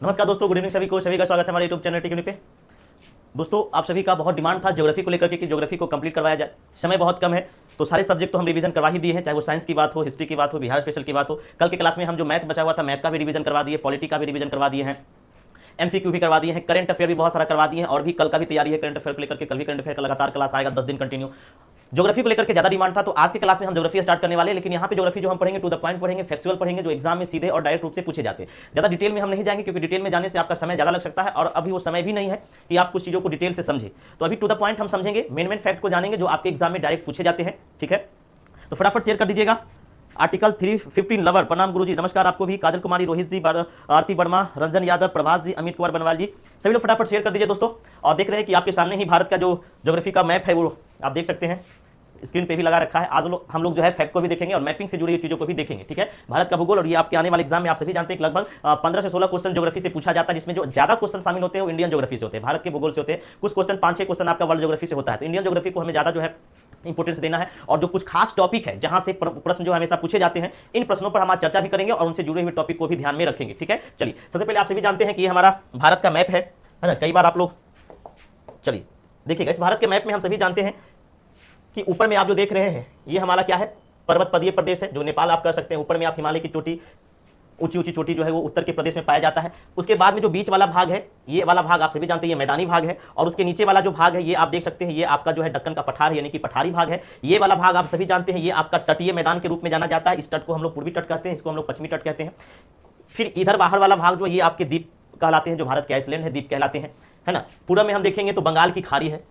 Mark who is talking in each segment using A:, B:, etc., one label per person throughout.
A: नमस्कार दोस्तों, good evening सभी का स्वागत है हमारे यूट्यूब चैनल टेक्निक पे। दोस्तों, आप सभी का बहुत डिमांड था ज्योग्राफी को लेकर के कि ज्योग्राफी को कंप्लीट करवाया जाए। समय बहुत कम है तो सारे सब्जेक्ट तो हम रिवीजन करवा ही दिए हैं, चाहे वो साइंस की बात हो, हिस्ट्री की बात हो, बिहार स्पेशल की बात हो। कल के क्लास में हम जो मैथ बचा हुआ था, मैथ का भी रिवीजन करवा दिए, पॉलिटी का भी रिवीजन करवा दिए हैं, एमसीक्यू भी करवा दिए हैं, करंट अफेयर भी बहुत सारा करवा दिए हैं और भी कल का भी तैयारी है करंट अफेयर को लेकर के। कल भी करंट अफेयर का लगातार क्लास आएगा 10 दिन कंटिन्यू। ज्योग्राफी को लेकर के ज्यादा डिमांड था तो आज के क्लास में हम ज्योग्राफी स्टार्ट करने वाले हैं। लेकिन यहाँ पे ज्योग्राफी जो हम पढ़ेंगे टू द पॉइंट पढ़ेंगे, फैक्चुअल पढ़ेंगे, जो एग्जाम में सीधे और डायरेक्ट रूप से पूछे जाते हैं। ज्यादा डिटेल में हम नहीं जाएंगे क्योंकि डिटेल में जाने से आपका समय ज्यादा लग सकता है और अभी वो समय भी नहीं है कि आप कुछ चीजों को डिटेल से समझे। तो अभी टू द पॉइंट हम समझेंगे, मेन फैक्ट को जानेंगे जो आपके एग्जाम में डायरेक्ट पूछे जाते हैं। ठीक है, तो फटाफट शेयर कर दीजिएगा। आर्टिकल 315 लवर, प्रणाम गुरुजी, नमस्कार आपको भी। काजल कुमारी, रोहित जी, आरती वर्मा, रंजन यादव, प्रभात जी, अमित कुमार बनवाल जी, सभी लोग फटाफट शेयर कर दीजिए दोस्तों। और देख रहे हैं कि आपके सामने ही भारत का जो ज्योग्राफी का मैप है वो आप देख सकते हैं, स्क्रीन पे भी लगा रखा है। आज हम लोग जो है फैक्ट को भी देखेंगे और मैपिंग से जुड़ी हुई चीजों को भी देखेंगे। ठीक है, भारत का भूगोल। और ये आपके आने वाले एग्जाम में आप सभी जानते हैं कि लगभग 15 से 16 क्वेश्चन ज्योग्राफी से पूछा जाता है, जिसमें जो ज्यादा क्वेश्चन शामिल होते हैं वो इंडियन ज्योग्राफी से होते हैं, भारत के भूगोल से होते हैं। कुछ क्वेश्चन 5-6 क्वेश्चन आपका वर्ल्ड ज्योग्राफी से होता है। तो इंडियन ज्योग्राफी को हमें ज्यादा जो है इंपोर्टेंस देना है। और जो कुछ खास टॉपिक है जहां से प्रश्न जो हमेशा पूछे जाते हैं, इन प्रश्नों पर हम आज चर्चा भी करेंगे और उनसे जुड़े हुए टॉपिक को भी ध्यान में रखेंगे। ठीक है, चलिए सबसे पहले आप सभी जानते हैं कि ये हमारा भारत का मैप है ना। कई बार आप लोग, चलिए देखिएगा, इस भारत के मैप में हम सभी जानते हैं कि ऊपर में आप जो देख रहे हैं ये हमारा क्या है, पर्वत पदीय प्रदेश है, जो नेपाल आप कर सकते हैं। ऊपर में आप हिमालय की चोटी, ऊंची ऊंची चोटी जो है वो उत्तर के प्रदेश में पाया जाता है। उसके बाद में जो बीच वाला भाग है, ये वाला भाग आप सभी जानते हैं ये मैदानी भाग है। और उसके नीचे वाला जो भाग है ये आप देख सकते हैं, ये आपका जो है दक्कन का पठार यानी कि पठारी भाग है। ये वाला भाग आप सभी जानते हैं ये आपका तटीय मैदान के रूप में जाना जाता है। इस तट को हम लोग पूर्वी तट कहते हैं, इसको हम लोग पश्चिमी तट कहते हैं। फिर इधर बाहर वाला भाग जो ये आपके द्वीप कहलाते हैं, जो भारत के आइसलैंड है, द्वीप कहलाते हैं, है ना। पूर्व में हम देखेंगे तो बंगाल की खाड़ी है,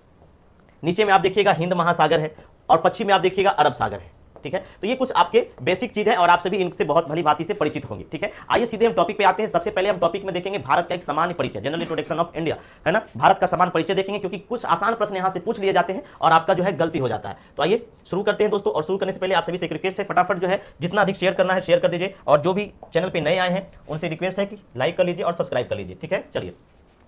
A: नीचे में आप देखिएगा हिंद महासागर है और पश्चिम में आप देखिएगा अरब सागर है। ठीक है, तो ये कुछ आपके बेसिक चीज है और आप सभी इनसे बहुत भली भांति से परिचित होंगे। ठीक है, आइए सीधे हम टॉपिक पे आते हैं। सबसे पहले हम टॉपिक में देखेंगे भारत का एक सामान्य परिचय, जनरल इंट्रोडक्शन ऑफ इंडिया, है ना। भारत का सामान्य परिचय देखेंगे क्योंकि कुछ आसान प्रश्न यहां से पूछ लिए जाते हैं और आपका जो है गलती हो जाता है। तो आइए शुरू करते हैं दोस्तों। और शुरू करने से पहले आप सभी से एक रिक्वेस्ट है, फटाफट जो है जितना अधिक शेयर करना है शेयर कर दीजिए। और जो भी चैनल पर नए आए हैं उनसे रिक्वेस्ट है कि लाइक कर लीजिए और सब्सक्राइब कर लीजिए। ठीक है, चलिए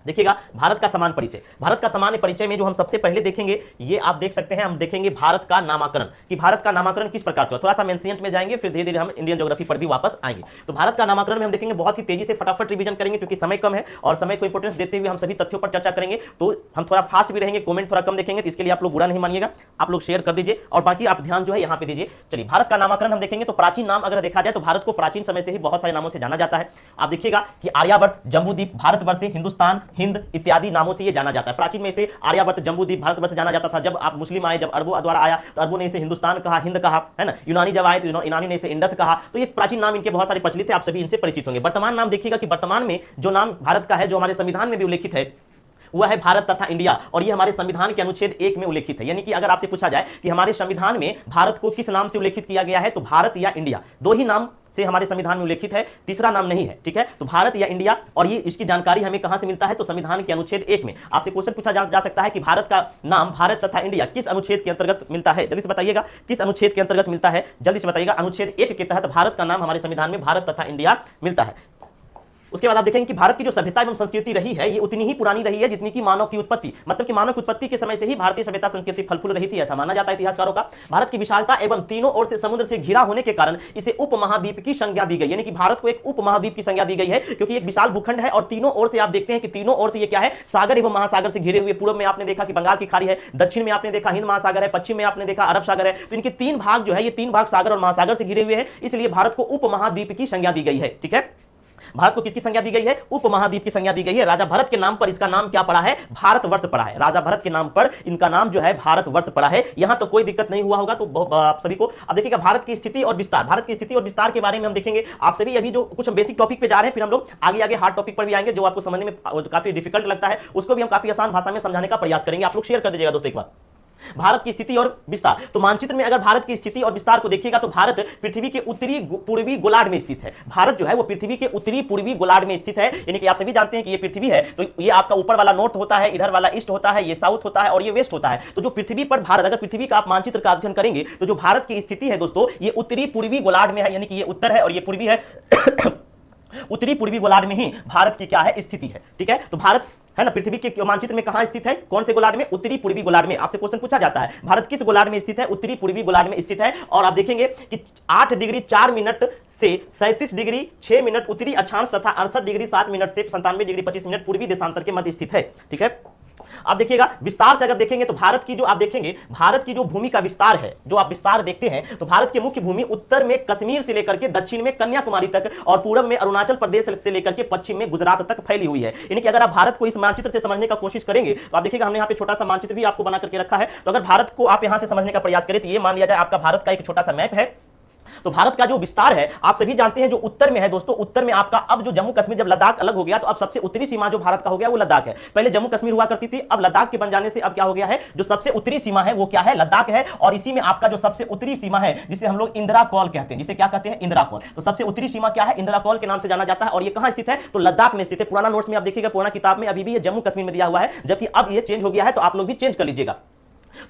A: देखिएगा भारत का समान परिचय। भारत का सामान्य परिचय में जो हम सबसे पहले देखेंगे, ये आप देख सकते हैं, हम देखेंगे भारत का नामकरण, कि भारत का नामकरण किस प्रकार से। थोड़ा सा एंशिएंट में जाएंगे, फिर धीरे धीरे हम इंडियन ज्योग्राफी पर भी वापस आएंगे। तो भारत का नामकरण में हम देखेंगे, बहुत ही तेजी से फटाफट रिवीजन करेंगे क्योंकि समय कम है और समय को इंपोर्टेंस देते हुए हम सभी तथ्यों पर चर्चा करेंगे। तो हम थोड़ा फास्ट भी रहेंगे, कमेंट थोड़ा कम देखेंगे, तो इसके लिए आप लोग बुरा नहीं मानिएगा, आप लोग शेयर कर दीजिए और बाकी आप ध्यान जो है यहाँ पे दीजिए। चलिए भारत का नामकरण हम देखेंगे तो प्राचीन नाम अगर देखा जाए तो भारत को प्राचीन समय से ही बहुत सारे नामों से जाना जाता है। आप देखिएगा कि आर्यावर्त, जम्बूद्वीप, भारतवर्ष, हिंदुस्तान, हिंद इत्यादि नामों से ये जाना जाता है। प्राचीन में इसे आर्यावर्त, जम्बूद्वीप, भारतवर्ष जाना जाता था। जब आप मुस्लिम आए, जब अरबों द्वारा आया तो अरबों ने इसे हिंदुस्तान कहा, हिंद कहा, है ना। यूनानी जब आए तो यूनानी ने इसे इंडस कहा। तो ये प्राचीन नाम इनके बहुत सारे प्रचलित है, आप सभी इनसे परिचित होंगे। वर्तमान नाम देखिएगा कि वर्तमान में जो नाम भारत का है, जो हमारे संविधान में भी उल्लेखित है, वह है भारत तथा इंडिया। और ये हमारे संविधान के अनुच्छेद 1 में उल्लेखित है। यानी कि अगर आपसे पूछा जाए कि हमारे संविधान में भारत को किस नाम से उल्लेखित किया गया है, तो भारत या इंडिया, दो ही नाम से हमारे संविधान में उल्लेखित है, तीसरा नाम नहीं है। ठीक है, तो भारत या इंडिया। और ये इसकी जानकारी हमें कहां से मिलता है, तो संविधान के अनुच्छेद 1 में। आपसे क्वेश्चन पूछा जा सकता है कि भारत का नाम भारत तथा इंडिया किस अनुच्छेद के अंतर्गत मिलता है, जल्दी से बताइएगा किस अनुच्छेद के अंतर्गत मिलता है, जल्दी से बताइएगा। अनुच्छेद 1 के तहत भारत का नाम हमारे संविधान में भारत तथा इंडिया मिलता है। उसके बाद आप देखेंगे कि भारत की जो सभ्यता एवं संस्कृति रही है ये उतनी ही पुरानी रही है जितनी की मानव की उत्पत्ति, मतलब कि मानव की उत्पत्ति के समय से ही भारतीय सभ्यता संस्कृति फल फूल रही थी, ऐसा माना जाता है इतिहासकारों का। भारत की विशालता एवं तीनों ओर से समुद्र से घिरा होने के कारण इसे उपमहाद्वीप की संज्ञा दी गई, यानी कि भारत को एक उपमहाद्वीप की संज्ञा दी गई है क्योंकि एक विशाल भूखंड है और तीनों ओर से आप देखते हैं कि तीनों ओर से ये क्या है, सागर एवं महासागर से घिरे हुए। पूर्व में आपने देखा कि बंगाल की खाड़ी है, दक्षिण में आपने देखा हिंद महासागर है, पश्चिम में आपने देखा अरब सागर है। तो इनके 3 भाग जो है, ये 3 भाग सागर और महासागर से घिरे हुए हैं, इसलिए भारत को उपमहाद्वीप की संज्ञा दी गई है। ठीक है, भारत को किसकी संज्ञा दी गई है, उपमहाद्वीप की संज्ञा दी गई है। राजा भरत के नाम पर इसका नाम क्या पड़ा है, भारतवर्ष पड़ा है। राजा भरत के नाम पर इनका नाम जो है भारतवर्ष पड़ा है। यहां तो कोई दिक्कत नहीं हुआ होगा। तो आप सभी को अब देखिएगा भारत की स्थिति और विस्तार, भारत की स्थिति और विस्तार के बारे में हम देखेंगे। आप सभी अभी जो कुछ हम बेसिक टॉपिक पे जा रहे हैं, फिर हम लोग आगे आगे हार्ड टॉपिक पर भी आएंगे, जो आपको समझने में काफी डिफिकल्ट लगता है उसको भी हम काफी आसान भाषा में समझाने का प्रयास करेंगे। आप लोग शेयर कर दीजिएगा दोस्तों एक बार। भारत की स्थिति और विस्तार, तो मानचित्र में अगर भारत की स्थिति और विस्तार को देखिएगा तो भारत पृथ्वी के उत्तरी पूर्वी गोलार्ध में स्थित है। भारत जो है वो पृथ्वी के उत्तरी पूर्वी गोलार्ध में स्थित है, यानी कि आप सभी जानते हैं कि ये पृथ्वी है तो ये आपका ऊपर वाला नॉर्थ होता है, इधर वाला ईस्ट होता है, ये साउथ होता है और ये वेस्ट होता है। तो जो पृथ्वी पर भारत, अगर पृथ्वी का आप मानचित्र का अध्ययन करेंगे तो जो भारत की स्थिति है दोस्तों, ये उत्तरी पूर्वी गोलार्ध में है, यानी कि ये उत्तर है और ये पूर्वी है। उत्तरी पूर्वी गोलार्ध में ही भारत की क्या है, स्थिति है। ठीक है, तो भारत है ना। पृथ्वी के मानचित्र में कहां स्थित है, कौन से गोलार्ध में, उत्तरी पूर्वी गोलार्ध में। आपसे क्वेश्चन पूछा जाता है भारत किस गोलार्ध में स्थित है, उत्तरी पूर्वी गोलार्ध में स्थित है। और आप देखेंगे कि 8 डिग्री 4 मिनट से 37 डिग्री 6 मिनट उत्तरी अक्षांश तथा 68 डिग्री 7 मिनट से 97 डिग्री 25 मिनट पूर्वी देशांतर के मध्य स्थित है। ठीक है, आप देखिएगा विस्तार से अगर देखेंगे तो भारत की जो आप देखेंगे, भारत की जो भूमि का विस्तार है, जो आप विस्तार देखते हैं तो भारत की मुख्य भूमि उत्तर में कश्मीर से लेकर के दक्षिण में कन्याकुमारी तक और पूर्व में अरुणाचल प्रदेश से लेकर के पश्चिम में गुजरात तक फैली हुई है। यानी कि अगर आप भारत को इस मानचित्र से समझने का कोशिश करेंगे तो आप देखिएगा हमने यहाँ पे छोटा सा मानचित्र भी आपको बना करके रखा है। तो अगर भारत को आप यहां से समझने का प्रयास करें तो ये मान लिया जाए आपका भारत का एक छोटा सा मैप है। तो भारत का जो विस्तार है आप सभी जानते हैं जो उत्तर में है दोस्तों, उत्तर में आपका अब जो जम्मू कश्मीर, जब लद्दाख अलग हो गया तो अब सबसे उत्तरी सीमा जो भारत का हो गया वो लद्दाख है। पहले जम्मू कश्मीर हुआ करती थी, अब लद्दाख के बन जाने से अब क्या हो गया है, जो सबसे उत्तरी सीमा है वो क्या है, लद्दाख है। और इसी में आपका जो सबसे उत्तरी सीमा है जिसे हम लोग इंदिरा कॉल कहते हैं, जिसे क्या कहते हैं, इंदिरा कॉल। तो सबसे उत्तरी सीमा क्या है, इंदिरा कॉल के नाम से जाना जाता है। और ये कहां स्थित है, तो लद्दाख में स्थित है। पुराना नोट्स में आप देखिएगा, पुराना किताब में अभी भी ये जम्मू कश्मीर में दिया हुआ है, जबकि अब ये चेंज हो गया है, तो आप लोग भी चेंज कर लीजिएगा।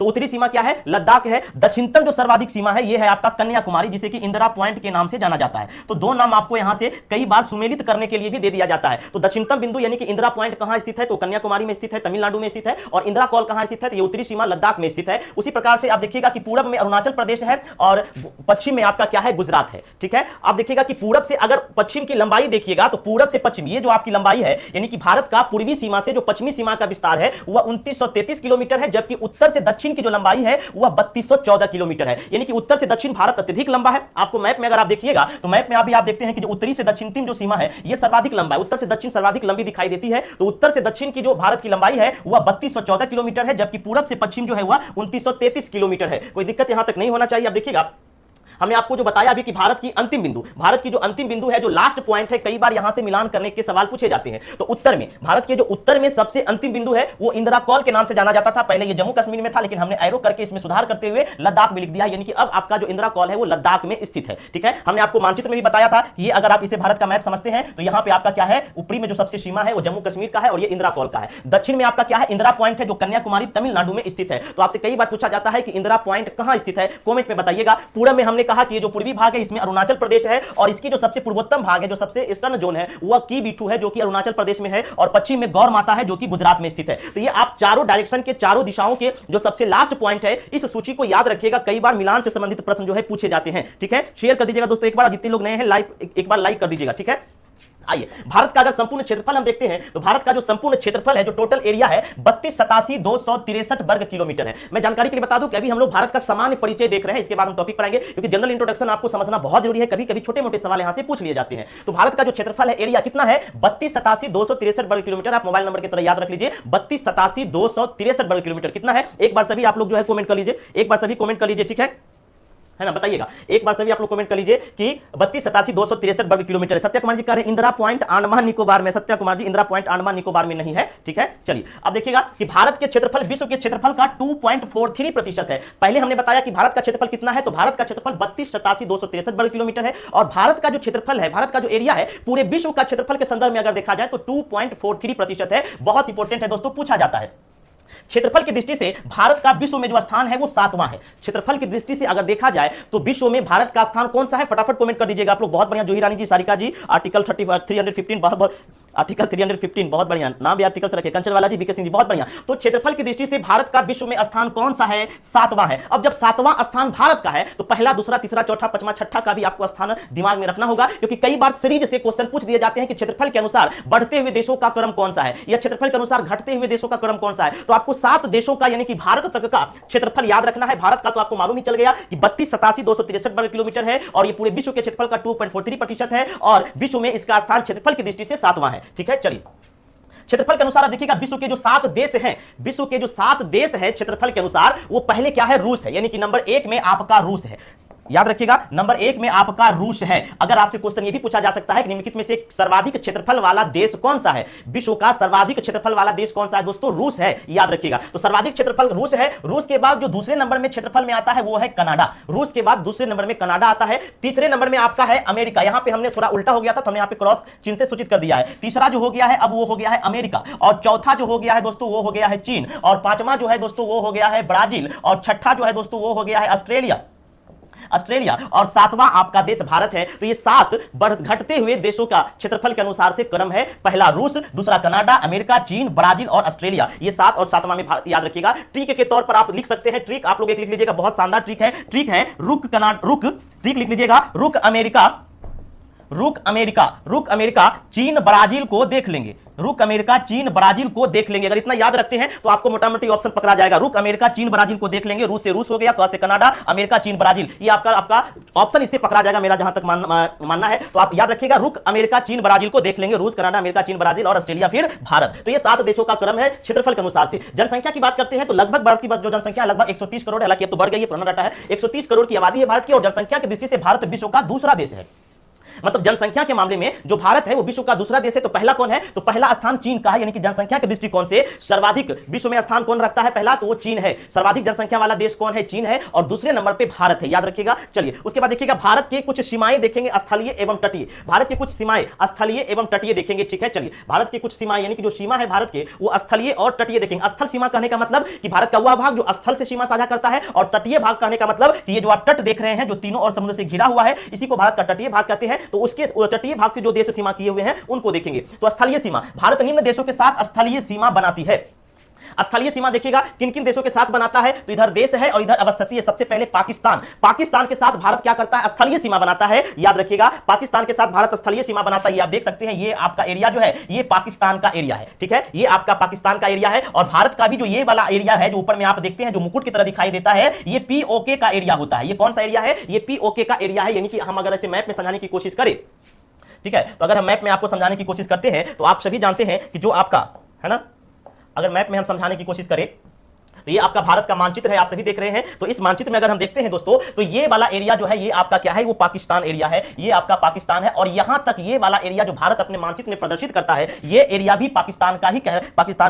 A: तो उत्तरी सीमा क्या है, लद्दाख है। दक्षिणतम जो सर्वाधिक सीमा है ये है आपका कन्याकुमारी, जिसे कि इंदिरा पॉइंट के नाम से जाना जाता है। तो दो नाम आपको यहां से कई बार सुमेलित करने के लिए भी दे दिया जाता है। तो दक्षिणतम बिंदु यानी कि इंदिरा पॉइंट कहां स्थित है, तो कन्याकुमारी में स्थित है, तमिलनाडु में स्थित है। और इंदिरा कॉल कहां स्थित है, तो ये उत्तरी सीमा लद्दाख में स्थित है। उसी प्रकार से आप देखिएगा कि पूरब में अरुणाचल प्रदेश है और पश्चिम में आपका क्या है, गुजरात है। ठीक है, आप देखिएगा कि पूरब से अगर पश्चिम की लंबाई देखिएगा तो पूरब से पश्चिम ये जो आपकी लंबाई है, यानी कि भारत का पूर्वी सीमा से जो पश्चिमी सीमा का विस्तार है वह 2933 किलोमीटर है, जबकि उत्तर से दक्षिण की जो लंबाई है वह 3214 किलोमीटर है। यानी कि उत्तर से दक्षिण भारत अत्यधिक लंबा है। आपको मैप में अगर आप देखिएगा तो मैप में आप देखते हैं कि जो उत्तरी से दक्षिण जो सीमा है यह सर्वाधिक लंबा है, उत्तर से दक्षिण सर्वाधिक लंबी दिखाई देती है। तो उत्तर से दक्षिण की जो भारत की लंबाई है वह 3214 किलोमीटर है, जबकि पूरब से पश्चिम जो है वह 2933 किलोमीटर है। कोई दिक्कत यहां तक नहीं होना चाहिए। आप देखिएगा हमने आपको जो बताया अभी कि भारत की अंतिम बिंदु, भारत की जो अंतिम बिंदु है, जो लास्ट पॉइंट है, कई बार यहां से मिलान करने के सवाल पूछे जाते हैं। तो उत्तर में, भारत के जो उत्तर में सबसे अंतिम बिंदु है वो इंदिरा कॉल के नाम से जाना जाता था। पहले ये जम्मू कश्मीर में था, लेकिन हमने एरो करके इसमें सुधार करते हुए लद्दाख में लिख दिया। यानी कि अब आपका जो इंदिरा कॉल है वो लद्दाख में स्थित है। ठीक है, हमने आपको मानचित्र में भी बताया था कि ये अगर आप इसे भारत का मैप समझते हैं तो यहां पे आपका क्या है, ऊपरी में जो सबसे सीमा है वो जम्मू कश्मीर का है और ये इंदिरा कॉल का है। दक्षिण में आपका क्या है, इंदिरा पॉइंट है जो कन्याकुमारी तमिलनाडु में स्थित है। तो आपसे कई बार पूछा जाता है कि इंदिरा पॉइंट कहां स्थित है, कमेंट में बताइएगा। पूरब में हमने कहा कि ये जो पूर्वी भाग है इसमें अरुणाचल प्रदेश है और इसकी जो सबसे पूर्वोत्तम भाग है, जो सबसे ईस्टर्न जोन है वह की बीटू है जो कि अरुणाचल प्रदेश में है और पश्चिम में गौर माता है जो कि गुजरात में स्थित है। तो ये आप चारों डायरेक्शन के, चारों दिशाओं के जो सबसे लास्ट पॉइंट है, इस सूची को याद रखिएगा। कई बार मिलान से संबंधित प्रश्न जो है पूछे जाते हैं। ठीक है, शेयर कर दीजिएगा दोस्तों एक बार, जितने लोग नए हैं एक बार लाइक कर दीजिएगा। ठीक है, आइए भारत का अगर संपूर्ण क्षेत्रफल हम देखते हैं तो भारत का जो संपूर्ण क्षेत्रफल है, जो टोटल एरिया है 32,87,263 वर्ग किलोमीटर है। मैं जानकारी के लिए बता दूं कि अभी हम लोग भारत का सामान्य परिचय देख रहे हैं, इसके बाद हम टॉपिक पर आएंगे, क्योंकि जनरल इंट्रोडक्शन आपको समझना बहुत जरूरी है। कभी कभी छोटे मोटे सवाल यहां से पूछ लिए जाते हैं। तो भारत का जो क्षेत्रफल है, एरिया कितना है, 32,87,263 वर्ग किलोमीटर। आप मोबाइल नंबर की तरह याद रख लीजिए, 32,87,263 वर्ग किलोमीटर कितना है। एक बार सभी आप लोग जो है कमेंट कर लीजिए, एक बार सभी कमेंट कर लीजिए। ठीक है ना, बताइएगा एक बार सभी आप लोग कमेंट कर लीजिए कि 32,87,263 वर्ग किलोमीटर है। सत्या कुमार जी कह रहे हैं इंदिरा पॉइंट अंडमान निकोबार में। सत्या कुमार जी, इंदिरा पॉइंट अंडमान निकोबार में नहीं है। ठीक है, चलिए अब देखिएगा कि भारत के क्षेत्रफल विश्व के क्षेत्रफल का 2.43% है। पहले हमने बताया कि भारत का क्षेत्रफल कितना है, तो भारत का क्षेत्रफल 32,87,263 वर्ग किलोमीटर है। और भारत का जो क्षेत्रफल है, भारत का जो एरिया है, पूरे विश्व का क्षेत्रफल के संदर्भ में अगर देखा जाए तो 2.43% है। बहुत इंपॉर्टेंट है दोस्तों, पूछा जाता है। क्षेत्रफल की दृष्टि से भारत का विश्व में जो स्थान है वो 7वां है। क्षेत्रफल की दृष्टि से अगर देखा जाए तो विश्व में भारत का स्थान कौन सा है, फटाफट कमेंट कर दीजिएगा आप लोग। बहुत बढ़िया, जूही रानी जी, सारिका जी, आर्टिकल 315 बहुत आर्टिकल 315 बहुत बढ़िया नाम भी आर्टिकल से रखे। कंचन वाला जी, बीके सिंह जी, बहुत बढ़िया। तो क्षेत्रफल की दृष्टि से भारत का विश्व में स्थान कौन सा है, 7वां है। अब जब 7वां स्थान भारत का है तो पहला, दूसरा, तीसरा, चौथा, पांचवा, छठा का भी आपको स्थान दिमाग में रखना होगा, क्योंकि कई बार सीरीज से क्वेश्चन पूछ दिए जाते हैं कि क्षेत्रफल के अनुसार बढ़ते हुए देशों का क्रम कौन सा है या क्षेत्रफल के अनुसार घटते हुए देशों का क्रम कौन सा है। तो आपको 7 देशों का यानी कि भारत तक का क्षेत्रफल याद रखना है। भारत का तो आपको मालूम ही चल गया कि 32,87,263 वर्ग किलोमीटर है और ये पूरे विश्व के क्षेत्रफल का 2.43% है और विश्व में इसका स्थान क्षेत्रफल की दृष्टि से 7वां है। ठीक है, चलिए क्षेत्रफल के अनुसार आप देखिएगा विश्व के जो 7 देश हैं, विश्व के जो 7 देश हैं क्षेत्रफल के अनुसार, वो पहले क्या है, रूस है। यानी कि नंबर 1 में आपका रूस है। याद रखिएगा, नंबर 1 में आपका रूस है। अगर आपसे क्वेश्चन ये भी पूछा जा सकता है कि निम्नलिखित में से सर्वाधिक क्षेत्रफल वाला देश कौन सा है, विश्व का सर्वाधिक क्षेत्रफल वाला देश कौन सा है, दोस्तों रूस है। याद रखिएगा, तो सर्वाधिक क्षेत्रफल रूस है। रूस के बाद जो दूसरे नंबर में क्षेत्रफल में आता है वो है कनाडा। रूस के बाद दूसरे नंबर में कनाडा आता है। तीसरे नंबर में आपका है अमेरिका। यहां पे हमने थोड़ा उल्टा हो गया था तो हमने यहां पे क्रॉस चिन्ह से सूचित कर दिया है। तीसरा जो हो गया है अब वो हो गया है अमेरिका, और चौथा जो हो गया है दोस्तों वो हो गया है चीन, और पांचवा जो है दोस्तों वो हो गया है ब्राजील, और छठा जो है दोस्तों वो हो गया है ऑस्ट्रेलिया। ऑस्ट्रेलिया और 7वां आपका देश भारत है। तो ये 7 घटते हुए देशों का क्षेत्रफल के अनुसार से क्रम है। पहला रूस, दूसरा कनाडा, अमेरिका, चीन, ब्राजील और ऑस्ट्रेलिया। ये 7 और 7वां में भारत, याद रखिएगा। ट्रिक के तौर पर आप लिख सकते हैं, ट्रिक आप लोग एक लिख लीजिएगा, बहुत शानदार ट्रिक है। ट्रिक है ट्रिक लिख लीजिएगा, रुक अमेरिका चीन ब्राजील को देख लेंगे। रुक अमेरिका चीन ब्राजील को देख लेंगे। अगर इतना याद रखते हैं तो आपको मोटा मोटी ऑप्शन पकड़ा जाएगा। रुक अमेरिका चीन ब्राजील को देख लेंगे। रूस से रूस हो गया, क से कनाडा, अमेरिका चीन ब्राजील, ये आपका ऑप्शन इससे पकड़ा जाएगा, मेरा जहां तक मानना है। तो आप याद रखिएगा, रुक अमेरिका चीन ब्राजील को देख लेंगे। रूस, कनाडा, अमेरिका, चीन, ब्राजील और ऑस्ट्रेलिया, फिर भारत। तो ये 7 देशों का क्रम है क्षेत्रफल के अनुसार से। जनसंख्या की बात करते हैं तो लगभग भारत की जो जनसंख्या लगभग 130 करोड़ है। हालांकि अब तो बढ़ गई है, पुराना डाटा है। 130 करोड़ की आबादी है भारत की, और जनसंख्या की दृष्टि से भारत विश्व का दूसरा देश है। मतलब जनसंख्या के मामले में जो भारत है वो विश्व का दूसरा देश है। तो पहला कौन है? तो पहला स्थान चीन का है, यानी कि जनसंख्या के दृष्टिकोण से सर्वाधिक विश्व में स्थान कौन रखता है पहला? तो वो चीन है। सर्वाधिक जनसंख्या वाला देश कौन है? चीन है। और दूसरे नंबर पे भारत है, याद रखिएगा। चलिए उसके बाद देखिएगा, भारत के कुछ सीमाएं देखेंगे, स्थलीय एवं तटीय। भारत के कुछ सीमाएं स्थलीय एवं तटीय देखेंगे, ठीक है। चलिए भारत के कुछ सीमाएं, यानी कि जो सीमा है भारत के, वो स्थलीय और तटीय देखेंगे। स्थल सीमा कहने का मतलब कि भारत का वह भाग जो स्थल से सीमा साझा करता है, और तटीय भाग कहने का मतलब कि ये जो आप तट देख रहे हैं, जो तीनों और समुद्र से घिरा हुआ है, इसी को भारत का तटीय भाग कहते हैं। तो उसके तटीय भाग से जो देश सीमा किए हुए हैं उनको देखेंगे। तो स्थलीय सीमा, भारत निम्न देशों के साथ स्थलीय सीमा बनाती है। स्थलीय सीमा देखिएगा किन किन देशों के साथ बनाता है, तो इधर देश है और इधर अवस्थित है। सबसे पहले पाकिस्तान के साथ भारत क्या करता है? स्थलीय सीमा बनाता है। याद रखिएगा, पाकिस्तान के साथ भारत स्थलीय सीमा बनाता है। ये आप देख सकते हैं, ये आपका एरिया जो है ये पाकिस्तान का एरिया है, ठीक है। ये आपका पाकिस्तान का एरिया है। और भारत का भी जो ये वाला एरिया है, जो ऊपर में आप देखते हैं, जो मुकुट की तरह दिखाई देता है, ये पीओके का एरिया होता है। ये कौन सा एरिया है? ये पीओके का एरिया है। यानी कि हम अगर ऐसे मैप में समझाने की कोशिश करें, ठीक है, तो अगर हम मैप में आपको समझाने की कोशिश करते हैं तो आप सभी जानते हैं कि जो आपका है ना, अगर मैप में हम समझाने की कोशिश करें तो ये आपका भारत का मानचित्र है, आप सभी देख रहे हैं। तो इस मानचित्र में अगर हम देखते हैं दोस्तों, तो ये वाला एरिया जो है ये आपका क्या है? वो पाकिस्तान एरिया है। ये आपका पाकिस्तान है। और यहां तक ये वाला एरिया जो भारत अपने मानचित्र में प्रदर्शित करता है, ये एरिया भी पाकिस्तान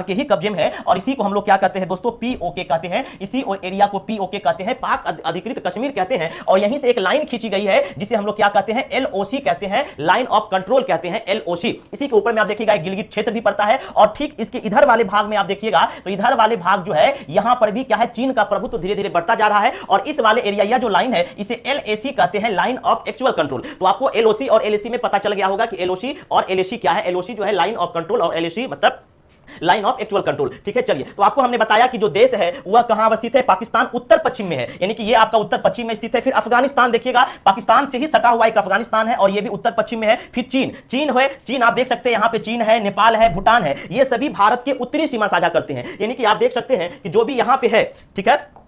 A: के ही कब्जे में है। और इसी को हम लोग क्या कहते हैं दोस्तों? पीओके कहते हैं। इसी एरिया को पीओके कहते हैं, पाक अधिकृत कश्मीर कहते हैं। और यहीं से एक लाइन खींची गई है जिसे हम लोग क्या कहते हैं? एलओसी कहते हैं, लाइन ऑफ कंट्रोल कहते हैं, एलओसी। इसी के ऊपर में आप देखिएगा एक गिलगित क्षेत्र भी पड़ता है। और ठीक इसके इधर वाले भाग में आप देखिएगा, तो इधर वाले भाग जो है यहां पर भी क्या है? चीन का प्रभुत्व धीरे धीरे बढ़ता जा रहा है। और इस वाले एरिया या जो लाइन है इसे एलएसी कहते हैं, लाइन ऑफ एक्चुअल कंट्रोल। तो आपको एलओसी और एलएसी में पता चल गया होगा कि एलओसी और एलएसी क्या है। एलओसी जो है लाइन ऑफ कंट्रोल, और एलएसी मतलब लाइन ऑफ एक्चुअल कंट्रोल, ठीक है। चलिए, तो आपको हमने बताया कि जो देश है वह कहां अवस्थित है? पाकिस्तान उत्तर पश्चिम में है, यानी कि ये आपका उत्तर पश्चिम में स्थित है। फिर अफगानिस्तान देखिएगा, पाकिस्तान से ही सटा हुआ एक अफगानिस्तान है और ये भी उत्तर पश्चिम में है। फिर चीन आप देख सकते हैं, यहां पे चीन है, नेपाल है, भूटान है। ये सभी भारत के उत्तरी सीमा साझा करते हैं। यानी कि आप देख सकते हैं कि जो भी यहां पे है, ठीक है,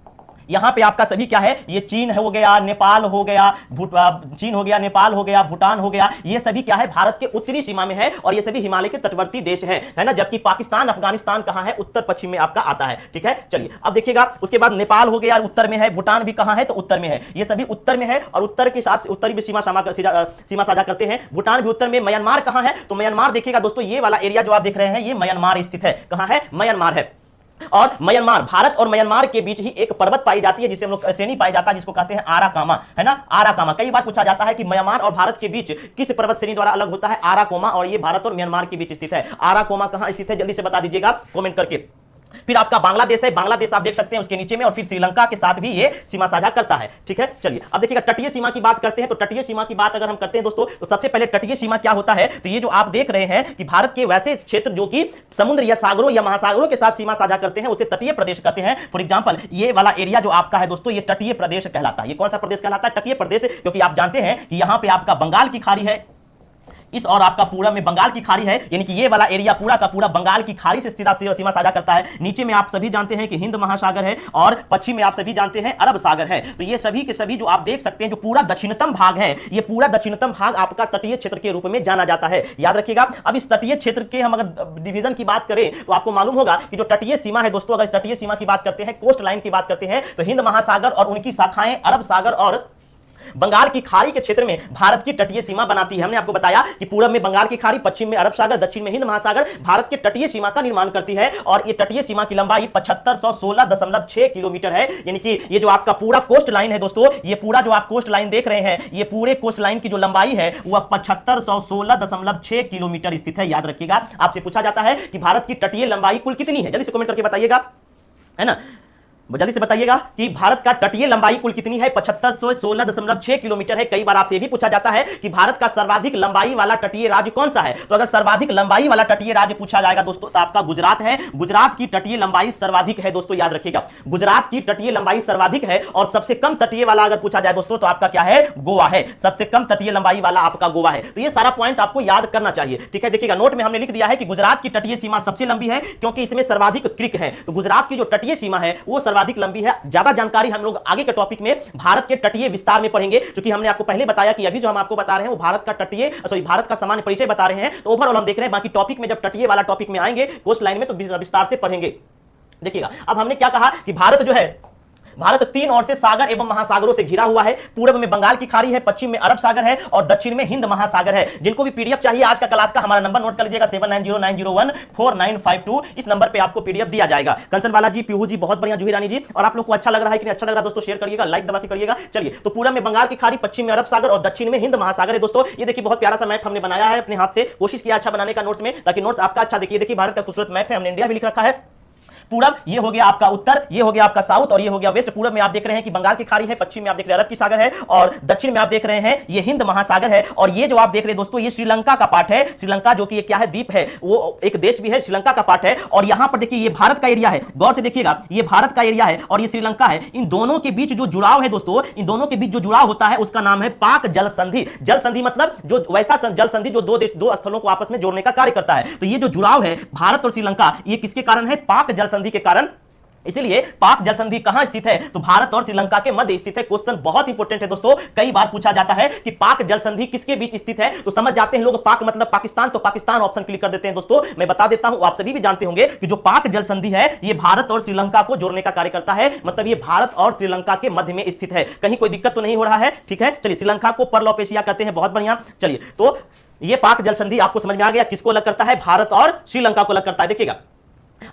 A: यहां पे आपका सभी क्या है? ये चीन हो गया, नेपाल हो गया, चीन हो गया, नेपाल हो गया, भूटान हो गया, ये सभी क्या है? भारत के उत्तरी सीमा में है। और ये सभी हिमालय के तटवर्ती देश हैं, है ना। जबकि पाकिस्तान, अफगानिस्तान कहां है? उत्तर पश्चिम में आपका आता है, ठीक है। चलिए अब देखिएगा, उसके बाद नेपाल हो गया, उत्तर में है। भूटान भी कहां है? तो उत्तर में है। ये सभी उत्तर में है और उत्तर के साथ उत्तरी भी सीमा साझा करते हैं। भूटान भी उत्तर में। म्यांमार कहां है? तो म्यांमार देखिएगा दोस्तों, ये वाला एरिया जो आप देख रहे हैं ये म्यांमार स्थित है। कहां है? म्यांमार है। और म्यांमार, भारत और म्यांमार के बीच ही एक पर्वत पाई जाती है जिसे हम लोग श्रेणी पाई जाता है, जिसको कहते हैं आराकामा, है ना। आराकामा कई बार पूछा जाता है कि म्यांमार और भारत के बीच किस पर्वत श्रेणी द्वारा अलग होता है? आराकोमा। और ये भारत और म्यांमार के बीच स्थित है। आराकोमा कहां स्थित है? जल्दी से बता दीजिएगा कमेंट करके। फिर आपका बांग्लादेश है, बांग्लादेश आप देख सकते हैं उसके नीचे में। और फिर श्रीलंका के साथ भी ये सीमा साझा करता है, ठीक है। चलिए अब देखिएगा, तटीय सीमा की बात करते हैं। तो तटीय सीमा की बात अगर हम करते हैं दोस्तों, तो सबसे पहले तटीय सीमा क्या होता है? तो ये जो आप देख रहे हैं कि भारत के वैसे क्षेत्र जो कि समुद्र या सागरों या महासागरों के साथ सीमा साझा करते हैं, उसे तटीय प्रदेश कहते हैं। फॉर एग्जांपल, ये वाला एरिया जो आपका है दोस्तों, ये तटीय प्रदेश कहलाता है। ये कौन सा प्रदेश कहलाता है? तटीय प्रदेश, क्योंकि आप जानते हैं कि यहां पर आपका बंगाल की खाड़ी है, इस और आपका पूरा में बंगाल की खाड़ी है। यानी कि ये वाला एरिया पूरा का पूरा बंगाल की खाड़ी से सीधा सीमा साझा करता है। नीचे में आप सभी जानते हैं कि हिंद महासागर है, और पश्चिम में आप सभी जानते हैं अरब सागर है। तो ये सभी के सभी जो आप देख सकते हैं, जो पूरा दक्षिणतम भाग है, ये पूरा दक्षिणतम भाग आपका तटीय क्षेत्र के रूप में जाना जाता है। याद रखिएगा। अब इस तटीय क्षेत्र के हम अगर डिवीजन की बात करें तो आपको मालूम होगा कि जो तटीय सीमा है दोस्तों, अगर तटीय सीमा की बात करते हैं, कोस्ट लाइन की बात करते हैं, तो हिंद महासागर और उनकी शाखाएं अरब सागर और बंगाल की खाड़ी के क्षेत्र में भारत की तटीय सीमा बनाती है। हमने आपको बताया कि पूरब में बंगाल की खाड़ी, पश्चिम में अरब सागर, दक्षिण में हिंद महासागर भारत के तटीय सीमा का निर्माण करती है। और ये तटीय सीमा की लंबाई 7516.6 किलोमीटर है। यानी कि ये जो आपका पूरा कोस्ट लाइन है दोस्तों, ये पूरा जो आप कोस्ट लाइन देख रहे हैं, ये पूरे कोस्ट लाइन की जो लंबाई है वह 7516.6 किलोमीटर स्थित है। याद रखिएगा, आपसे पूछा जाता है कि भारत की तटीय लंबाई कुल कितनी है? जल्दी से कमेंट करके बताइएगा, है ना। जल्दी से बताइएगा कि भारत का तटीय लंबाई कुल कितनी है? 7516.6 किलोमीटर है। कई बार आपसे भी पूछा जाता है कि भारत का सर्वाधिक लंबाई वाला तटीय राज्य कौन सा है? तो अगर सर्वाधिक लंबाई वाला तटीय राज्य पूछा जाएगा दोस्तों तो आपका गुजरात है। गुजरात की तटीय लंबाई सर्वाधिक है दोस्तों, याद रखिएगा गुजरात की तटीय लंबाई सर्वाधिक है। और सबसे कम तटीय वाला अगर पूछा जाए दोस्तों तो आपका क्या है? गोवा है। सबसे कम तटीय लंबाई वाला आपका गोवा है। तो ये सारा पॉइंट आपको याद करना चाहिए, ठीक है। देखिएगा नोट में हमने लिख दिया है कि गुजरात की तटीय सीमा सबसे लंबी है क्योंकि इसमें सर्वाधिक क्रिक है। तो गुजरात की जो तटीय सीमा है वो सर्वाधिक लंबी है। ज्यादा जानकारी हम लोग आगे के टॉपिक में भारत के तटीय विस्तार में पढ़ेंगे, क्योंकि हमने आपको पहले बताया कि अभी जो हम आपको बता रहे हैं वो भारत का तटीय भारत का सामान्य परिचय बता रहे हैं। तो ओवरऑल हम देख रहे हैं, बाकी टॉपिक में जब तटीय वाला टॉपिक में आएंगे कोस्ट लाइन में तो विस्तार से पढ़ेंगे। देखिएगा अब हमने क्या कहा कि भारत जो है, भारत तीन ओर से सागर एवं महासागरों से घिरा हुआ है। पूर्व में बंगाल की खाड़ी है, पश्चिम में अरब सागर है और दक्षिण में हिंद महासागर है। जिनको भी पीडीएफ चाहिए आज का क्लास का हमारा नंबर नोट कर लीजिएगा 7909014952। इस नंबर पे आपको पीडीएफ दिया जाएगा। कंचन बाला जी, पीहू जी, बहुत बढ़िया, जूही रानी जी। और आप लोग को अच्छा लग रहा है कि नहीं अच्छा लग रहा है दोस्तों शेयर करिएगा, लाइक दबा के करिएगा। चलिए तो पूर्व में बंगाल की खाड़ी, पश्चिम में अरब सागर और दक्षिण में हिंद महासागर है दोस्तों। ये देखिए बहुत प्यारा सा मैप हमने बनाया है अपने हाथ से, कोशिश किया अच्छा बनाने का नोट्स में, ताकि नोट्स आपका अच्छा देखिए। देखिए भारत का खूबसूरत मैप है, हमने इंडिया भी लिख रखा है। पूरब ये हो गया आपका उत्तर, ये हो गया आपका साउथ और ये हो गया वेस्ट। पूरब में आप देख रहे हैं कि बंगाल की खाड़ी है, पश्चिम में आप देख रहे हैं अरब की सागर है और दक्षिण में आप देख रहे हैं ये हिंद महासागर है। और ये जो आप देख रहे हैं दोस्तों ये श्रीलंका का पार्ट है। श्रीलंका जो कि क्या है? द्वीप है, वो एक देश भी है, श्रीलंका का पार्ट है। और यहां पर देखिए ये भारत का एरिया है, गौर से देखिएगा ये भारत का एरिया है और ये श्रीलंका है। इन दोनों के बीच जो जुड़ाव है दोस्तों, इन दोनों के बीच जो जुड़ाव होता है उसका नाम है पाक जल संधि। जल संधि मतलब जो वैसा जल संधि जो दो स्थलों को आपस में जोड़ने का कार्य करता है। तो ये जो जुड़ाव है भारत और श्रीलंका, ये किसके कारण है? पाक जल संधि के कारण। इसलिए पाक जल संधि कहां स्थित है? तो भारत और श्रीलंका के मध्य स्थित है। क्वेश्चन बहुत इंपॉर्टेंट है दोस्तों, कई बार पूछा जाता है कि पाक जल संधि किसके बीच स्थित है। तो समझ जाते हैं लोग पाक मतलब पाकिस्तान, तो पाकिस्तान ऑप्शन क्लिक कर देते हैं दोस्तों। मैं बता देता हूं, आप सभी भी जानते होंगे कि जो पाक जल संधि है ये भारत और श्रीलंका को जोड़ने का कार्य करता है। मतलब ये भारत और श्रीलंका के मध्य में स्थित है। कहीं कोई दिक्कत तो नहीं हो रहा है? ठीक है, चलिए श्रीलंका को पर्ल ऑफ एशिया कहते हैं, बहुत बढ़िया। चलिए तो ये पाक जल संधि आपको समझ में आ गया, किसको अलग करता है? भारत और श्रीलंका को अलग करता है। देखिएगा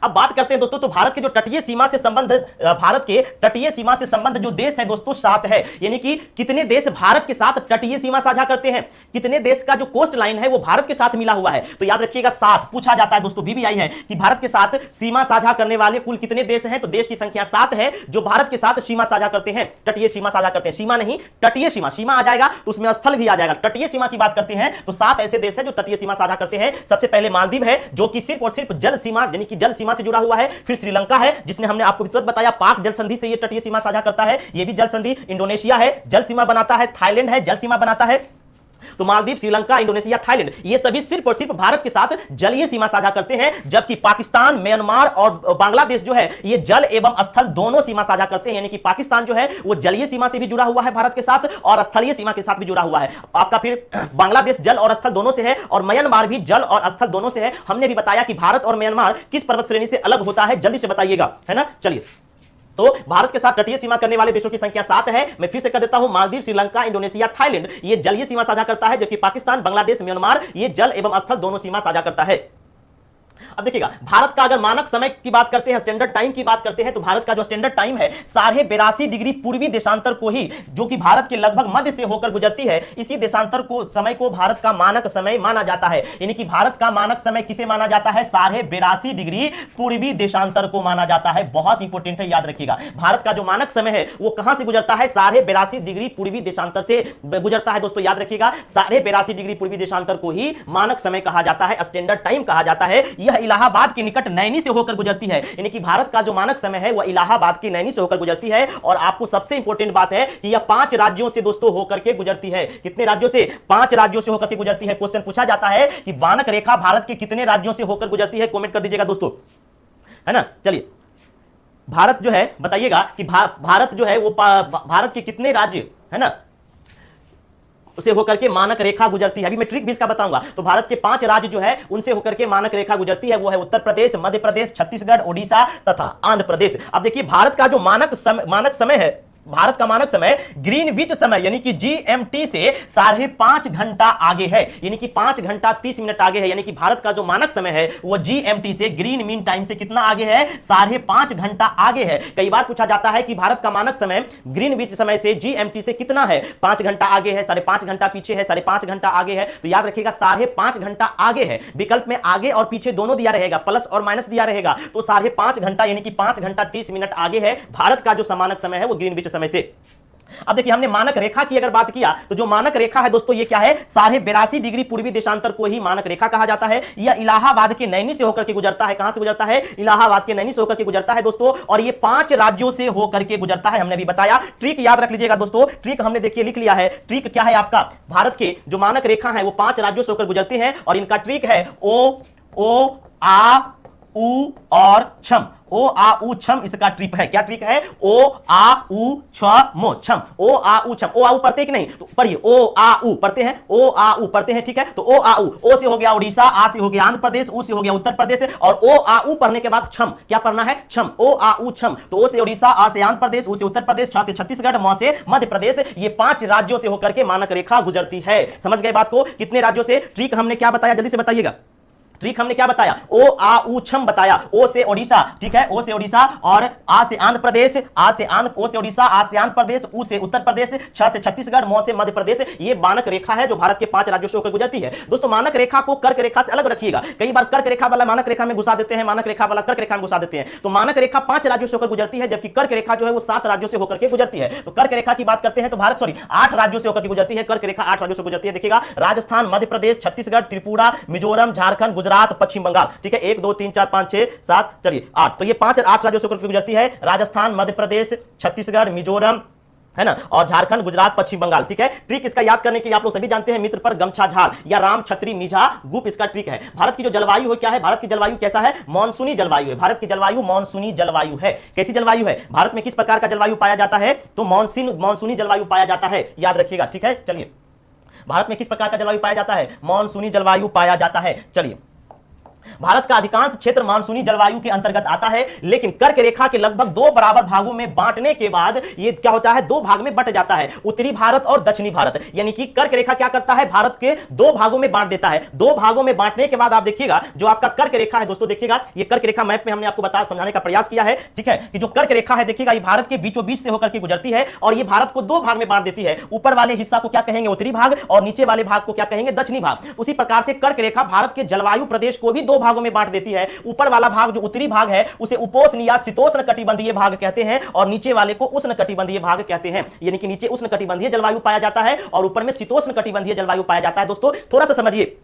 A: अब बात करते हैं दोस्तों, तो भारत के जो तटीय सीमा से संबंध, भारत के तटीय सीमा से संबंध जो देश है दोस्तों 7 है। यानी कि कितने देश भारत के साथ तटीय सीमा साझा करते हैं, कितने देश का जो कोस्ट लाइन है वो भारत के साथ मिला हुआ है। तो याद रखिएगा 7 पूछा जाता है दोस्तों, बीबीआई है कि भारत के साथ सीमा साझा करने वाले कुल कितने देश हैं। तो देश की संख्या 7 है जो भारत के साथ सीमा साझा करते हैं, तटीय सीमा साझा करते हैं। सीमा नहीं, तटीय सीमा, सीमा आ जाएगा तो उसमें स्थल भी आ जाएगा। तटीय सीमा की बात करते हैं तो 7 ऐसे देश हैं जो तटीय सीमा साझा करते हैं। सबसे पहले मालदीव है जो कि सिर्फ और सिर्फ जल सीमा यानी कि जल सीमा से जुड़ा हुआ है। फिर श्रीलंका है जिसने हमने आपको तुरंत बताया पाक जल संधि से ये तटीय सीमा साझा करता है, ये भी जल संधि। इंडोनेशिया है जल सीमा बनाता है, थाईलैंड है जल सीमा बनाता है। तो मालदीव, श्रीलंका, इंडोनेशिया, थाईलैंड ये सभी सिर्फ और सिर्फ भारत के साथ जलीय सीमा साझा करते हैं। जबकि पाकिस्तान, म्यांमार और बांग्लादेश जो है ये जल एवं स्थल दोनों सीमा साझा करते हैं। यानी कि पाकिस्तान जो है वो जलीय सीमा से भी जुड़ा हुआ है भारत के साथ और स्थलीय सीमा के साथ भी जुड़ा हुआ है। आपका फिर बांग्लादेश जल और स्थल दोनों से है और म्यांमार भी जल और स्थल दोनों से है। हमने भी बताया कि भारत और म्यांमार किस पर्वत श्रेणी से अलग होता है, जल्दी से बताइएगा, है ना। चलिए तो भारत के साथ तटीय सीमा करने वाले देशों की संख्या 7 है। मैं फिर से कह देता हूं, मालदीव, श्रीलंका, इंडोनेशिया, थाईलैंड ये जलीय सीमा साझा करता है, जबकि पाकिस्तान, बांग्लादेश, म्यांमार ये जल एवं स्थल दोनों सीमा साझा करता है। अब देखिएगा भारत का अगर मानक समय की बात करते हैं, स्टैंडर्ड टाइम की बात करते हैं, तो भारत का जो स्टैंडर्ड टाइम है 82.5 डिग्री पूर्वी देशांतर को ही, जो कि भारत के लगभग मध्य से होकर गुजरती है, इसी देशांतर को समय को भारत का मानक समय माना जाता है। यानी कि भारत का मानक समय किसे माना जाता है? 82.5 डिग्री पूर्वी देशांतर को माना जाता है। बहुत इंपॉर्टेंट है, याद रखिएगा। भारत का जो मानक समय है वो कहां से गुजरता है? 82.5 डिग्री पूर्वी देशांतर से गुजरता है दोस्तों, याद रखिएगा। 82.5 डिग्री पूर्वी देशांतर को ही मानक समय कहा जाता है, स्टैंडर्ड टाइम कहा जाता है। यह इलाहाबाद के निकट नैनी से होकर गुजरती है। यानी कि भारत का जो मानक समय है वह इलाहाबाद के नैनी से होकर गुजरती है। और आपको सबसे इंपॉर्टेंट बात है कि यह 5 राज्यों से दोस्तों होकर के गुजरती है। कितने राज्यों से? 5 राज्यों से होकर के गुजरती है। क्वेश्चन पूछा जाता है कि मानक रेखा भारत के कितने राज्यों से होकर गुजरती है, कमेंट कर दीजिएगा दोस्तों, है ना। चलिए भारत जो है बताइएगा कि भारत जो है वो भारत के कितने राज्य है ना उसे होकर के मानक रेखा गुजरती है। अभी मैं ट्रिक भी इसका बताऊंगा। तो भारत के 5 राज्य जो है उनसे होकर के मानक रेखा गुजरती है, वो है उत्तर प्रदेश, मध्य प्रदेश, छत्तीसगढ़, ओडिशा तथा आंध्र प्रदेश। अब देखिए भारत का जो मानक समय है भारत का मानक समय ग्रीनविच समय यानी कि जीएमटी से 5.5 घंटा आगे है, यानी कि 5 घंटा 30 मिनट आगे है। यानी कि भारत का जो मानक समय है वो जीएमटी से, ग्रीन मीन टाइम से कितना आगे है? 5.5 घंटा आगे है। कई बार पूछा जाता है कि भारत का मानक समय ग्रीनविच समय से जीएमटी से कितना है? 5 घंटा आगे है, 5.5 घंटा पीछे है, 5.5 घंटा आगे है। तो याद रखिएगा 5.5 घंटा आगे है। विकल्प में आगे और पीछे दोनों दिया रहेगा, प्लस और माइनस दिया रहेगा। तो 5.5 घंटा यानी कि 5 घंटा 30 मिनट आगे है भारत का जो मानक समय है वो ग्रीनविच समय से। अब देखिए हमने मानक रेखा की अगर बात किया तो जो मानक रेखा है दोस्तों ये क्या है? 82.5 डिग्री पूर्वी देशांतर को ही मानक रेखा कहा जाता है। यह इलाहाबाद के नैनी से होकर के गुजरता है। कहां से गुजरता है? इलाहाबाद के नैनी से होकर के गुजरता है दोस्तों। और ये 5 राज्यों से होकर के गुजरता है, हमने भी बताया। ट्रिक याद रख लीजिएगा दोस्तों, ट्रिक हमने देखिए लिख लिया है। ट्रिक क्या है आपका? भारत के जो मानक रेखा है वो 5 राज्यों से होकर गुजरती है और इनका ट्रिक है ओ आ उ और छम। ओ आ उ छम इसका ट्रिक है। क्या ट्रिक है? ओ आ उ छ मो छम। ओ आ उ छम। ओ आ उ पढ़ते कि नहीं? तो पढ़िए, ओ आ उ पढ़ते हैं, ओ आ उ पढ़ते हैं, ठीक है। तो ओ आ उ, ओ से हो गया उड़ीसा, आ से हो गया आंध्र प्रदेश, उ से हो गया उत्तर प्रदेश, और ओ आ उ पढ़ने के बाद छम क्या पढ़ना है? छम। ओ आ उ छम। तो ओ से उड़ीसा, आ से आंध्र प्रदेश, उ से उत्तर प्रदेश, छ से छत्तीसगढ़, म से मध्य प्रदेश। ये 5 राज्यों से होकर के मानक रेखा गुजरती है। समझ गए बात को? कितने राज्यों से? ट्रिक हमने क्या बताया, जल्दी से बताइएगा। ट्रिक हमने क्या बताया? ओ आ उ छम बताया। ओ से ओडिशा, ठीक है, ओ से ओडिशा, और आ से आंध्र प्रदेश, आ से ओ से ओडिशा, आ से आंध्र प्रदेश, उ से उत्तर प्रदेश, छ से छत्तीसगढ़, म से मध्य प्रदेश। ये मानक रेखा है जो भारत के 5 राज्यों से होकर गुजरती है। दोस्तों मानक रेखा को कर्क रेखा से अलग रखिएगा। कई बार कर्क रेखा वाला मानक रेखा में घुसा देते हैं, मानक रेखा वाला कर्क रेखा में घुसा देते हैं। तो मानक रेखा 5 राज्यों से होकर गुजरती है, जबकि कर्क रेखा जो है वो 7 राज्यों से होकर के गुजरती है। तो कर्क रेखा की बात करते हैं तो भारत 8 राज्यों से होकर के गुजरती है। कर्क रेखा 8 राज्यों से गुजरती है। देखिएगा, राजस्थान, मध्य प्रदेश, छत्तीसगढ़, त्रिपुरा, मिजोरम, झारखंड, गुजरात, पश्चिम बंगाल, ठीक है। 1 2 3 4 5 6 7, चलिए 8। तो ये 8 राज्यों से होकर गुजरती है। राजस्थान, मध्य प्रदेश, छत्तीसगढ़, मिजोरम, है ना, और झारखंड, गुजरात, पश्चिम बंगाल, ठीक है। ट्रिक इसका याद करने के लिए आप लोग सभी जानते हैं, मित्र पर गमछा झाड़ या राम छत्री मिझा गुप इसका ट्रिक है। भारत की जो जलवायु है क्या है? भारत की जलवायु कैसा है? मॉनसूनी जलवायु है। भारत की जलवायु मॉनसूनी जलवायु है। कैसी जलवायु है? भारत में किस प्रकार का जलवायु पाया जाता है? तो मॉनसूनी जलवायु पाया जाता है, याद रखिएगा, ठीक है। चलिए, भारत में किस प्रकार का जलवायु पाया जाता है? मॉनसूनी जलवायु पाया जाता है। चलिए, भारत का अधिकांश क्षेत्र मानसूनी जलवायु के अंतर्गत आता है, लेकिन कर्क रेखा के लगभग 2 बराबर भागों में बांटने के बाद ये क्या होता है? 2 भाग में बंट जाता है, उत्तरी भारत और दक्षिणी भारत। यानी कि कर्क रेखा क्या करता है? भारत के 2 भागों में बांट देता है। 2 भागों में बांटने के बाद आप देखिएगा जो आपका कर्क रेखा है दोस्तों, देखिएगा ये कर्क रेखा मैप में हमने आपको बता समझाने का प्रयास किया है, ठीक है, कि जो कर्क रेखा है देखिएगा ये भारत के बीचों बीच से होकर के गुजरती है और ये भारत को 2 भाग में बांट देती है। ऊपर वाले हिस्सा को क्या कहेंगे? उत्तरी भाग, और नीचे वाले भाग को क्या कहेंगे? दक्षिणी भाग। उसी प्रकार से कर्क रेखा भारत के जलवायु प्रदेश को भी 2 भागों में बांट देती है। ऊपर वाला भाग जो उत्तरी भाग है उसे उपोष्ण या शीतोष्ण कटिबंधीय भाग कहते हैं और नीचे वाले को उष्ण कटिबंधीय भाग कहते हैं। यानी कि नीचे उष्ण कटिबंधीय जलवायु पाया जाता है और ऊपर में शीतोष्ण कटिबंधीय जलवायु पाया जाता है। दोस्तों थोड़ा सा समझिए,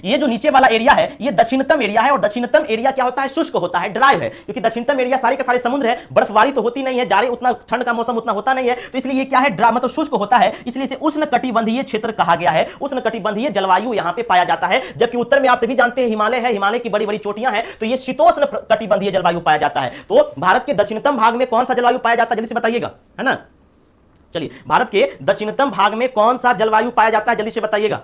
A: ये जो नीचे वाला एरिया है ये दक्षिणतम एरिया है और दक्षिणतम एरिया क्या होता है? शुष्क होता है, ड्राई है, क्योंकि दक्षिणतम एरिया सारे के सारे समुद्र है, बर्फबारी तो होती नहीं है, जाड़े उतना, ठंड का मौसम उतना होता नहीं है, तो इसलिए ये क्या है? मतलब शुष्क होता है, इसलिए इसे उष्ण कटिबंधीय क्षेत्र कहा गया है। उष्ण कटिबंधीय जलवायु यहां पे पाया जाता है। जबकि उत्तर में आप सभी जानते हैं हिमालय है, हिमालय की बड़ी बड़ी चोटियां हैं, तो ये शीतोष्ण कटिबंधीय जलवायु पाया जाता है। तो भारत के दक्षिणतम भाग में कौन सा जलवायु पाया जाता है? जल्दी से बताइएगा, है ना। चलिए, भारत के दक्षिणतम भाग में कौन सा जलवायु पाया जाता है? जल्दी से बताइएगा।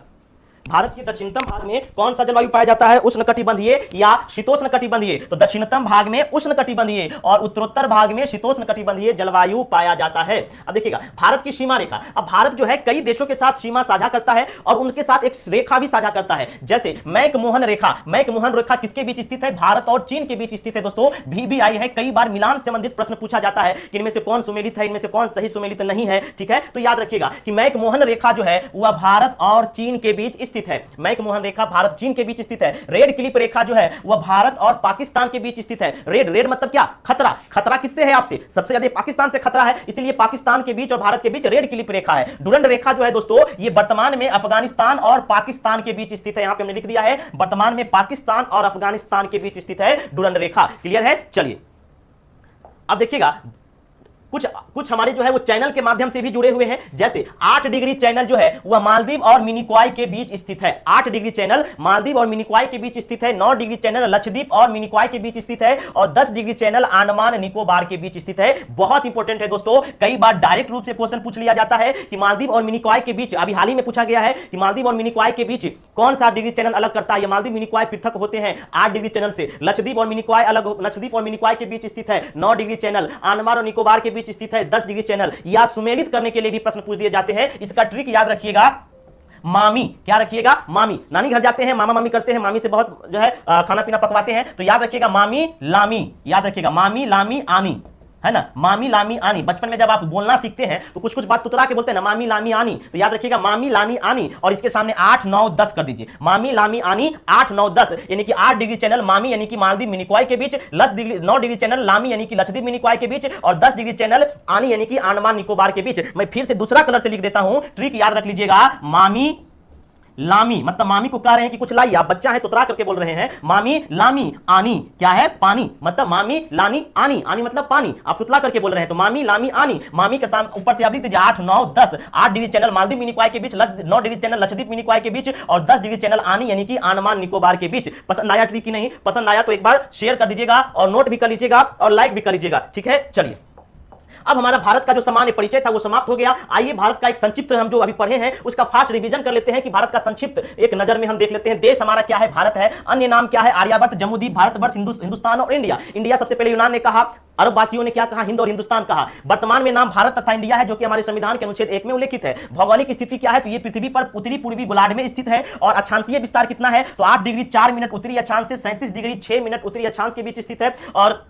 A: भारत के दक्षिणतम भाग में कौन सा जलवायु पाया जाता है? उष्ण कटिबंधीय या शीतोष्ण कटिबंधीय? तो दक्षिणतम भाग में उष्ण कटिबंधीय और उत्तरोत्तर भाग में शीतोष्ण कटिबंधीय जलवायु पाया जाता है। अब देखिएगा भारत की सीमा रेखा। अब भारत जो है कई देशों के साथ सीमा साझा करता है और उनके साथ एक रेखा भी साझा करता है, जैसे मैकमोहन रेखा। मैकमोहन रेखा किसके बीच स्थित है? भारत और चीन के बीच स्थित है। दोस्तों भी आई है, कई बार मिलान संबंधित प्रश्न पूछा जाता है कि इनमें से कौन सुमेलित है, इनमें से कौन सही सुमेलित नहीं है, ठीक है। तो याद रखिएगा कि मैकमोहन रेखा जो है वह भारत और चीन के बीच स्थित है। मैकमोहन रेखा भारत चीन के बीच स्थित है। रेड क्लिप रेखा जो है वह भारत और पाकिस्तान के बीच स्थित है। रेड मतलब क्या? खतरा। खतरा किससे है? आपसे सबसे ज्यादा पाकिस्तान से खतरा है, इसलिए पाकिस्तान के बीच और भारत के बीच रेड क्लिप रेखा है। डुरंड रेखा जो है दोस्तों ये वर्तमान में अफगानिस्तान और पाकिस्तान के बीच स्थित है। यहां पे हमने लिख दिया है वर्तमान में पाकिस्तान और अफगानिस्तान के बीच स्थित है डुरंड रेखा। क्लियर है? चलिए अब देखिएगा कुछ हमारे जो है वो चैनल के माध्यम से भी जुड़े हुए हैं, जैसे 8 डिग्री चैनल जो है वह मालदीव और मिनिकॉय के बीच स्थित है। 8 डिग्री चैनल मालदीव और मिनिकॉय के बीच स्थित है। 9 डिग्री चैनल लक्षद्वीप और मिनिकॉय के बीच स्थित है और 10 डिग्री चैनल अंडमान निकोबार के बीच स्थित है। बहुत इंपॉर्टेंट है दोस्तों, कई बार डायरेक्ट रूप से क्वेश्चन पूछ लिया जाता है कि मालदीव और मिनिकॉय के बीच, अभी हाल ही में पूछा गया है कि मालदीव और मिनिकॉय के बीच कौन सा डिग्री चैनल अलग करता है। मालदीव मिनिकॉय पृथक होते हैं 8 डिग्री चैनल से। लक्षद्वीप और मिनिकॉय अलग, लक्षद्वीप और मिनिकॉय के बीच स्थित है 9 डिग्री चैनल। अंडमान और निकोबार के बीच बीच स्थित है 10 डिग्री चैनल या सुमेलित करने के लिए भी प्रश्न पूछ दिए जाते हैं। इसका ट्रिक याद रखिएगा, मामी, क्या रखिएगा, मामी। नानी घर जाते हैं, मामा मामी करते हैं, मामी से बहुत जो है खाना पीना पकवाते हैं, तो याद रखिएगा मामी लामी, याद रखिएगा मामी लामी आनी, है ना, मामी लामी आनी। बचपन में जब आप बोलना सीखते हैं तो कुछ कुछ बात तुतरा के बोलते हैं ना, मामी लामी आनी, तो याद रखिएगा मामी लामी आनी और इसके सामने 8 9 10 कर दीजिए। मामी लामी आनी 8 9 10 यानी कि 8 डिग्री चैनल मामी यानी कि मालदीव मिनिकॉय के बीच, 9 डिग्री चैनल लामी यानी कि लक्षद्वीप मिनिकॉय के बीच और 10 डिग्री चैनल आनी यानी कि अंडमान निकोबार के बीच। मैं फिर से दूसरा कलर से लिख देता हूं, ट्रिक याद रख लीजिएगा, मामी लामी मतलब मामी को कह रहे हैं कि कुछ लाइए, आप बच्चा है तो उतरा करके बोल रहे हैं, मामी लामी आनी क्या है, पानी, मतलब मामी लानी आनी, आनी मतलब पानी, आप तुतला करके बोल रहे हैं तो मामी लामी आनी। मामी के सामने ऊपर से आप लिख दीजिए 8 9 10, 8 डिग्री चैनल मालदीव मिनिकॉय के बीच, 9 डिग्री चैनल लक्षद्वीप मिनिकॉय के बीच और 10 डिग्री चैनल आनी यानी कि अंडमान निकोबार के बीच। पसंद आया ट्रिक की नहीं? पसंद आया तो एक बार शेयर कर दीजिएगा और नोट भी कर लीजिएगा और लाइक भी कर लीजिएगा, ठीक है। चलिए, अब हमारा भारत का जो सामान्य परिचय था वो समाप्त हो गया। आइए भारत का एक संक्षिप्त हम जो अभी पढ़े हैं उसका फास्ट रिवीजन कर लेते हैं कि भारत का संक्षिप्त एक नजर में हम देख लेते हैं। देश हमारा क्या है, भारत है। अन्य नाम क्या है, आर्यावर्त, जम्मूद्वीप, भारतवर्ष, हिंदुस्तान और इंडिया। इंडिया सबसे पहले यूनान ने कहा, अरब वासियों ने क्या कहा, हिंद और हिंदुस्तान कहा। वर्तमान में नाम भारत तथा इंडिया है जो कि हमारे संविधान के अनुच्छेद 1 में उल्लेखित है। भौगोलिक स्थिति क्या है, तो ये पृथ्वी पर उत्तरी पूर्वी गोलार्ध में स्थित है और अक्षांशीय विस्तार कितना है, तो 8 डिग्री 4 मिनट उत्तरी अक्षांश से 37 डिग्री 6 मिनट उत्तरी अक्षांश के बीच स्थित है। और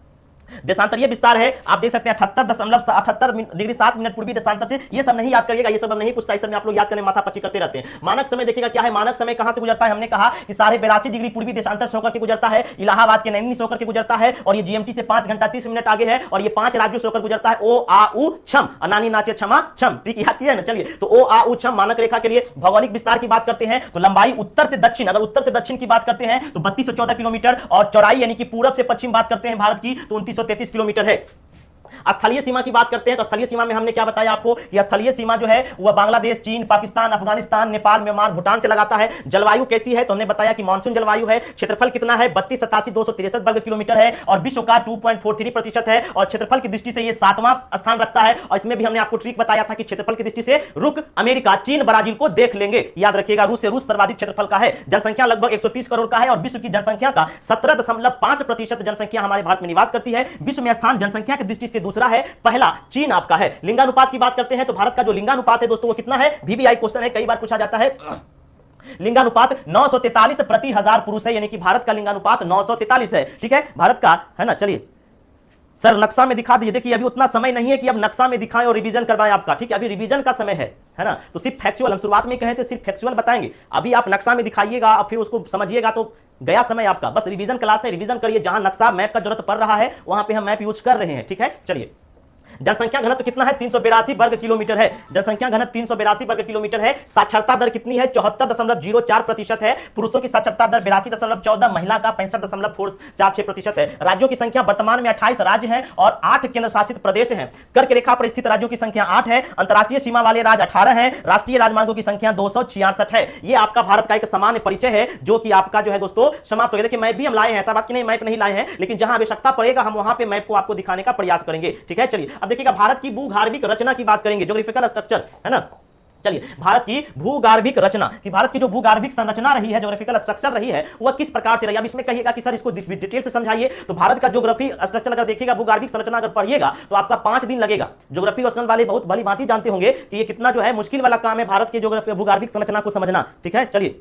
A: देशांतरीय विस्तार है, आप देख सकते हैं 78 डिग्री 7 मिनट पूर्वी देशांतर से। ये सब नहीं याद करिएगा, ये सब हम नहीं पूछता, इस सब में आप लोग याद करने माथा पच्ची करते रहते हैं। मानक समय देखिएगा क्या है, मानक समय कहां से गुजरता है, हमने कहा कि 82.5 डिग्री पूर्वी देशांतर से होकर के गुजरता है, इलाहाबाद के नैनी से होकर के गुजरता है और ये जीएमटी से 5 घंटा 30 मिनट आगे है और ये 5 राज्यों से होकर गुजरता है। ओ आ उ छम, नानी नाचे क्षमा छम, ठीक याद किया है ना। चलिए, तो ओ आ उ छम मानक रेखा के लिए भौगोलिक विस्तार की बात करते हैं तो लंबाई उत्तर से दक्षिण, अगर उत्तर से दक्षिण की बात करते हैं तो 3214 किलोमीटर और चौड़ाई यानी कि पूरब से पश्चिम बात करते हैं भारत की तो 2933 किलोमीटर है। स्थलीय सीमा की बात करते हैं तो स्थलीय सीमा में हमने क्या बताया आपको कि स्थलीय सीमा जो है वह बांग्लादेश, चीन, पाकिस्तान, अफगानिस्तान, नेपाल, म्यांमार, भूटान से लगाता है। जलवायु कैसी है तो हमने बताया कि मानसून जलवायु है। क्षेत्रफल कितना है, 32,87,263 वर्ग किलोमीटर है और विश्व का 2.43% है और क्षेत्रफल की दृष्टि से ये 7वां स्थान रखता है। और इसमें भी हमने आपको ट्रिक बताया था कि क्षेत्रफल की दृष्टि से रुक अमेरिका, चीन, ब्राजील को देख लेंगे। याद रखिएगा, रूस से रूस सर्वाधिक क्षेत्रफल का है। जनसंख्या लगभग 130 करोड़ का है और विश्व की जनसंख्या का 17.5% जनसंख्या हमारे भारत में निवास करती है। विश्व में स्थान जनसंख्या की दृष्टि से दूसरा है, पहला चीन आपका है। लिंगानुपात की बात करते हैं तो भारत का जो लिंगानुपात है दोस्तों वो कितना है, वीवीआई क्वेश्चन है, कई बार पूछा जाता है। लिंगानुपात 943 प्रति 1000 पुरुष है, यानी कि भारत का लिंगानुपात 943 है, ठीक है, भारत का, है ना। चलिए सर नक्शा में दिखा दीजिए, देखिए अभी उतना समय नहीं है कि अब नक्शा में दिखाएं और रिवीजन करवाएं आपका, ठीक है, अभी रिवीजन का समय है ना। तो सिर्फ फैक्चुअल, हम शुरुआत में कहे थे सिर्फ फैक्चुअल बताएंगे, अभी आप नक्शा में दिखाइएगा और फिर उसको समझिएगा तो गया समय आपका। बस रिवीजन क्लास है, रिवीजन करिए, जहां नक्शा मैप का जरूरत पड़ रहा है वहां पे हम मैप यूज कर रहे हैं, ठीक है। चलिए, जनसंख्या घनत्व कितना है, 382 वर्ग किलोमीटर है। जनसंख्या घनत्व 382 वर्ग किलोमीटर है। साक्षरता दर कितनी है, 74.04% है। पुरुषों की साक्षरता दर 82.14, महिला का 65.46% है। राज्यों की संख्या वर्तमान में 28 राज्य हैं और 8 केंद्र शासित प्रदेश हैं। कर्क रेखा पर स्थित राज्यों की संख्या 8 है। अंतरराष्ट्रीय सीमा वाले राज्य 18 हैं। राष्ट्रीय राजमार्गों की संख्या 266 है। ये आपका भारत का एक सामान्य परिचय है जो कि आपका जो है दोस्तों समाप्त हो गया। देखिए मैप भी हम लाए हैं, ऐसा बात कि नहीं मैप नहीं लाए हैं, लेकिन जहां आवश्यकता पड़ेगा हम वहां पे मैप को आपको दिखाने का प्रयास करेंगे, ठीक है। चलिए अब देखिएगा भारत की भूगार्भिक रचना की बात करेंगे, ज्योग्राफिकल स्ट्रक्चर, है ना। चलिए भारत की भूगार्भिक रचना कि भारत की जो भूगार्भिक संरचना रही है, ज्योग्राफिकल स्ट्रक्चर रही है, वह किस प्रकार से रही है। अब इसमें कहिएगा कि सर इसको डिटेल से समझाइए, तो भारत का ज्योग्राफी स्ट्रक्चर अगर देखिएगा, भूगार्भिक संरचना अगर पढ़िएगा तो आपका 5 दिन लगेगा। ज्योग्राफी क्वेश्चन वाले बहुत भली भांति जानते होंगे कि ये कितना जो है मुश्किल वाला काम है भारत की ज्योग्राफी भूगार्भिक संरचना को समझना, ठीक है। चलिए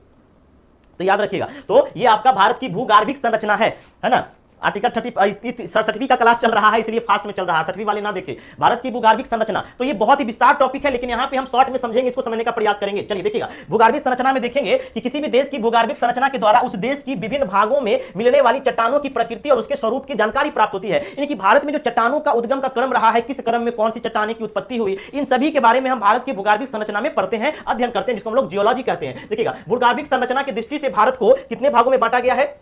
A: तो याद रखिएगा, तो ये आपका भारत की भूगार्भिक संरचना है ना। आर्टिकल 37 का क्लास चल रहा है इसलिए फास्ट में चल रहा है, 37 वाले ना देखे। भारत की भूगार्भिक संरचना तो ये बहुत ही विस्तार टॉपिक है, लेकिन यहाँ पे हम शॉर्ट में समझेंगे, इसको समझने का प्रयास करेंगे। चलिए देखिएगा, भूगार्भिक संरचना में देखेंगे कि किसी भी देश की भूगार्भिक संरचना के द्वारा उस देश की विभिन्न भागों में मिलने वाली चट्टानों की प्रकृति और उसके स्वरूप की जानकारी प्राप्त होती है। यानी कि भारत में जो चट्टानों का उद्गम का क्रम रहा है, किस क्रम में कौन सी चट्टाने की उत्पत्ति हुई, इन सभी के बारे में हम भारत की भूगार्भिक संरचना में पढ़ते हैं, अध्ययन करते हैं, जिसको हम लोग जियोलॉजी कहते हैं। देखिएगा भूगार्भिक संरचना की दृष्टि से भारत को कितने भागों में बांटा गया है,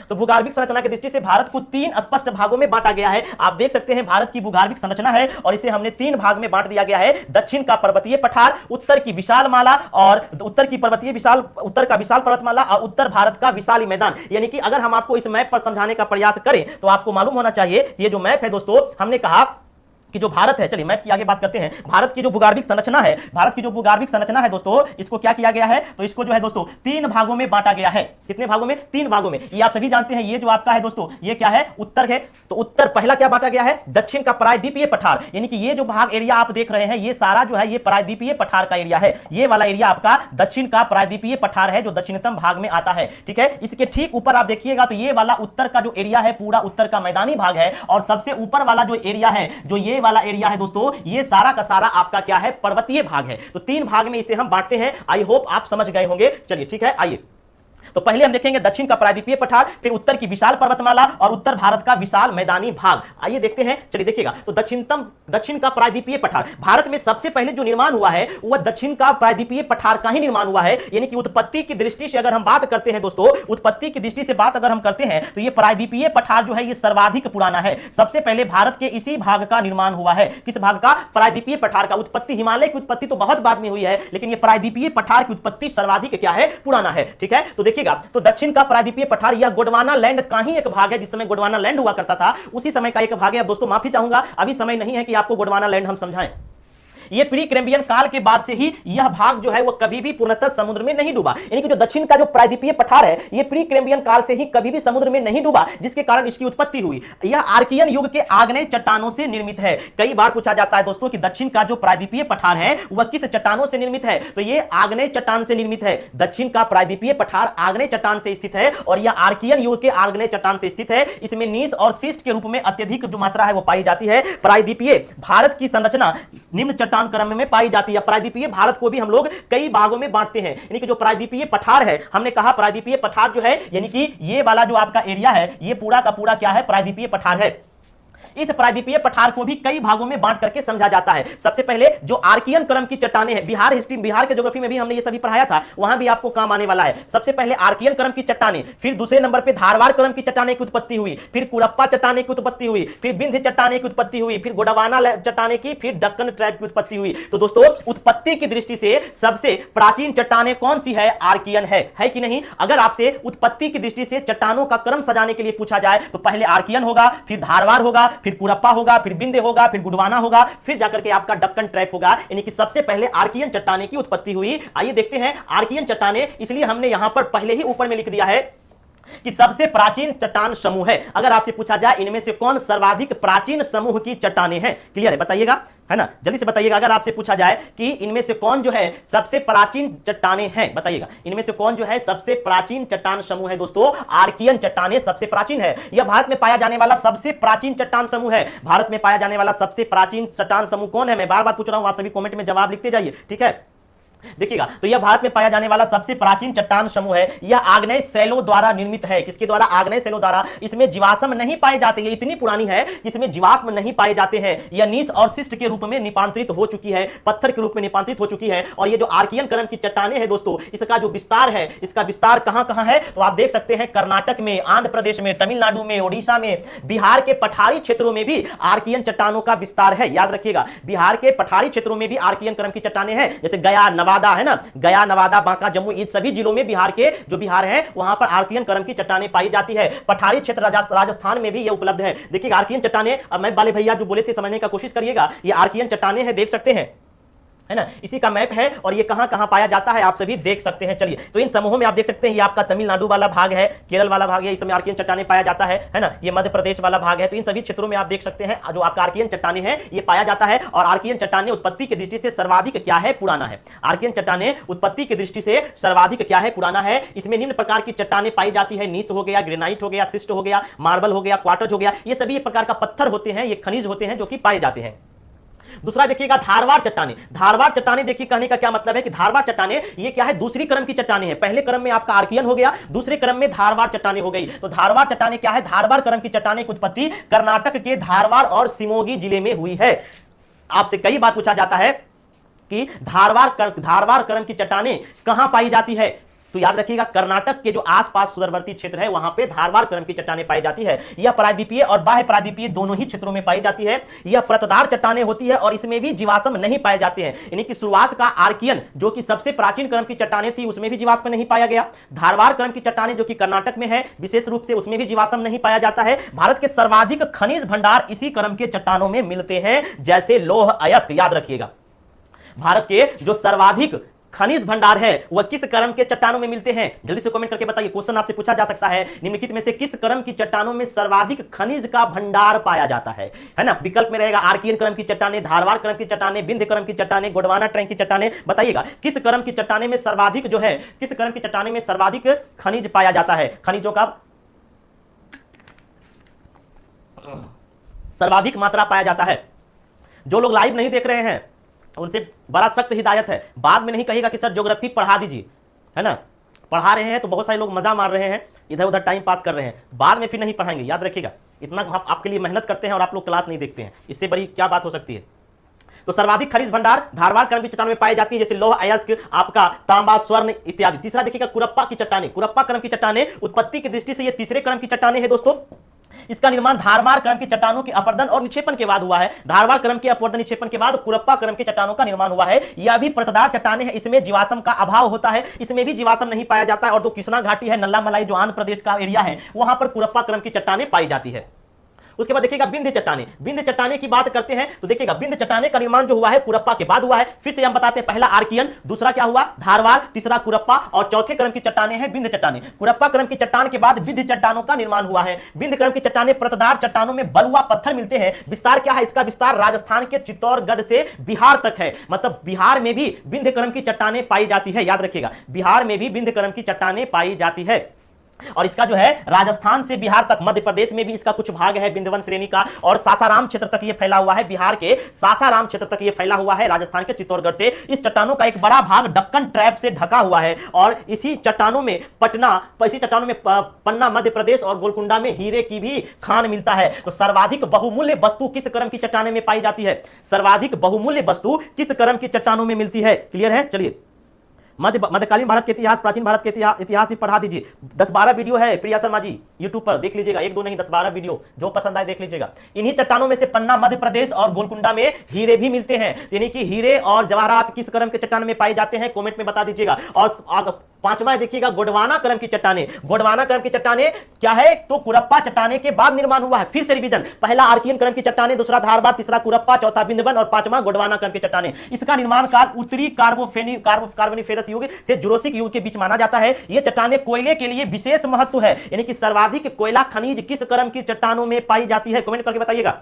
A: तो भूगार्भिक संरचना की दृष्टि से भारत को 3 स्पष्ट भागों में बांटा गया है। आप देख सकते हैं भारत की भूगार्भिक संरचना है और इसे हमने 3 भाग में बांट दिया गया है। दक्षिण का पर्वतीय पठार, उत्तर की विशाल माला और उत्तर का विशाल पर्वतमाला और उत्तर भारत का विशाल मैदान। यानी कि अगर हम आपको इस मैप पर समझाने का प्रयास करें तो आपको मालूम होना चाहिए कि ये जो मैप है दोस्तों, हमने कहा कि जो भारत है, चलिए मैप की आगे बात करते हैं। भारत की जो भूगर्भिक संरचना है, भारत की जो भूगर्भिक संरचना है दोस्तों, इसको क्या किया गया है, तो इसको जो है दोस्तों 3 भागों में बांटा गया है। कितने भागों में? 3 भागों में। ये आप सभी जानते हैं, ये जो आपका है दोस्तों, ये क्या है, उत्तर है। तो उत्तर पहला क्या बांटा गया है, दक्षिण का प्रायद्वीपीय पठार, यानी कि ये जो भाग एरिया आप देख रहे हैं, ये सारा जो है ये प्रायद्वीपीय पठार का एरिया है। ये वाला एरिया आपका दक्षिण का प्रायद्वीपीय पठार है, जो दक्षिणतम भाग में आता है। ठीक है, इसके ठीक ऊपर आप देखिएगा तो ये वाला उत्तर का जो एरिया है, पूरा उत्तर का मैदानी भाग है, और सबसे ऊपर वाला जो एरिया है, जो ये वाला एरिया है दोस्तों, ये सारा का सारा आपका क्या है, पर्वतीय भाग है। तो 3 भाग में इसे हम बांटते हैं। आई होप आप समझ गए होंगे। चलिए ठीक है, आइए तो पहले हम देखेंगे दक्षिण का प्रायद्वीपीय पठार, फिर उत्तर की विशाल पर्वतमाला और उत्तर भारत का विशाल मैदानी भाग। आइए देखते हैं, चलिए देखिएगा। तो दक्षिण का प्रायद्वीपीय पठार, भारत में सबसे पहले जो निर्माण हुआ है वह दक्षिण का प्रायद्वीपीय पठार का ही निर्माण हुआ है। यानी कि उत्पत्ति की दृष्टि से अगर हम बात करते हैं दोस्तों, उत्पत्ति की दृष्टि से बात अगर हम करते हैं तो यह प्रायद्वीपीय पठार जो है ये सर्वाधिक पुराना है। सबसे पहले भारत के इसी भाग का निर्माण हुआ है। किस भाग का? प्रायद्वीपीय पठार का। उत्पत्ति, हिमालय की उत्पत्ति तो बहुत बाद में हुई है, लेकिन यह प्रायद्वीपीय पठार की उत्पत्ति सर्वाधिक क्या है, पुराना है। ठीक है, तो देखिएगा, तो दक्षिण का प्रायद्वीपीय पठार यह गोंडवाना लैंड का ही एक भाग है। जिस समय गोंडवाना लैंड हुआ करता था उसी समय का एक भाग है। अब दोस्तों माफी चाहूंगा, अभी समय नहीं है कि आपको गोंडवाना लैंड हम समझाएं। ये प्री कैम्ब्रियन काल के बाद से ही यह भाग जो है वो कभी भी पूर्णतः समुद्र में नहीं डूबा। यानी कि जो दक्षिण का जो प्रायद्वीपीय पठार है, ये प्री कैम्ब्रियन काल से ही कभी भी समुद्र में नहीं डूबा, जिसके कारण इसकी उत्पत्ति हुई। यह आर्कियन युग के आग्नेय चट्टानों से निर्मित है। कई बार पूछा जाता है दोस्तों कि दक्षिण का जो प्रायद्वीपीय पठार है वह किस चट्टानों से निर्मित है, तो यह आग्नेय चट्टान से निर्मित है। दक्षिण का प्रायद्वीपीय पठार आग्नेय चट्टान से स्थित है, और यह आर्कियन युग के आग्नेय चट्टान से स्थित है। इसमें नीस और शिस्ट के रूप में अत्यधिक जो मात्रा है वो पाई जाती है। प्रायद्वीपीय भारत की संरचना निम्न चट्टान क्रम में पाई जाती है। प्रायद्वीपीय भारत को भी हम लोग कई भागों में बांटते हैं। यानी कि जो प्रायद्वीपीय पठार है, हमने कहा प्रायद्वीपीय पठार जो है, यानी कि ये वाला जो आपका एरिया है, ये पूरा का पूरा क्या है, प्रायद्वीपीय पठार है। इस प्रायद्वीपीय पठार को भी कई भागों में बांट करके समझा जाता है। सबसे पहले जो आर्कियन क्रम की चट्टानें हैं, बिहार हिस्ट्री, बिहार के ज्योग्राफी में भी हमने ये सभी पढ़ाया था, वहां भी आपको काम आने वाला है। सबसे पहले आर्कियन क्रम की चट्टानें, फिर दूसरे नंबर पे धारवाड़ क्रम की चट्टानें की उत्पत्ति हुई, फिर कुरप्पा चट्टानें की उत्पत्ति हुई, फिर विंध्य चट्टानें की उत्पत्ति हुई, फिर गोंडवाना चट्टानें की, फिर दक्कन ट्राइब की उत्पत्ति हुई। तो दोस्तों उत्पत्ति की दृष्टि से सबसे प्राचीन चट्टानें कौन सी है? आर्कियन है कि नहीं? अगर आपसे उत्पत्ति की दृष्टि से चट्टानों का क्रम सजाने के लिए पूछा जाए तो पहले आर्कियन होगा, फिर धारवाड़ होगा, फिर कुरप्पा होगा, फिर विंध्य होगा, फिर गोंडवाना होगा, फिर जाकर के आपका दक्कन ट्रैप होगा। यानी कि सबसे पहले आर्कियन चट्टाने की उत्पत्ति हुई। आइए देखते हैं आर्कियन चट्टाने, इसलिए हमने यहां पर पहले ही ऊपर में लिख दिया है कि सबसे प्राचीन चट्टान समूह है। अगर आपसे पूछा जाए इनमें से कौन सर्वाधिक प्राचीन समूह की चट्टानें हैं, क्लियर है? बताइएगा, है ना, जल्दी से बताइएगा। अगर आपसे पूछा जाए कि इनमें से कौन जो है सबसे प्राचीन चट्टानें हैं, बताइएगा इनमें से कौन जो है सबसे प्राचीन चट्टान समूह है? दोस्तों आर्कियन चट्टानें सबसे प्राचीन है। यह भारत में पाया जाने वाला सबसे प्राचीन चट्टान समूह है। भारत में पाया जाने वाला सबसे प्राचीन चट्टान समूह कौन है? मैं बार बार पूछ रहा हूं, आप सभी कमेंट में जवाब लिखते जाइए। ठीक है, देखिएगा, तो यह भारत में पाया जाने वाला सबसे प्राचीन चट्टान समूह है। यह आग्नेय शैलों द्वारा निर्मित है। किसके द्वारा? आग्नेय शैलों द्वारा। इसमें जीवाश्म नहीं पाए जाते। ये इतनी पुरानी है कि इसमें जीवाश्म नहीं पाए जाते हैं। यह नीस और शिस्ट के रूप में निपांतरित हो चुकी है, पत्थर के रूप में निपांतरित हो चुकी है। और ये जो आर्कियन क्रम की चट्टानें हैं दोस्तों, इसका जो विस्तार है, इसका विस्तार कहां कहां है तो आप देख सकते हैं, कर्नाटक में, आंध्र प्रदेश में, तमिलनाडु में, ओडिशा में, बिहार के पठारी क्षेत्रों में भी आर्कियन चट्टानों का विस्तार है। याद रखिएगा, बिहार के पठारी क्षेत्रों में भी आर्कियन क्रम की चट्टानें हैं। जैसे गया, नवादा, है ना, गया, नवादा, बांका, जम्मू, इन सभी जिलों में बिहार के जो बिहार है वहां पर आर्कियन क्रम की चट्टानें पाई जाती है। पठारी क्षेत्र राजस्थान में भी ये उपलब्ध है। देखिए आर्कियन चट्टानें, अब मैं वाले भैया जो बोले थे समझने का कोशिश करिएगा, ये आर्कियन चट्टानें हैं, देख सकते हैं, है ना, इसी का मैप है और ये कहां कहां पाया जाता है आप सभी देख सकते हैं। चलिए, तो इन समूहों में आप देख सकते हैं, ये आपका तमिलनाडु वाला भाग है, केरल वाला भाग है, इस समय आर्कियन चट्टानें पाया जाता है ना, ये मध्य प्रदेश वाला भाग है। तो इन सभी क्षेत्रों में आप देख सकते हैं जो आपका आर्कियन चट्टानें हैं ये पाया जाता है। और आर्कियन चट्टानें उत्पत्ति की दृष्टि से सर्वाधिक क्या है? पुराना है। आर्कियन चट्टानें उत्पत्ति की दृष्टि से सर्वाधिक क्या है? पुराना है। इसमें निम्न प्रकार की चट्टानें पाई जाती है, नीस हो गया, ग्रेनाइट हो गया, शिस्ट हो गया, मार्बल हो गया, क्वार्टज हो गया, ये सभी एक प्रकार का पत्थर होते हैं, ये खनिज होते हैं जो कि पाए जाते हैं। दूसरा देखिएगा धारवाड़ चट्टानें। धारवाड़ चट्टानें देखिए, कहने का क्या मतलब है कि धारवाड़ चट्टानें ये क्या है? दूसरी क्रम की चट्टानें हैं। पहले क्रम में आपका आर्कियन हो गया, दूसरे क्रम में धारवाड़ चट्टानें हो गई। तो धारवाड़ चट्टानें क्या है? धारवाड़ क्रम की चट्टानें की उत्पत्ति कर्नाटक के धारवाड़ और शिमोगी जिले में हुई है। आपसे कई बार पूछा जाता है कि धारवाड़ क्रम की चट्टानें कहां पाई जाती है? तो याद रखिएगा कर्नाटक के जो आसपास सुदूरवर्ती क्षेत्र है वहां पे धारवार क्रम की चट्टानें पाई जाती है। यह प्रायद्वीपीय और बाह्य प्रायद्वीपीय दोनों ही क्षेत्रों में पाई जाती है। यह परतदार चट्टानें होती है और इसमें भी जीवाश्म नहीं पाए जाते हैं। यानी कि शुरुआत का आर्कियन जो कि सबसे प्राचीन क्रम की चट्टानें थी उसमें भी जीवाश्म नहीं पाया गया। धारवार क्रम की चट्टानें जो कि कर्नाटक में है विशेष रूप से उसमें भी जीवाश्म नहीं पाया जाता है। भारत के सर्वाधिक खनिज भंडार इसी क्रम के चट्टानों में मिलते हैं, जैसे लौह अयस्क। याद रखिएगा भारत के जो सर्वाधिक खनिज भंडार है वह किस क्रम के चट्टानों में मिलते हैं? जल्दी से कमेंट करके बताइए। क्वेश्चन आपसे पूछा जा सकता है निम्नलिखित में से किस क्रम की चट्टानों में सर्वाधिक खनिज का भंडार पाया जाता है ना? विकल्प में रहेगा आर्कियन क्रम की चट्टानें, धारवार क्रम की चट्टानें, विंध्य क्रम की चट्टानें, गोंडवाना ट्रैंक की चट्टानें। बताइएगा किस क्रम की चट्टानें में सर्वाधिक जो है, किस क्रम की चट्टानें में सर्वाधिक खनिज पाया जाता है? खनिजों का सर्वाधिक मात्रा पाया जाता है। जो लोग लाइव नहीं देख रहे हैं उनसे बड़ा सख्त हिदायत है, बाद में नहीं कहिएगा कि सर ज्योग्राफी पढ़ा दीजिए, है ना। पढ़ा रहे हैं तो बहुत सारे लोग मजा मार रहे हैं, इधर उधर टाइम पास कर रहे हैं, बाद में फिर नहीं पढ़ाएंगे। याद रखिएगा इतना हम आपके लिए मेहनत करते हैं और आप लोग क्लास नहीं देखते हैं, इससे बड़ी क्या बात हो सकती है। तो सर्वाधिक खनिज भंडार धारवार क्रम की चट्टानों में पाई जाती है, जैसे लौह अयस्क, आपका तांबा, स्वर्ण इत्यादि। तीसरा देखिएगा कुरप्पा की चट्टानें। कुरप्पा क्रम की चट्टानें उत्पत्ति की दृष्टि से ये तीसरे क्रम की चट्टानें हैं दोस्तों। इसका निर्माण धारवार क्रम की चट्टानों के अपरदन और निक्षेपण के बाद हुआ है। धारवार क्रम के अपवर्दन निक्षेपण के बाद कुरप्पा क्रम की चट्टानों का निर्माण हुआ है। यह भी परतदार चट्टानें हैं, इसमें जीवाश्म का अभाव होता है, इसमें भी जीवाश्म नहीं पाया जाता है। और जो कृष्णा घाटी है, नल्ला मलाई जो आंध्र प्रदेश का एरिया है, वहां पर कुरप्पा क्रम की चट्टानें पाई जाती है। उसके बाद देखिएगा विंध्य चट्टानें। विंध्य चट्टानें की बात करते हैं तो देखिएगा विंध्य चट्टानें का निर्माण जो हुआ है कुरप्पा के बाद हुआ है। फिर से हम बताते हैं, पहला आर्कियन, दूसरा क्या हुआ धारवार, तीसरा कुरप्पा और चौथे क्रम की चट्टानें हैं विंध्य चट्टानें। कुरप्पा क्रम की चट्टान के बाद विंध्य चट्टानों का निर्माण हुआ है। विंध्य क्रम की चट्टानें परतदार चट्टानों में बलुआ पत्थर मिलते हैं। विस्तार क्या है? इसका विस्तार राजस्थान के चित्तौड़गढ़ से बिहार तक है। मतलब बिहार में भी विंध्य क्रम की चट्टानें पाई जाती है। याद रखिएगा बिहार में भी विंध्य क्रम की चट्टानें पाई जाती है। और इसका जो है राजस्थान से बिहार तक, मध्य प्रदेश में भी इसका कुछ भाग है विंध्यवन श्रेणी का, और सासाराम क्षेत्र तक ये फैला हुआ है। बिहार के सासाराम क्षेत्र तक ये फैला हुआ है, राजस्थान के चित्तौड़गढ़ से। इस चट्टानों का एक बड़ा भाग दक्कन ट्रैप से ढका हुआ है। और इसी चट्टानों में पन्ना मध्य प्रदेश और गोलकुंडा में हीरे की भी खान मिलता है। तो सर्वाधिक बहुमूल्य वस्तु किस क्रम की चट्टानों में पाई जाती है? सर्वाधिक बहुमूल्य वस्तु किस क्रम की चट्टानों में मिलती है? क्लियर है? चलिए मध्यकालीन भारत के इतिहास, प्राचीन भारत के इतिहास भी पढ़ा दीजिए। 10-12 वीडियो है प्रिया शर्मा जी यूट्यूब पर, देख लीजिएगा, 1-2 नहीं 10-12 वीडियो, जो पसंद आए देख लीजिएगा। इन्हीं चट्टानों में से पन्ना मध्य प्रदेश और गोलकुंडा में हीरे भी मिलते हैं। यानी कि हीरे और जवाहरात किस क्रम के चट्टान में पाए जाते हैं? कमेंट में बता दीजिएगा। और पांचवा देखिएगा गोंडवाना क्रम की चट्टानें। गोंडवाना क्रम की चट्टानें क्या है? तो कुरप्पा चट्टाने के बाद निर्माण हुआ है। फिर से रिवीजन, पहला आर्कियन क्रम की चट्टानें, दूसरा धारवार, तीसरा कुरप्पा, चौथा विंध्यवन और पांचवा गोंडवाना क्रम की चट्टानें। इसका निर्माण काल उत्तरी कार्बोनिफेरस युग से जुरासिक युग के बीच माना जाता है। ये चट्टानें कोयले के लिए विशेष महत्व है। यानी कि सर्वाधिक कोयला खनिज किस क्रम की चट्टानों में पाई जाती है? कमेंट करके बताइएगा।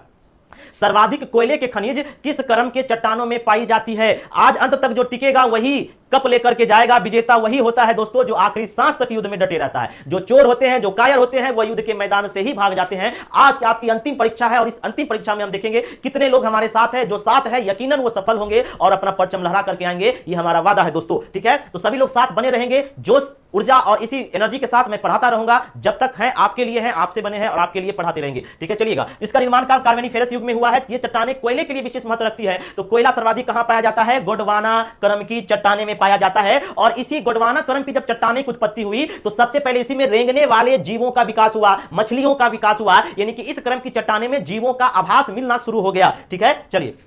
A: सर्वाधिक कोयले के खनिज किस क्रम के चट्टानों में पाई जाती है? आज अंत तक जो टिकेगा वही कप लेकर के जाएगा, विजेता वही होता है दोस्तों जो आखिरी सांस तक युद्ध में डटे रहता है। जो चोर होते हैं, जो कायर होते हैं, वह युद्ध के मैदान से ही भाग जाते हैं। आज की आपकी अंतिम परीक्षा है और इस अंतिम परीक्षा में हम देखेंगे कितने लोग हमारे साथ हैं। जो साथ है यकीनन वो सफल होंगे और अपना परचम लहरा करके आएंगे, ये हमारा वादा है दोस्तों। ठीक है, तो सभी लोग साथ बने रहेंगे, जोश, ऊर्जा और इसी एनर्जी के साथ मैं पढ़ाता रहूंगा जब तक है आपके लिए है, आपसे बने हैं और आपके लिए पढ़ाते रहेंगे। ठीक है, चलिएगा। इसका निर्माण काल कार्बोनिफेरस युग में हुआ है। ये चट्टानें कोयले के लिए विशेष महत्व रखती है। तो कोयला सर्वाधिक कहां पाया जाता है? गोंडवाना क्रम की चट्टानें में पाया जाता है। और इसी गोंडवाना क्रम की जब चट्टानें की उत्पत्ति हुई तो सबसे पहले इसी में रेंगने वाले जीवों का विकास हुआ, मछलियों का विकास हुआ। यानी कि इस क्रम की चट्टानें में जीवों का आभास मिलना शुरू हो गया। ठीक है, चलिए।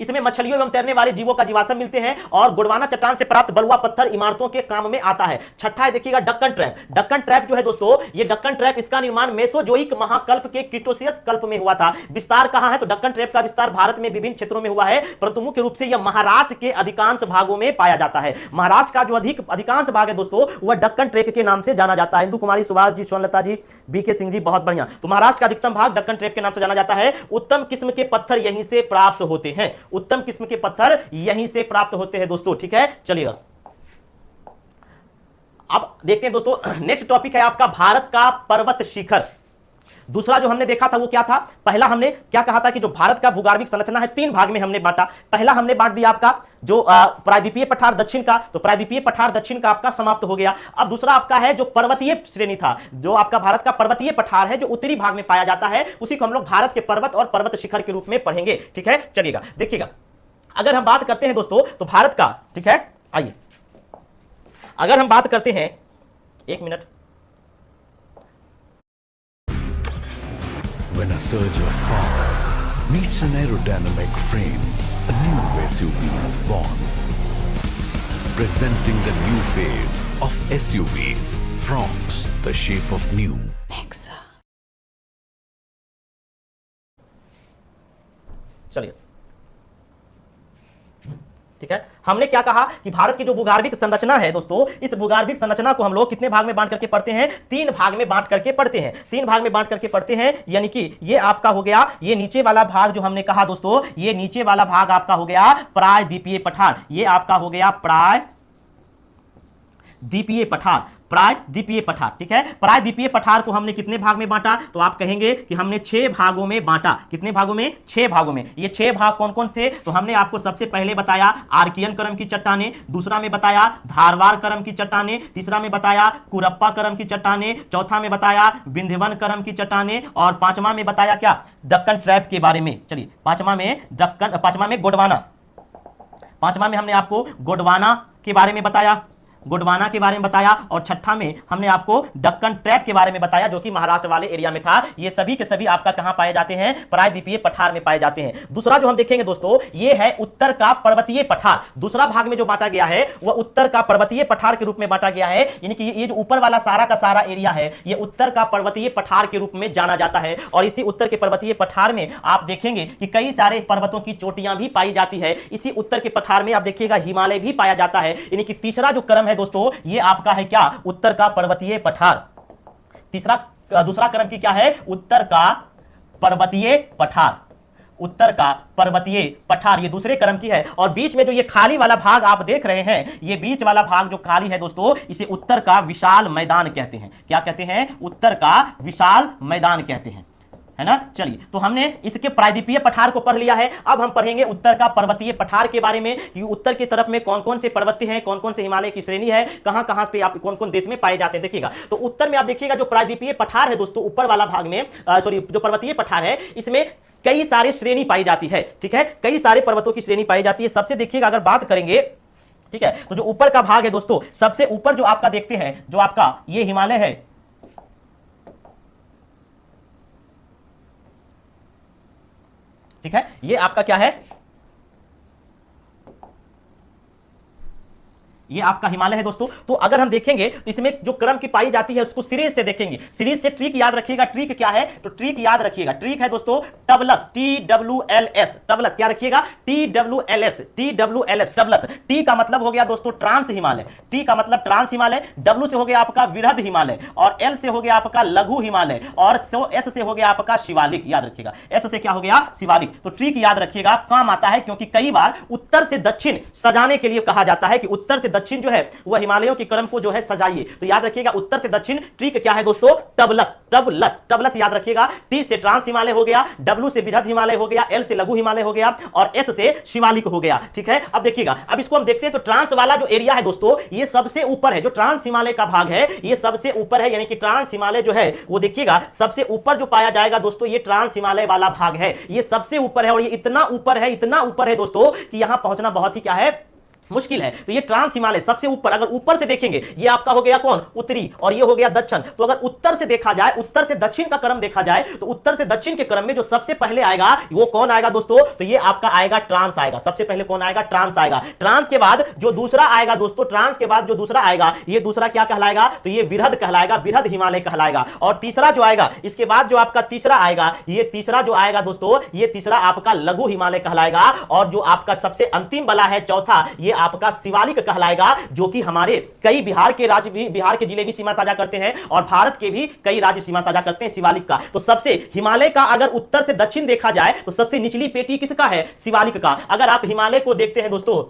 A: इसमें मछलियों एवं तैरने वाले जीवों का जीवाश्म मिलते हैं और गोंडवाना चट्टान से प्राप्त बलुआ पत्थर इमारतों के काम में आता है। छठा है देखिएगा डक्कन ट्रैप। डक्कन ट्रैप जो है दोस्तों, ये डक्कन ट्रैप, इसका निर्माण मेसोजोइक महाकल्प के क्रिटोसियस कल्प में हुआ था। विस्तार कहां है? तो डक्कन ट्रैप का विस्तार भारत में विभिन्न क्षेत्रों में हुआ है, परंतु मुख्य रूप से यह महाराष्ट्र के अधिकांश भागों में पाया जाता है। महाराष्ट्र का जो अधिकांश भाग है दोस्तों, वह डक्कन ट्रैप के नाम से जाना जाता है। इंदु कुमारी, सुभाष जी, स्वर्णलता जी, बीके सिंह जी, बहुत बढ़िया। तो महाराष्ट्र का अधिकतम भाग डक्कन ट्रैप के नाम से जाना जाता है। उत्तम किस्म के पत्थर यहीं से प्राप्त होते हैं। उत्तम किस्म के पत्थर यहीं से प्राप्त होते हैं दोस्तों। ठीक है, चलिएगा। अब देखते हैं दोस्तों, नेक्स्ट टॉपिक है आपका भारत का पर्वत शिखर। दूसरा जो हमने देखा था वो क्या था? पहला हमने क्या कहा था कि जो भारत का भूगर्भिक संरचना है 3 भाग में हमने बांटा। पहला हमने बांट दिया आपका जो प्रायद्वीपीय पठार दक्षिण का, तो प्रायद्वीपीय पठार दक्षिण का आपका समाप्त हो गया। अब दूसरा आपका है जो पर्वतीय श्रेणी था, जो आपका भारत का पर्वतीय पठार है जो उत्तरी भाग में पाया जाता है, उसी को हम लोग भारत के पर्वत और पर्वत शिखर के रूप में पढ़ेंगे। ठीक है, चलिएगा। देखिएगा, अगर हम बात करते हैं दोस्तों तो भारत का, ठीक है, आइए, अगर हम बात करते हैं, एक minute,
B: When a surge of power meets an aerodynamic frame, a new SUV is born. Presenting the new phase of SUVs, Fronx, the shape of new. Nexa.
A: चलिए, ठीक है। हमने क्या कहा कि भारत की जो भूगर्भिक संरचना है दोस्तों, इस भूगर्भिक संरचना को हम लोग कितने भाग में बांट करके पढ़ते हैं? 3 भाग में बांट करके पढ़ते हैं। 3 भाग में बांट करके पढ़ते हैं, यानी कि ये आपका हो गया, ये नीचे वाला भाग जो हमने कहा दोस्तों, ये नीचे वाला भाग आपका हो गया प्रायद्वीपीय पठार, ये आपका हो गया प्रायद्वीपीय पठार, प्रायद्वीपीय पठार, ठीक है। प्रायद्वीपीय पठार को हमने कितने भाग में बांटा? तो आप कहेंगे कि हमने 6 भागों में बांटा। कितने भागों में? 6 भागों में। ये 6 भाग कौन कौन से? तो हमने आपको सबसे पहले बताया आर्कियन क्रम की चट्टानें, दूसरा में बताया धारवाड़ क्रम की चट्टानें, तीसरा में बताया कुरप्पा क्रम की चट्टानें, चौथा में बताया विंध्यवन क्रम की चट्टानें, और पांचवा में बताया क्या? दक्कन ट्रैप के बारे में। चलिए, पांचवा में गोंडवाना, पांचवा में हमने आपको गोंडवाना के बारे में बताया, गोंडवाना के बारे में बताया, और छठा में हमने आपको दक्कन ट्रैप के बारे में बताया, जो कि महाराष्ट्र वाले एरिया में था। ये सभी के सभी आपका कहां पाए जाते हैं? प्रायद्वीपीय पठार में पाए जाते हैं। दूसरा जो हम देखेंगे दोस्तों, ये है उत्तर का पर्वतीय पठार। दूसरा भाग में जो बांटा गया है वह उत्तर का पर्वतीय पठार के रूप में बांटा गया है, यानी कि ये जो ऊपर वाला सारा का सारा एरिया है, ये उत्तर का पर्वतीय पठार के रूप में जाना जाता है। और इसी उत्तर के पर्वतीय पठार में आप देखेंगे कि कई सारे पर्वतों की चोटियां भी पाई जाती है। इसी उत्तर के पठार में आप देखिएगा हिमालय भी पाया जाता है, यानी कि तीसरा जो क्रम है दोस्तों, ये आपका है क्या? उत्तर का पर्वतीय पठार। दूसरा क्रम की क्या है? उत्तर का पर्वतीय पठार, उत्तर का पर्वतीय पठार, ये दूसरे क्रम की है। और बीच में जो ये खाली वाला भाग आप देख रहे हैं, ये बीच वाला भाग जो खाली है दोस्तों, इसे उत्तर का विशाल मैदान कहते हैं। क्या कहते हैं? उत्तर का विशाल मैदान कहते हैं, है ना। चलिए, तो हमने इसके प्रायद्वीपीय पठार को पढ़ लिया है। अब हम पढ़ेंगे उत्तर का पर्वतीय पठार के बारे में, कि उत्तर की तरफ में कौन कौन से पर्वत हैं, कौन कौन से हिमालय की श्रेणी है, कहां कहां पे आप कौन कौन देश में पाए जाते हैं। देखिएगा, तो उत्तर में आप देखिएगा जो प्रायद्वीपीय पठार है दोस्तों, ऊपर वाला भाग में जो पर्वतीय पठार है, इसमें कई सारे श्रेणी पाई जाती है, ठीक है। कई सारे पर्वतों की श्रेणी पाई जाती है। सबसे देखिएगा, अगर बात करेंगे, ठीक है, तो जो ऊपर का भाग है दोस्तों, सबसे ऊपर जो आपका देखते हैं, जो आपका ये हिमालय है, ठीक है, ये आपका क्या है? ये आपका हिमालय है दोस्तों। तो अगर हम देखेंगे तो इसमें जो क्रम की पाई जाती है उसको सीरीज से देखेंगे। सीरीज से ट्रिक याद रखिएगा। ट्रिक क्या है? तो ट्रिक याद रखिएगा, ट्रिक है दोस्तों टबलस, TWLS, टबलस क्या रखिएगा? TWLS, TWLS, टबलस। टी का मतलब हो गया दोस्तों ट्रांस हिमालय, टी का मतलब ट्रांस हिमालय, डब्ल्यू से हो गया आपका वृहद हिमालय, और एल से हो गया आपका लघु हिमालय, और एस से हो गया आपका शिवालिक। याद रखिएगा, एस से क्या हो गया? शिवालिक। तो ट्रिक याद रखिएगा, काम आता है, क्योंकि कई बार उत्तर से दक्षिण सजाने के लिए कहा जाता है कि उत्तर से दक्षिण जो है वह हिमालयों के क्रम को जो है सजाइए। तो याद रखिएगा, उत्तर से दक्षिण ट्रिक क्या है दोस्तों? टबलस, टबलस, टबलस याद रखिएगा। टी से ट्रांस हिमालय हो गया, डब्ल्यू से वृहद हिमालय हो गया, एल से लघु हिमालय हो गया, और एस से शिवालिक हो गया, ठीक है। अब देखिएगा, अब इसको हम देखते हैं। तो ट्रांस वाला जो एरिया है दोस्तों, ये सबसे ऊपर है, जो ट्रांस हिमालय का भाग है ये सबसे ऊपर है, यानी कि ट्रांस हिमालय जो है वो देखिएगा सबसे ऊपर जो पाया जाएगा दोस्तों, ये ट्रांस हिमालय वाला भाग है, ये सबसे ऊपर है। और ये इतना ऊपर है, इतना ऊपर है दोस्तों कि यहां पहुंचना बहुत ही क्या है? मुश्किल है। तो ये ट्रांस हिमालय सबसे ऊपर, अगर ऊपर से देखेंगे, ये आपका हो गया कौन? उत्तरी, और ये हो गया दक्षिण। तो अगर उत्तर से देखा जाए, उत्तर से दक्षिण का क्रम देखा जाए, तो उत्तर से दक्षिण के क्रम में जो सबसे पहले आएगा वो कौन आएगा दोस्तों? तो ये आपका आएगा ट्रांस आएगा। सबसे पहले कौन आएगा? ट्रांस आएगा। ट्रांस के बाद जो दूसरा आएगा दोस्तों, ट्रांस के बाद जो दूसरा आएगा, ये दूसरा क्या कहलाएगा? तो ये वृहद कहलाएगा, वृहद हिमालय कहलाएगा। और तीसरा जो आएगा, इसके बाद जो आपका तीसरा आएगा, ये तीसरा जो आएगा दोस्तों, ये तीसरा आपका लघु हिमालय कहलाएगा। और जो आपका सबसे अंतिम वाला है चौथा, ये आपका शिवालिक कहलाएगा, जो कि हमारे कई बिहार के राज्य भी, बिहार के जिले भी सीमा साझा करते हैं, और भारत के भी कई राज्य सीमा साझा करते हैं शिवालिक का। तो सबसे हिमालय का अगर उत्तर से दक्षिण देखा जाए तो सबसे निचली पेटी किसका है? शिवालिक का। अगर आप हिमालय को देखते हैं दोस्तों,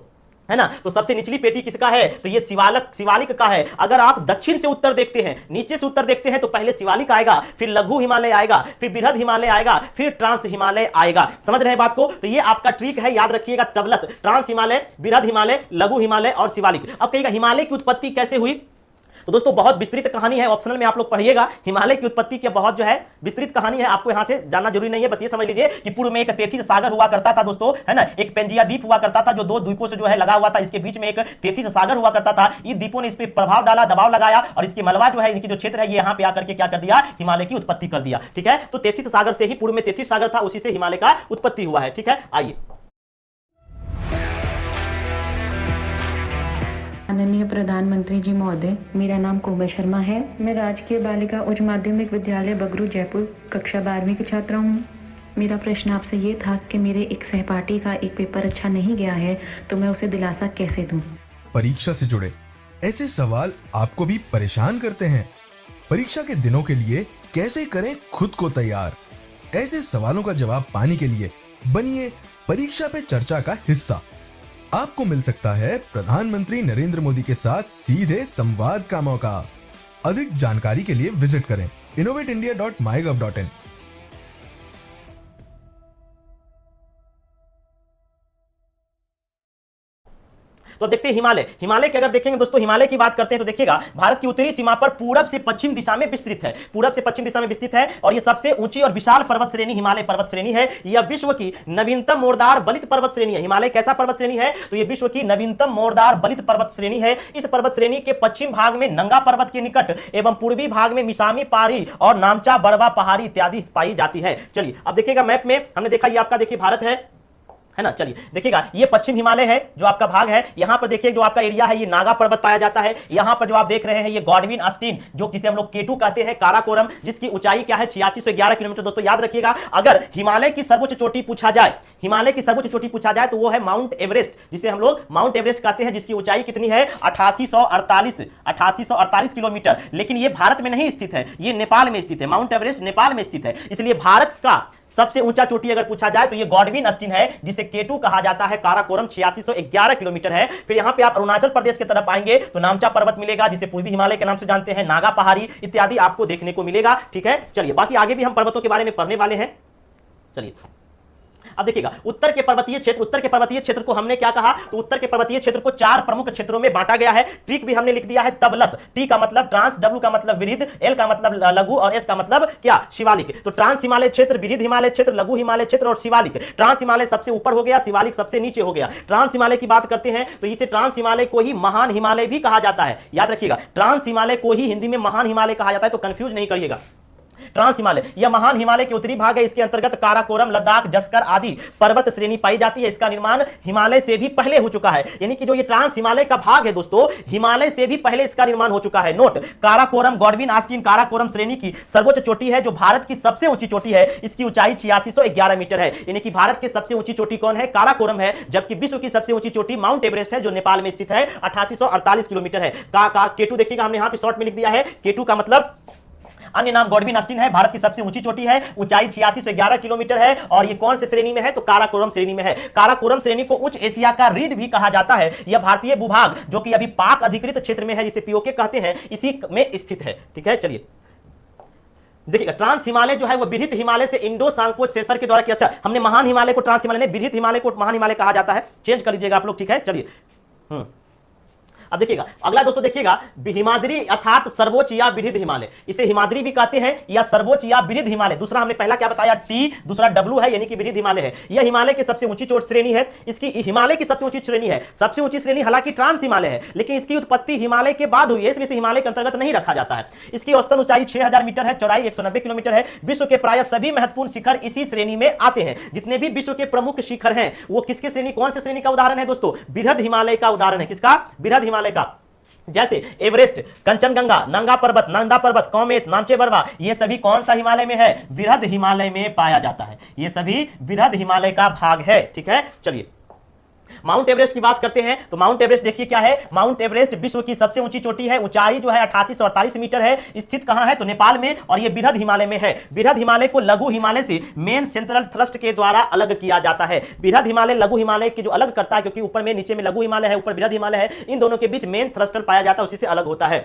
A: है ना, तो सबसे निचली पेटी किसका है? तो ये शिवालिक का है। अगर आप दक्षिण से उत्तर देखते हैं, नीचे से उत्तर देखते हैं, तो पहले शिवालिक आएगा, फिर लघु हिमालय आएगा, फिर वृहद हिमालय आएगा, फिर ट्रांस हिमालय आएगा। समझ रहे हैं बात को? तो ये आपका ट्रिक है, याद रखिएगा, टबलस, ट्रांस हिमालय, वृहद हिमालय, लघु हिमालय और शिवालिक। अब कहिएगा हिमालय की उत्पत्ति कैसे हुई? तो दोस्तों बहुत विस्तृत कहानी है, ऑप्शनल में आप लोग पढ़िएगा। हिमालय की उत्पत्ति की बहुत जो है विस्तृत कहानी है, आपको यहां से जानना जरूरी नहीं है। बस ये समझ लीजिए कि पूर्व में एक तेथिस सागर हुआ करता था दोस्तों, है ना, एक पेंजिया द्वीप हुआ करता था जो दो द्वीपों से जो है लगा हुआ था, इसके बीच में एक तेथिस सागर हुआ करता था। इन द्वीपों ने इस पर प्रभाव डाला, दबाव लगाया और इसकी मलबा जो है, इनकी जो क्षेत्र है, ये यहां पे आकर के क्या कर दिया, हिमालय की उत्पत्ति कर दिया। ठीक है, तो तेथिस सागर से ही, पूर्व में तेथिस सागर था, उसी से हिमालय का उत्पत्ति हुआ है। ठीक है, आइए।
C: माननीय प्रधानमंत्री जी महोदय, मेरा नाम कोमल शर्मा है। मैं राजकीय बालिका उच्च माध्यमिक विद्यालय बगरू जयपुर कक्षा 12वीं की छात्रा हूँ। मेरा प्रश्न आपसे ये था कि मेरे एक सहपाठी का एक पेपर अच्छा नहीं गया है, तो मैं उसे दिलासा कैसे दूं?
D: परीक्षा से जुड़े ऐसे सवाल आपको भी परेशान करते हैं? परीक्षा के दिनों के लिए कैसे करें खुद को तैयार? ऐसे सवालों का जवाब पाने के लिए बनिए परीक्षा पे चर्चा का हिस्सा। आपको मिल सकता है प्रधानमंत्री नरेंद्र मोदी के साथ सीधे संवाद का मौका। अधिक जानकारी के लिए विजिट करें innovateindia.mygov.in।
A: तो अब देखते हैं हिमालय। हिमालय की अगर देखेंगे दोस्तों, हिमालय की बात करते हैं तो देखिएगा भारत की उत्तरी सीमा पर पूरब से पश्चिम दिशा में विस्तृत है, पूरब से पश्चिम दिशा में विस्तृत है और यह सबसे ऊंची और विशाल पर्वत श्रेणी हिमालय पर्वत श्रेणी है। यह विश्व की नवीनतम मोरदार बलित पर्वत श्रेणी है। हिमालय कैसा पर्वत श्रेणी है? तो यह विश्व की नवीनतम मोरदार बलित पर्वत श्रेणी है। इस पर्वत श्रेणी के पश्चिम भाग में नंगा पर्वत के निकट एवं पूर्वी भाग में मिसामी पहाड़ी और नामचा बड़वा पहाड़ी इत्यादि पाई जाती है। चलिए अब देखिएगा मैप में, हमने देखा ये आपका देखिए भारत है ना। चलिए देखिएगा, ये पश्चिम हिमालय है जो आपका भाग है। यहां पर देखिए जो आपका एरिया है, ये नागा पर्वत पाया जाता है। यहां पर जो आप देख रहे हैं ये गॉडविन अस्टीन, जो जिसे हम लोग केटू कहते हैं, काराकोरम, जिसकी ऊंचाई क्या है 8611 किलोमीटर। दोस्तों याद रखिएगा, अगर हिमालय की सर्वोच्च चोटी पूछा जाए, हिमालय की सर्वोच्च चोटी पूछा जाए तो वो है माउंट एवरेस्ट, जिसे हम लोग माउंट एवरेस्ट कहते हैं, जिसकी ऊंचाई कितनी है 8848 किलोमीटर। लेकिन ये भारत में नहीं स्थित है, ये नेपाल में स्थित है। माउंट एवरेस्ट नेपाल में स्थित है, इसलिए भारत का सबसे ऊंचा चोटी अगर पूछा जाए तो ये गॉडविन अस्टीन है, जिसे केटू कहा जाता है। काराकोरम 8611 किलोमीटर है। फिर यहां पे आप अरुणाचल प्रदेश की तरफ आएंगे तो नामचा पर्वत मिलेगा, जिसे पूर्वी हिमालय के नाम से जानते हैं, नागा पहाड़ी इत्यादि आपको देखने को मिलेगा। ठीक है, चलिए बाकी आगे भी हम पर्वतों के बारे में पढ़ने वाले हैं। चलिए अब देखिएगा, उत्तर के पर्वतीय क्षेत्र को हमने क्या कहा, तो उत्तर के पर्वतीय क्षेत्र को 4 प्रमुख क्षेत्रों में बांटा गया है। ट्रिक भी हमने लिख दिया है तबलस। टी का मतलब ट्रांस, डब्ल्यू का मतलब विरिध, एल का मतलब लघु और एस का मतलब क्या, शिवालिक। तो ट्रांस हिमालय क्षेत्र, विरिध हिमालय क्षेत्र, लघु हिमालय क्षेत्र और शिवालिक। ट्रांस हिमालय सबसे ऊपर हो गया, शिवालिक सबसे नीचे हो गया। ट्रांस हिमालय की बात करते हैं तो इसे ट्रांस हिमालय को ही महान हिमालय भी कहा जाता है। याद रखिएगा, ट्रांस हिमालय को ही हिंदी में महान हिमालय कहा जाता है, तो कंफ्यूज नहीं करिएगा। ट्रांस हिमालय यह महान हिमालय के उत्तरी भाग है। इसके अंतर्गत काराकोरम, लद्दाख, जस्कर आदि पर्वत श्रेणी पाई जाती है। इसका निर्माण हिमालय से भी पहले हो चुका है, यानी कि जो ये ट्रांस हिमालय का भाग है दोस्तों, हिमालय से भी पहले इसका निर्माण हो चुका है। नोट, काराकोरम गॉडविन अस्टीन काराकोरम श्रेणी की सर्वोच्च चोटी है, जो भारत की सबसे ऊंची चोटी है। इसकी ऊंचाई 8611 मीटर है, यानी कि भारत की सबसे ऊंची चोटी कौन है, काराकोरम है। जबकि विश्व की सबसे ऊंची चोटी माउंट एवरेस्ट है, जो नेपाल में स्थित है, 8848 किलोमीटर है। केटू देखिएगा, हमने यहां पे शॉर्ट में लिख दिया है, केटू का मतलब अन्य नाम गॉडविन अस्टीन है। भारत की सबसे ऊंची चोटी है, ऊंचाई 8611 किलोमीटर है और ये कौन से श्रेणी में है, तो काराकोरम श्रेणी में है। काराकोरम श्रेणी को उच्च एशिया का रीढ़ भी कहा जाता है। यह भारतीय भूभाग, जो कि अभी पाक अधिकृत क्षेत्र में है, जिसे पीओके कहते हैं, इसी में स्थित है। ठीक है, चलिए देखिएगा, ट्रांस हिमालय जो है वो विरिध हिमालय से इंडो सांकोच सेसर के द्वारा किया। अच्छा, हमने महान हिमालय को ट्रांस हिमालय ने, विरिध हिमालय को महान हिमालय कहा जाता है, चेंज कर लीजिएगा आप लोग। ठीक है, चलिए अब देखिएगा अगला दोस्तों, देखिएगा हिमाद्री अर्थात सर्वोच्च या विरिध हिमालय, इसे हिमाद्री भी कहते हैं या सर्वोच्च या विरिध हिमालय। दूसरा हमने पहला क्या बताया, टी, दूसरा डब्ल्यू है, यानी कि विरिध हिमालय है। यह हिमालय की सबसे ऊंची चोट श्रेणी है। इसकी हिमालय की सबसे ऊंची श्रेणी है, सबसे ऊंची श्रेणी हालांकि ट्रांस हिमालय है, लेकिन इसकी उत्पत्ति हिमालय के बाद हुई है, इसलिए हिमालय के अंतर्गत नहीं रखा जाता है। इसकी औसतन ऊंचाई 6000 मीटर है, चौड़ाई 190 किलोमीटर है। विश्व के प्राय सभी महत्वपूर्ण शिखर इसी श्रेणी में आते हैं। जितने भी विश्व के प्रमुख शिखर हैं वो किसके श्रेणी, कौन से श्रेणी का उदाहरण है दोस्तों, बृहद हिमालय का उदाहरण है। किसका, बृहद हिमालय का। जैसे एवरेस्ट, कंचनजंगा, नंगा पर्वत, नंदा पर्वत, कौमेत, नामचे बरवा, ये सभी कौन सा हिमालय में है, बृहद हिमालय में पाया जाता है। ये सभी बृहद हिमालय का भाग है। ठीक है, चलिए माउंट एवरेस्ट की बात करते हैं तो माउंट एवरेस्ट देखिए क्या है, माउंट एवरेस्ट विश्व की सबसे ऊंची चोटी है। ऊंचाई जो है 8848 मीटर है। स्थित कहां है, तो नेपाल में, और ये बृहद हिमालय में है। बृहद हिमालय को लघु हिमालय से मेन सेंट्रल थ्रस्ट के द्वारा अलग किया जाता है। बृहद हिमालय लघु हिमालय की जो अलग करता है, क्योंकि ऊपर में नीचे में लघु हिमालय है, ऊपर बृहद हिमालय है, इन दोनों के बीच मेन थ्रस्टल पाया जाता है, उसी से अलग होता है।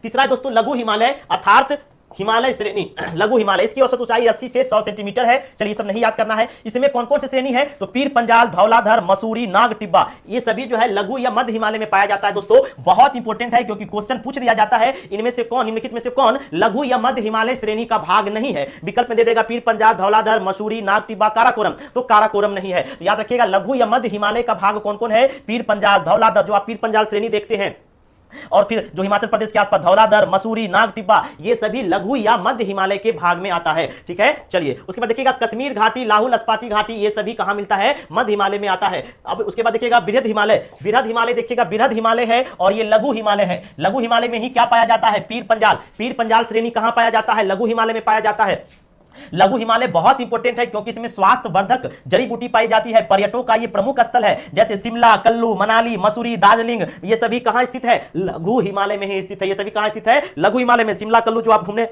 A: तीसरा है दोस्तों लघु हिमालय, अर्थात हिमालय श्रेणी, लघु हिमालय, इसकी औसत ऊंचाई 80 से 100 सेंटीमीटर है। चलिए सब नहीं याद करना है। इसमें कौन कौन सी श्रेणी है, तो पीर पंजाल, धौलाधर, मसूरी, नाग टिब्बा, ये सभी जो है लघु या मध्य हिमालय में पाया जाता है। दोस्तों बहुत इंपॉर्टेंट है क्योंकि क्वेश्चन पूछ दिया जाता है, इनमें से कौन, निम्नलिखित में से कौन लघु या मध्य हिमालय श्रेणी का भाग नहीं है। विकल्प में दे देगा पीर पंजाल, धौलाधर, मसूरी, नाग टिब्बा, काराकोरम, तो काराकोरम नहीं है। तो याद रखिएगा लघु या मध्य हिमालय का भाग कौन कौन है, पीर पंजाल, धौलाधर, जो आप पीर पंजाल श्रेणी देखते हैं, और फिर जो हिमाचल प्रदेश के आसपास धौलाधर, मसूरी, नाग टिब्बा, ये सभी लघु या मध्य हिमालय के भाग में आता है। ठीक है, चलिए उसके बाद देखिएगा कश्मीर घाटी, लाहुल स्पाटी घाटी, ये सभी कहां मिलता है, मध्य हिमालय में आता है। अब उसके बाद देखिएगा बृहद हिमालय, बृहद हिमालय देखिएगा बृहद हिमालय है और ये लघु हिमालय है। लघु हिमालय में ही क्या पाया जाता है, पीर पंजाल, पीर पंजाल श्रेणी कहां पाया जाता है, लघु हिमालय में पाया जाता है। लघु हिमालय बहुत इंपॉर्टेंट है क्योंकि इसमें स्वास्थ्य वर्धक जड़ी बूटी पाई जाती है। पर्यटकों का ये प्रमुख स्थल है, जैसे शिमला, कुल्लू, मनाली, मसूरी, दार्जिलिंग, ये सभी कहां स्थित है, लघु हिमालय में ही स्थित है। ये सभी कहां स्थित है, लघु हिमालय में। शिमला, कुल्लू जो आप घूमने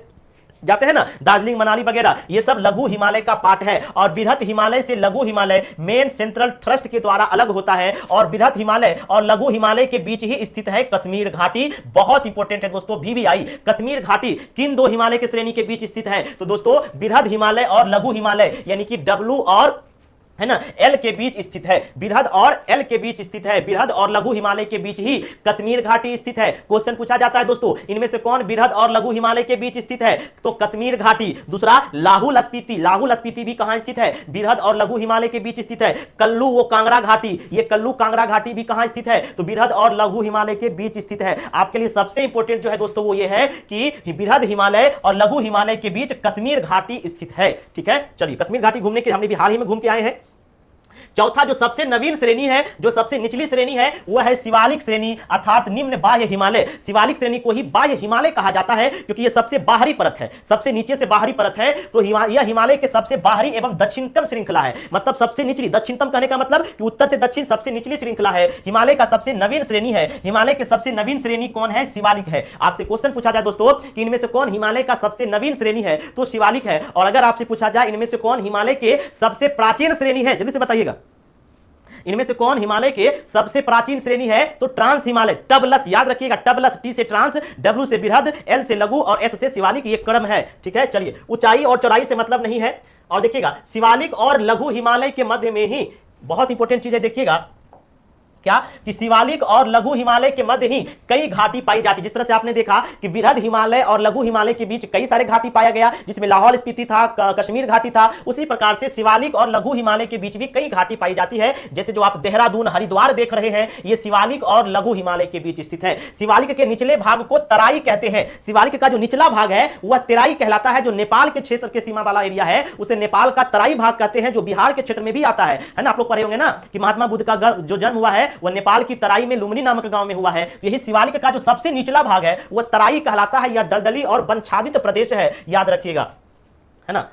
A: जाते हैं ना, दार्जिलिंग, मनाली वगैरह, ये सब लघु हिमालय का पार्ट है। और बृहद हिमालय से लघु हिमालय मेन सेंट्रल थ्रस्ट के द्वारा अलग होता है और बृहद हिमालय और लघु हिमालय के बीच ही स्थित है कश्मीर घाटी। बहुत इंपॉर्टेंट है दोस्तों, BBI, कश्मीर घाटी किन दो हिमालय के श्रेणी के बीच स्थित है, तो दोस्तों बृहद हिमालय और लघु हिमालय यानी कि W और है ना L के बीच स्थित है। बृहद और L के बीच स्थित है, बृहद और लघु हिमालय के बीच ही कश्मीर घाटी स्थित है। क्वेश्चन पूछा जाता है दोस्तों, इनमें से कौन बृहद और लघु हिमालय के बीच स्थित है, तो कश्मीर घाटी। दूसरा लाहुल स्पीति, लाहुल स्पीति भी कहां स्थित है, बृहद और लघु हिमालय के बीच स्थित है। कल्लू वो कांगड़ा घाटी, ये कल्लू कांगड़ा घाटी भी कहां स्थित है, तो बृहद और लघु हिमालय के बीच स्थित है। आपके लिए सबसे इंपॉर्टेंट जो है दोस्तों वो ये है कि बृहद हिमालय और लघु हिमालय के बीच कश्मीर घाटी स्थित है। ठीक है, चलिए कश्मीर घाटी घूमने के हमने भी हाल ही में घूम के आए हैं। चौथा जो सबसे नवीन श्रेणी है, जो सबसे निचली श्रेणी है, वह है शिवालिक श्रेणी अर्थात निम्न बाह्य हिमालय। शिवालिक श्रेणी को ही बाह्य हिमालय कहा जाता है क्योंकि यह सबसे बाहरी परत है, सबसे नीचे से बाहरी परत है। तो यह हिमालय के सबसे बाहरी एवं दक्षिणतम श्रृंखला है, मतलब सबसे निचली। दक्षिणतम कहने का मतलब कि उत्तर से दक्षिण सबसे निचली श्रृंखला है, हिमालय का सबसे नवीन श्रेणी है। हिमालय के सबसे नवीन श्रेणी कौन है, शिवालिक है। आपसे क्वेश्चन पूछा जाए दोस्तों कि इनमें से कौन हिमालय का सबसे नवीन श्रेणी है, तो शिवालिक है। और अगर आपसे पूछा जाए इनमें से कौन हिमालय के सबसे प्राचीन श्रेणी है, जल्दी से बताइएगा, इनमें से कौन हिमालय के सबसे प्राचीन श्रेणी है, तो ट्रांस हिमालय, टबलस, याद रखिएगा टबलस, T से ट्रांस, W से बृहद, L से लघु और S से शिवालिक, ये क्रम है। ठीक है, चलिए ऊंचाई और चौड़ाई से मतलब नहीं है। और देखिएगा शिवालिक और लघु हिमालय के मध्य में ही बहुत इंपॉर्टेंट चीज है, देखिएगा क्या कि शिवालिक और लघु हिमालय के मध्य ही कई घाटी पाई जाती है। जिस तरह से आपने देखा कि बृहद हिमालय और लघु हिमालय के बीच कई सारे घाटी पाया गया, जिसमें लाहौल स्पीति था, कश्मीर घाटी था, उसी प्रकार से शिवालिक और लघु हिमालय के बीच भी कई घाटी पाई जाती है। जैसे जो आप देहरादून, हरिद्वार देख रहे हैं, ये शिवालिक और लघु हिमालय के बीच स्थित है। शिवालिक के निचले भाग को तराई कहते हैं। शिवालिक का जो निचला भाग है वह तराई कहलाता है। जो नेपाल के क्षेत्र के सीमा वाला एरिया है उसे नेपाल का तराई भाग कहते हैं, जो बिहार के क्षेत्र में भी आता है ना। आप लोग पढ़े होंगे ना कि महात्मा बुद्ध का जो जन्म हुआ है वह नेपाल की तराई में लुम्बिनी नामक गांव में हुआ है। तो यही शिवालिक का जो सबसे निचला भाग है वह तराई कहलाता है। यह दलदली और वनच्छादित प्रदेश है, याद रखिएगा, है ना।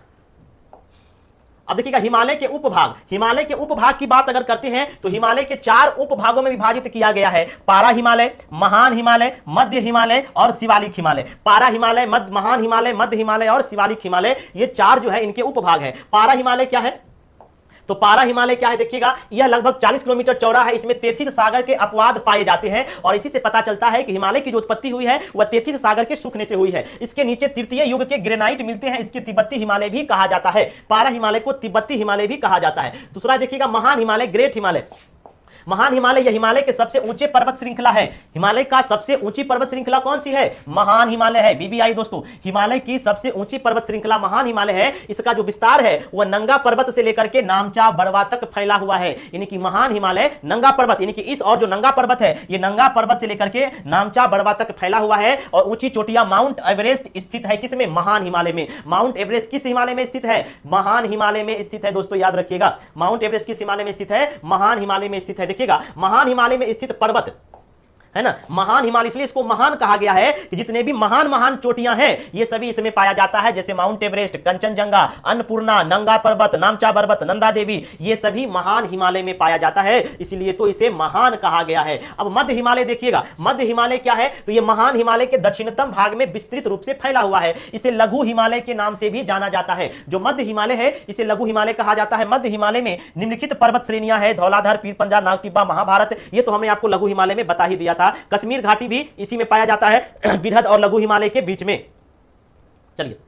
A: अब देखिएगा हिमालय के उपभाग, हिमालय के उपभाग की बात अगर करते हैं तो हिमालय के 4 उपभागों में विभाजित किया गया है। पारा हिमालय, महान हिमालय, मध्य हिमालय और शिवालिक हिमालय। पारा हिमालय, महान हिमालय, मध्य हिमालय और शिवालिक हिमालय, ये 4 जो है इनके उपभाग है। पारा हिमालय क्या है, तो पारा हिमालय क्या है, देखिएगा यह लगभग 40 किलोमीटर चौड़ा है। इसमें 33 सागर के अपवाद पाए जाते हैं और इसी से पता चलता है कि हिमालय की जो उत्पत्ति हुई है वह 33 सागर के सूखने से हुई है। इसके नीचे तृतीय युग के ग्रेनाइट मिलते हैं, इसकी तिब्बती हिमालय भी कहा जाता है। पारा हिमालय को तिब्बती हिमालय भी कहा जाता है। दूसरा देखिएगा महान हिमालय, ग्रेट हिमालय। महान हिमालय यह हिमालय के सबसे ऊंचे पर्वत श्रृंखला है। हिमालय का सबसे ऊंची पर्वत श्रृंखला कौन सी है, महान हिमालय है। BBI दोस्तों, हिमालय की सबसे ऊंची पर्वत श्रृंखला महान हिमालय है। इसका जो विस्तार है वह नंगा पर्वत से लेकर के नामचा बड़वा तक फैला हुआ है। यानी कि महान हिमालय नंगा पर्वत, यानी कि इस और जो नंगा पर्वत है ये नंगा पर्वत से लेकर के नामचा बड़वा तक फैला हुआ है। और ऊंची चोटियां माउंट एवरेस्ट स्थित है किसमें, महान हिमालय में। माउंट एवरेस्ट किस हिमालय में स्थित है, महान हिमालय में स्थित है। दोस्तों याद रखिएगा, माउंट एवरेस्ट किस हिमालय में स्थित है, महान हिमालय में स्थित है। देखिएगा महान हिमालय में स्थित पर्वत है ना, महान हिमालय, इसलिए इसको महान कहा गया है कि जितने भी महान महान चोटियां हैं ये सभी इसमें पाया जाता है। जैसे माउंट एवरेस्ट, कंचनजंगा, अन्नपूर्णा, नंगा पर्वत, नामचा पर्वत, नंदा देवी, ये सभी महान हिमालय में पाया जाता है, इसलिए तो इसे महान कहा गया है। अब मध्य हिमालय देखिएगा, मध्य हिमालय क्या है, तो ये महान हिमालय के दक्षिणतम भाग में विस्तृत रूप से फैला हुआ है। इसे लघु हिमालय के नाम से भी जाना जाता है। जो मध्य हिमालय है इसे लघु हिमालय कहा जाता है। मध्य हिमालय में निम्नलिखित पर्वत श्रेणियां हैं, धौलाधर, पीर पंजाल, नाग टिब्बा, महाभारत, ये तो हमने आपको लघु हिमालय में बता ही दिया था। कश्मीर घाटी भी इसी में पाया जाता है, बृहद और लघु हिमालय के बीच में। चलिए,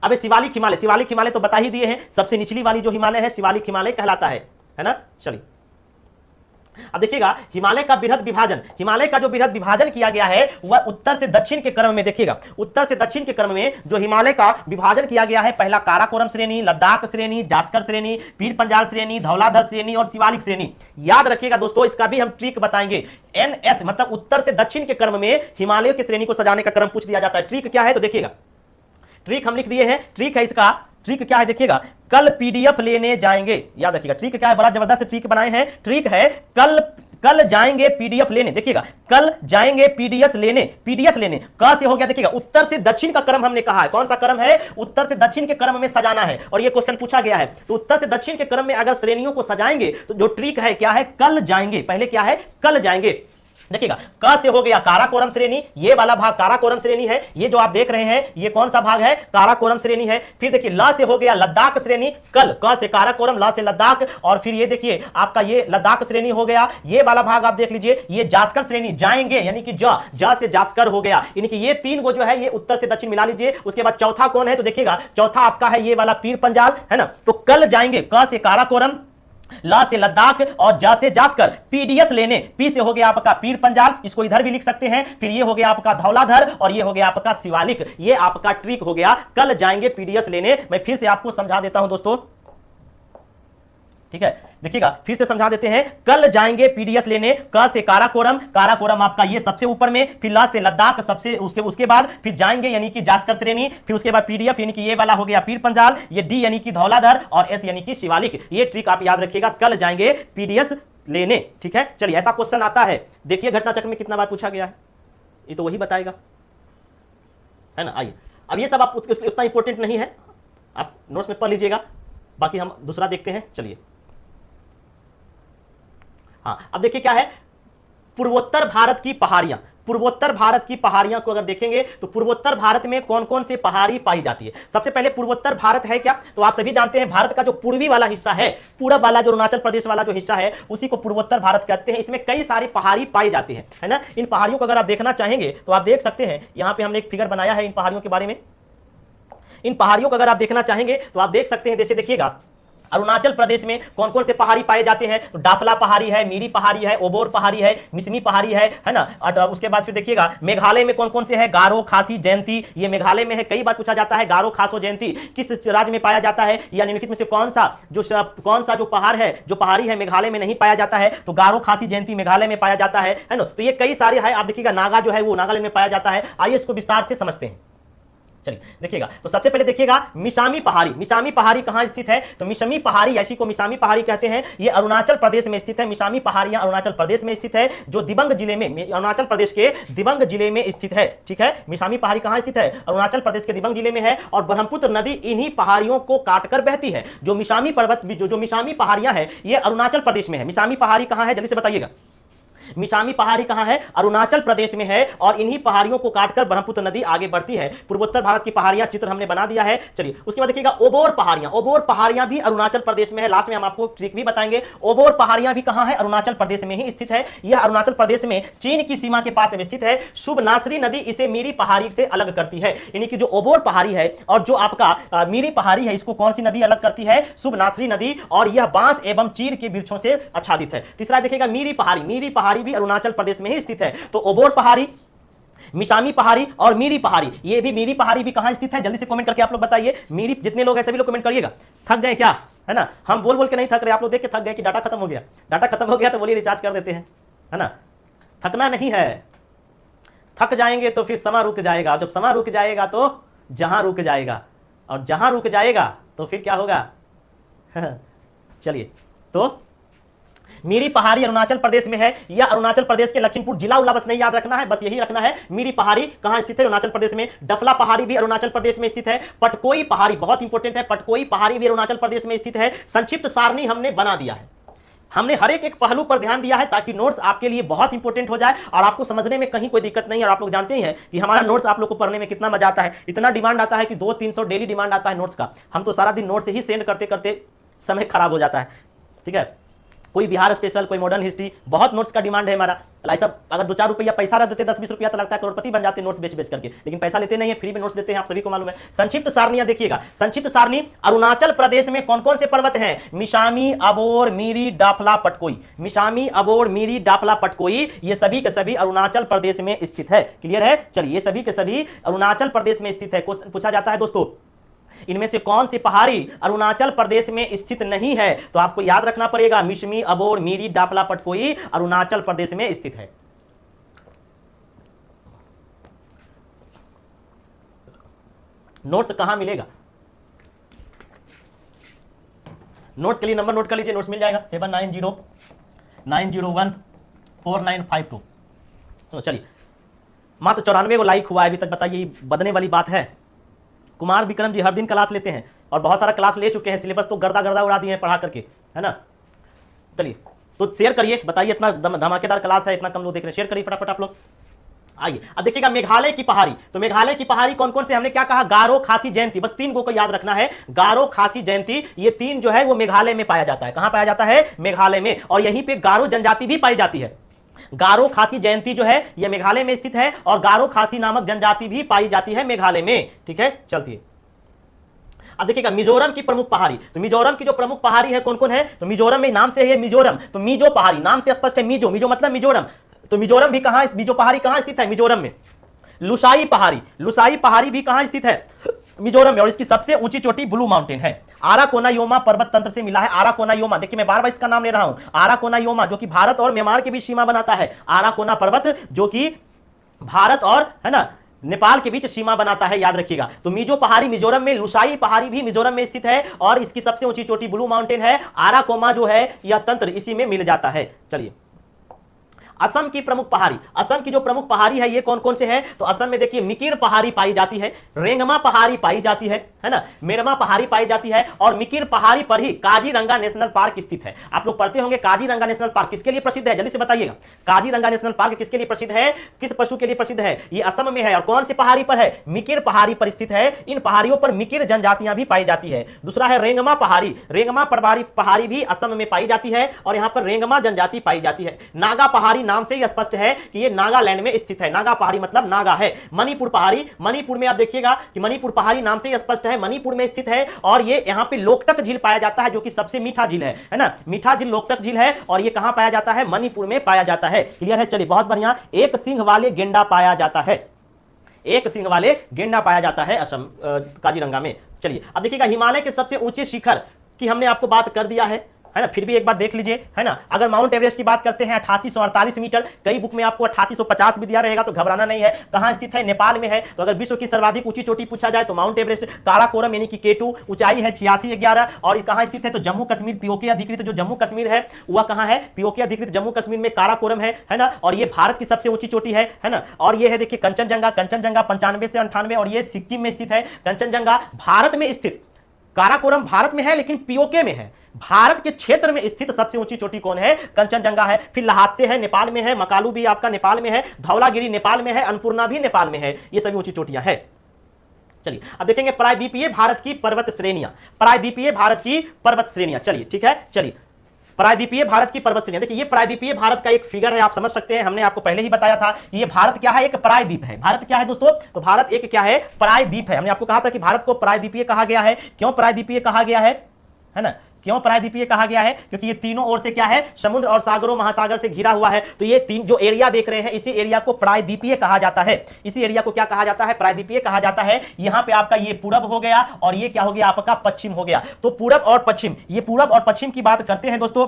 A: अब शिवालिक हिमालय, शिवालिक हिमालय तो बता ही दिए हैं, सबसे निचली वाली जो हिमालय है शिवालिक हिमालय कहलाता है ना। चलिए, अब देखिएगा हिमालय का बृहद विभाजन, हिमालय का जो बृहद विभाजन किया गया है वह उत्तर से दक्षिण के क्रम में, देखिएगा उत्तर से दक्षिण के क्रम में जो हिमालय का विभाजन किया गया है, पहला काराकोरम श्रेणी, लद्दाख श्रेणी, जास्कर श्रेणी, पीर पंजाल श्रेणी, धौलाधर श्रेणी और शिवालिक श्रेणी। याद रखिएगा दोस्तों, इसका भी हम ट्रिक बताएंगे। NS मतलब उत्तर से दक्षिण के क्रम में हिमालय की श्रेणी को सजाने का क्रम पूछ दिया जाता है। ट्रिक क्या है तो देखिएगा, ट्रिक हम लिख दिए हैं, ट्रिक है इसका, ट्रिक क्या है देखिएगा, कल PDF लेने जाएंगे। याद रखिएगा ट्रिक क्या है, बड़ा जबरदस्त ट्रिक बनाए हैं। ट्रिक है कल जाएंगे PDF लेने, देखिएगा कल जाएंगे PDF लेने, क से हो गया, देखिएगा उत्तर से दक्षिण का क्रम हमने कहा है, कौन सा क्रम है, उत्तर से दक्षिण के क्रम में सजाना है और ये क्वेश्चन पूछा गया है। तो उत्तर से दक्षिण के क्रम में अगर श्रेणियों को सजाएंगे तो जो ट्रिक है क्या है, कल जाएंगे, पहले क्या है, कल जाएंगे। देखिएगा क से हो गया काराकोरम श्रेणी, ये वाला भाग काराकोरम श्रेणी है, ये जो आप देख रहे हैं ये कौन सा भाग है, काराकोरम श्रेणी है। फिर देखिए ल से हो गया लद्दाख श्रेणी, कल, क से काराकोरम, ल से लद्दाख, और फिर ये देखिए आपका ये लद्दाख श्रेणी हो गया। ये वाला भाग आप देख लीजिए, ये जास्कर श्रेणी, जाएंगे यानी कि जा से जास्कर हो गया, यानी कि ये तीन गो जो है ये उत्तर से दक्षिण मिला लीजिए। उसके बाद चौथा कौन है तो देखिएगा चौथा आपका है ये वाला पीर पंजाल, है ना। तो कल जाएंगे, क से काराकोरम, ला से लद्दाख और जा से जास्कर, पीडीएस लेने, पी से हो गया आपका पीर पंजाल, इसको इधर भी लिख सकते हैं। फिर ये हो गया आपका धौलाधर और ये हो गया आपका शिवालिक। ये आपका ट्रिक हो गया, कल जाएंगे पीडीएस लेने। मैं फिर से आपको समझा देता हूं दोस्तों, ठीक है, देखिएगा फिर से समझा देते हैं। कल जाएंगे पीडीएस लेने, क से काराकोरम, काराकोरम आपका ये सबसे ऊपर में, फिर ला से लद्दाख सबसे उसके बाद फिर जाएंगे यानी कि जास्कर श्रेणी, फिर उसके बाद पीडीएफ यानी कि ये वाला हो गया पीर पंजाल, ये डी यानी कि धौलाधर और एस यानी कि शिवालिक। ये ट्रिक आप याद रखिएगा, कल जाएंगे पीडीएस लेने, ठीक है। चलिए ऐसा क्वेश्चन आता है, देखिए घटना चक्र में कितना बार पूछा गया है, ये तो वही बताएगा, है ना। आइए अब ये सब आप उतना इंपॉर्टेंट नहीं है, आप नोट्स में पढ़ लीजिएगा, बाकी हम दूसरा देखते हैं। चलिए हाँ, अब देखिए क्या है, पूर्वोत्तर भारत की पहाड़ियां, पूर्वोत्तर भारत की पहाड़ियां को अगर देखेंगे तो पूर्वोत्तर भारत में कौन कौन से पहाड़ी पाई जाती है। सबसे पहले पूर्वोत्तर भारत है क्या, तो आप सभी जानते हैं भारत का जो पूर्वी वाला हिस्सा है, पूरब वाला जो अरुणाचल प्रदेश वाला जो हिस्सा है उसी को पूर्वोत्तर भारत कहते हैं। इसमें कई सारी पहाड़ी पाई जाती है ना। इन पहाड़ियों को अगर आप देखना चाहेंगे तो आप देख सकते हैं, यहां पर हमने एक फिगर बनाया है इन पहाड़ियों के बारे में। इन पहाड़ियों को अगर आप देखना चाहेंगे तो आप देख सकते हैं, जैसे देखिएगा अरुणाचल प्रदेश में कौन कौन से पहाड़ी पाए जाते हैं, तो डाफला पहाड़ी है, मीरी पहाड़ी है, ओबोर पहाड़ी है, मिसमी पहाड़ी है ना। और उसके बाद फिर देखिएगा मेघालय में कौन कौन से है, गारो, खासी, जयंती, ये मेघालय में है। कई बार पूछा जाता है गारो, खासो, जयंती किस राज्य में पाया जाता है, या निम्नलिखित में से कौन सा जो पहाड़ है, जो पहाड़ी है मेघालय में नहीं पाया जाता है, तो गारो, खासी, जयंती मेघालय में पाया जाता है ना। तो ये कई सारे है। आप देखिएगा नागा जो है वो नागालैंड में पाया जाता है। आइए इसको विस्तार से समझते हैं। चलिए देखिएगा, तो सबसे पहले देखिएगा मिसामी पहाड़ी। मिसामी पहाड़ी कहां स्थित है, तो मिसामी पहाड़ी, ऐसी को मिसामी पहाड़ी कहते हैं, ये अरुणाचल प्रदेश में स्थित है। मिसामी पहाड़ियां अरुणाचल प्रदेश में स्थित है, जो दिबांग जिले में, अरुणाचल प्रदेश के दिबांग जिले में स्थित है, ठीक है। मिसामी पहाड़ी कहां स्थित है, अरुणाचल प्रदेश के दिबांग जिले में है। और ब्रह्मपुत्र नदी इन्हीं पहाड़ियों को काटकर बहती है। जो मिसामी पर्वत, जो मिसामी पहाड़ियां है ये अरुणाचल प्रदेश में है। मिसामी पहाड़ी कहां है, जल्दी से बताइएगा। मिसामी पहाड़ी कहां है, अरुणाचल प्रदेश में है। और इन्हीं पहाड़ियों को काटकर ब्रह्मपुत्र नदी आगे बढ़ती है। पूर्वोत्तर भारत की पहाड़ियां चित्र हमने बना दिया है। चलिए उसके बाद देखिएगा ओबोर पहाड़ियां। ओबोर पहाड़ियां भी अरुणाचल प्रदेश में है। लास्ट में हम आपको ट्रिक भी बताएंगे। ओबोर पहाड़ियां भी कहां है, अरुणाचल प्रदेश में ही स्थित है। यह अरुणाचल प्रदेश में चीन की सीमा के पास स्थित है। शुभनासरी नदी इसे मीरी पहाड़ी से अलग करती है। यानी कि जो ओबोर पहाड़ी है और जो आपका मीरी पहाड़ी है, इसको कौन सी नदी अलग करती है, शुभनासरी नदी। और यह बांस एवं चीड़ के वृक्षों से आच्छादित है। तीसरा देखिएगा मीरी पहाड़ी। मीरी पहाड़ी भी अरुणाचल प्रदेश में ही स्थित है। तो ओबोर पहाड़ी, मिसामी पहाड़ी और मीरी पहाड़ी, ये भी मीरी पहाड़ी भी कहां स्थित है, जल्दी से कमेंट करके आप लोग बताइए। मीरी, जितने लोग हैं सभी लोग कमेंट करिएगा। थक गए क्या, है ना, हम बोल बोल के नहीं थक रहे, आप लोग देख के थक गए कि डाटा खत्म हो गया। डाटा खत्म हो गया तो बोलिए रिचार्ज कर देते हैं, है ना। थकना नहीं है, थक जाएंगे तो फिर समय रुक जाएगा। जब समय रुक जाएगा तो जहां रुक जाएगा, और जहां रुक जाएगा तो फिर क्या होगा। चलिए, तो मीरी पहाड़ी अरुणाचल प्रदेश में है। यह अरुणाचल प्रदेश के लखीमपुर जिला उला, बस नहीं याद रखना है, बस यही रखना है। मीरी पहाड़ी कहां स्थित है, अरुणाचल प्रदेश में। डफला पहाड़ी भी अरुणाचल प्रदेश में स्थित है। पटकोई पहाड़ी बहुत इंपॉर्टेंट है, पटकोई पहाड़ी भी अरुणाचल प्रदेश में स्थित है। संक्षिप्त सारणी हमने बना दिया है। हमने हर एक पहलू पर ध्यान दिया है ताकि नोट्स आपके लिए बहुत इंपॉर्टेंट हो जाए और आपको समझने में कहीं कोई दिक्कत नहीं है। और आप लोग जानते ही हैं कि हमारा नोट्स आप लोग को पढ़ने में कितना मजा आता है। इतना डिमांड आता है कि 200-300 डेली डिमांड आता है नोट्स का। हम तो सारा दिन नोट्स ही सेंड करते करते समय खराब हो जाता है, ठीक है। कोई बिहार स्पेशल, कोई मॉडर्न हिस्ट्री, बहुत नोट्स का डिमांड है हमारा। ऐसा अगर 2-4 रुपया पैसा रख देते, 10-20 रुपया तो लगता है करोड़पति बन जाते नोट्स बेच करके, लेकिन पैसा लेते नहीं है, फ्री में नोट्स देते हैं, आप सभी को मालूम है। संक्षिप्त सारणियां देखिएगा, संक्षिप्त सारणी अरुणाचल प्रदेश में कौन कौन से पर्वत हैं? मिशामी, अबोर, मीरी, डाफला, पटकोई। मिशामी, अबोर, मीरी, डाफला, पटकोई, ये सभी के सभी अरुणाचल प्रदेश में स्थित है। क्लियर है? चलिए, ये सभी के सभी अरुणाचल प्रदेश में स्थित है। क्वेश्चन पूछा जाता है दोस्तों, इनमें से कौन सी पहाड़ी अरुणाचल प्रदेश में स्थित नहीं है? तो आपको याद रखना पड़ेगा, मिशमी, अबोर, मीरी, डाफला, पटकोई अरुणाचल प्रदेश में स्थित है। नोट्स कहां मिलेगा? नोट्स के लिए नंबर नोट कर लीजिए, नोट्स मिल जाएगा 7909014952। तो चलिए, मात्र 94 को लाइक हुआ है अभी तक, बताइए बदलने वाली बात है? कुमार विक्रम जी हर दिन क्लास लेते हैं और बहुत सारा क्लास ले चुके हैं, सिलेबस तो गर्दा गर्दा उड़ा दिए हैं पढ़ा करके, है ना। चलिए, तो शेयर करिए, बताइए, इतना धमाकेदार क्लास है, इतना कम लोग देख रहे हैं, शेयर करिए फटाफट आप लोग। आइए अब देखिएगा मेघालय की पहाड़ी। तो मेघालय की पहाड़ी कौन कौन से? हमने क्या कहा? गारो, खासी, जयंती, बस 3 को याद रखना है। गारो, खासी, जयंती, ये 3 जो है वो मेघालय में पाया जाता है। कहां पाया जाता है? मेघालय में। और यहीं पे गारो जनजाति भी पाई जाती है। गारो, खासी, जयंती जो है ये मेघालय में स्थित है और गारो, खासी नामक जनजाति भी पाई जाती है मेघालय में। ठीक है, चलती। अब देखिएगा मिजोरम की प्रमुख पहाड़ी। तो मिजोरम की जो प्रमुख पहाड़ी है कौन कौन है? तो मिजोरम में नाम से है मिजोरम, तो मिजो पहाड़ी, नाम से स्पष्ट है, मिजो, मिजो मतलब मिजोरम। तो मिजोरम भी कहां, मिजो पहाड़ी कहां स्थित है? मिजोरम में। लुसाई पहाड़ी, लुसाई पहाड़ी भी कहां स्थित है? मिजोरम में। और इसकी सबसे ऊंची चोटी ब्लू माउंटेन है। आराकोनायोमा पर्वत तंत्र से मिला है। आराकोनायोमा, देखिए मैं बार बार इसका नाम ले रहा हूं, आराकोनायोमा, जो कि भारत और म्यांमार के बीच सीमा बनाता है। आराकोना पर्वत जो कि भारत और, है ना, नेपाल के बीच सीमा बनाता है, याद रखिएगा। तो मिजो पहाड़ी मिजोरम में, लुसाई पहाड़ी भी मिजोरम में स्थित है और इसकी सबसे ऊंची चोटी ब्लू माउंटेन है। आराकोमा जो है यह तंत्र इसी में मिल जाता है। चलिए, असम की प्रमुख पहाड़ी, असम की जो प्रमुख पहाड़ी है ये कौन कौन से है? तो असम में देखिए मिकिर पहाड़ी पाई जाती है, रेंगमा पहाड़ी पाई जाती है ना, मेरमा पहाड़ी पाई जाती है और मिकिर पहाड़ी पर ही काजीरंगा नेशनल पार्क स्थित है। आप लोग पढ़ते होंगे काजीरंगा नेशनल पार्क किसके लिए प्रसिद्ध है? जल्दी से बताइएगा, काजीरंगा नेशनल पार्क किसके लिए प्रसिद्ध है? किस पशु के लिए प्रसिद्ध है? ये असम में है और कौन सी पहाड़ी पर है? मिकिर पहाड़ी पर स्थित है। इन पहाड़ियों पर मिकिर जनजातियां भी पाई जाती है। दूसरा है रेंगमा पहाड़ी, रेंगमा पहाड़ी भी असम में पाई जाती है और यहां पर रेंगमा जनजाति पाई जाती है। नागा पहाड़ी नाम से ही स्पष्ट है कि ये नागालैंड में स्थित है। नागा पहाड़ी मतलब नागा है। मणिपुर पहाड़ी, मणिपुर में आप देखिएगा कि मणिपुर पहाड़ी नाम से ही स्पष्ट है, मणिपुर में स्थित है और ये यहां पे लोकटक झील पाया जाता है जो कि सबसे मीठा झील है ना, मीठा झील लोकटक झील है और ये कहां पाया जाता है? मणिपुर में पाया जाता है। क्लियर है? चलिए, बहुत बढ़िया। एक सिंह वाले गेंडा पाया जाता है, एक सिंह वाले गेंडा पाया जाता है असम काजीरंगा में। चलिए, अब देखिएगा हिमालय के सबसे ऊंचे शिखर की हमने आपको बात कर दिया है ना, फिर भी एक बार देख लीजिए, है ना। अगर माउंट एवरेस्ट की बात करते हैं 8848 मीटर, कई बुक में आपको 8850 भी दिया रहेगा, तो घबराना नहीं है। कहां स्थित है? नेपाल में है। तो अगर विश्व की सर्वाधिक ऊंची चोटी पूछा जाए तो माउंट एवरेस्ट। काराकोरम यानी कि K2 ऊंचाई है 8611 और कहां स्थित है? तो जम्मू कश्मीर, पीओके अधिकृत जो जम्मू कश्मीर है वह कहां है? पीओके अधिकृत जम्मू कश्मीर में काराकोरम है ना। और ये भारत की सबसे ऊंची चोटी है ना। और ये है देखिए कंचनजंगा, कंचनजंगा 95 से 98 और ये सिक्किम में स्थित है। कंचनजंगा भारत में स्थित, काराकोरम भारत में है लेकिन पीओके में है। भारत के क्षेत्र में स्थित सबसे ऊंची चोटी कौन है? कंचनजंगा है। फिर लहात्से है, नेपाल में है। मकालू भी आपका नेपाल में है। धौलागिरी नेपाल में है। अन्नपूर्णा भी नेपाल में है। ये सभी ऊंची चोटियां हैं। चलिए, अब देखेंगे प्रायद्वीपीय भारत की पर्वत श्रेणियां, प्रायद्वीपीय भारत की पर्वत श्रेणियां। चलिए, ठीक है, चलिए, प्रायद्वीपीय भारत की पर्वत श्रेणियां। देखिए, ये प्रायद्वीपीय भारत का एक फिगर है, आप समझ सकते हैं। हमने आपको पहले ही बताया था कि ये भारत क्या है? एक प्रायद्वीप है। भारत क्या है दोस्तों? तो भारत एक क्या है? प्रायद्वीप है। हमने आपको कहा था कि भारत को प्रायद्वीपीय कहा गया है। क्यों प्रायद्वीपीय कहा गया है ना? क्यों प्रायद्वीपीय कहा गया है? क्योंकि ये तीनों ओर से क्या है? समुद्र और सागरों, महासागर से घिरा हुआ है। तो ये तीन जो एरिया देख रहे हैं, इसी एरिया को प्रायद्वीपीय कहा जाता है। इसी एरिया को क्या कहा जाता है? प्रायद्वीपीय कहा जाता है। यहां पे आपका ये पूरब हो गया और ये क्या हो गया? आपका पश्चिम हो गया। तो पूरब और पश्चिम, ये पूरब और पश्चिम की बात करते हैं दोस्तों,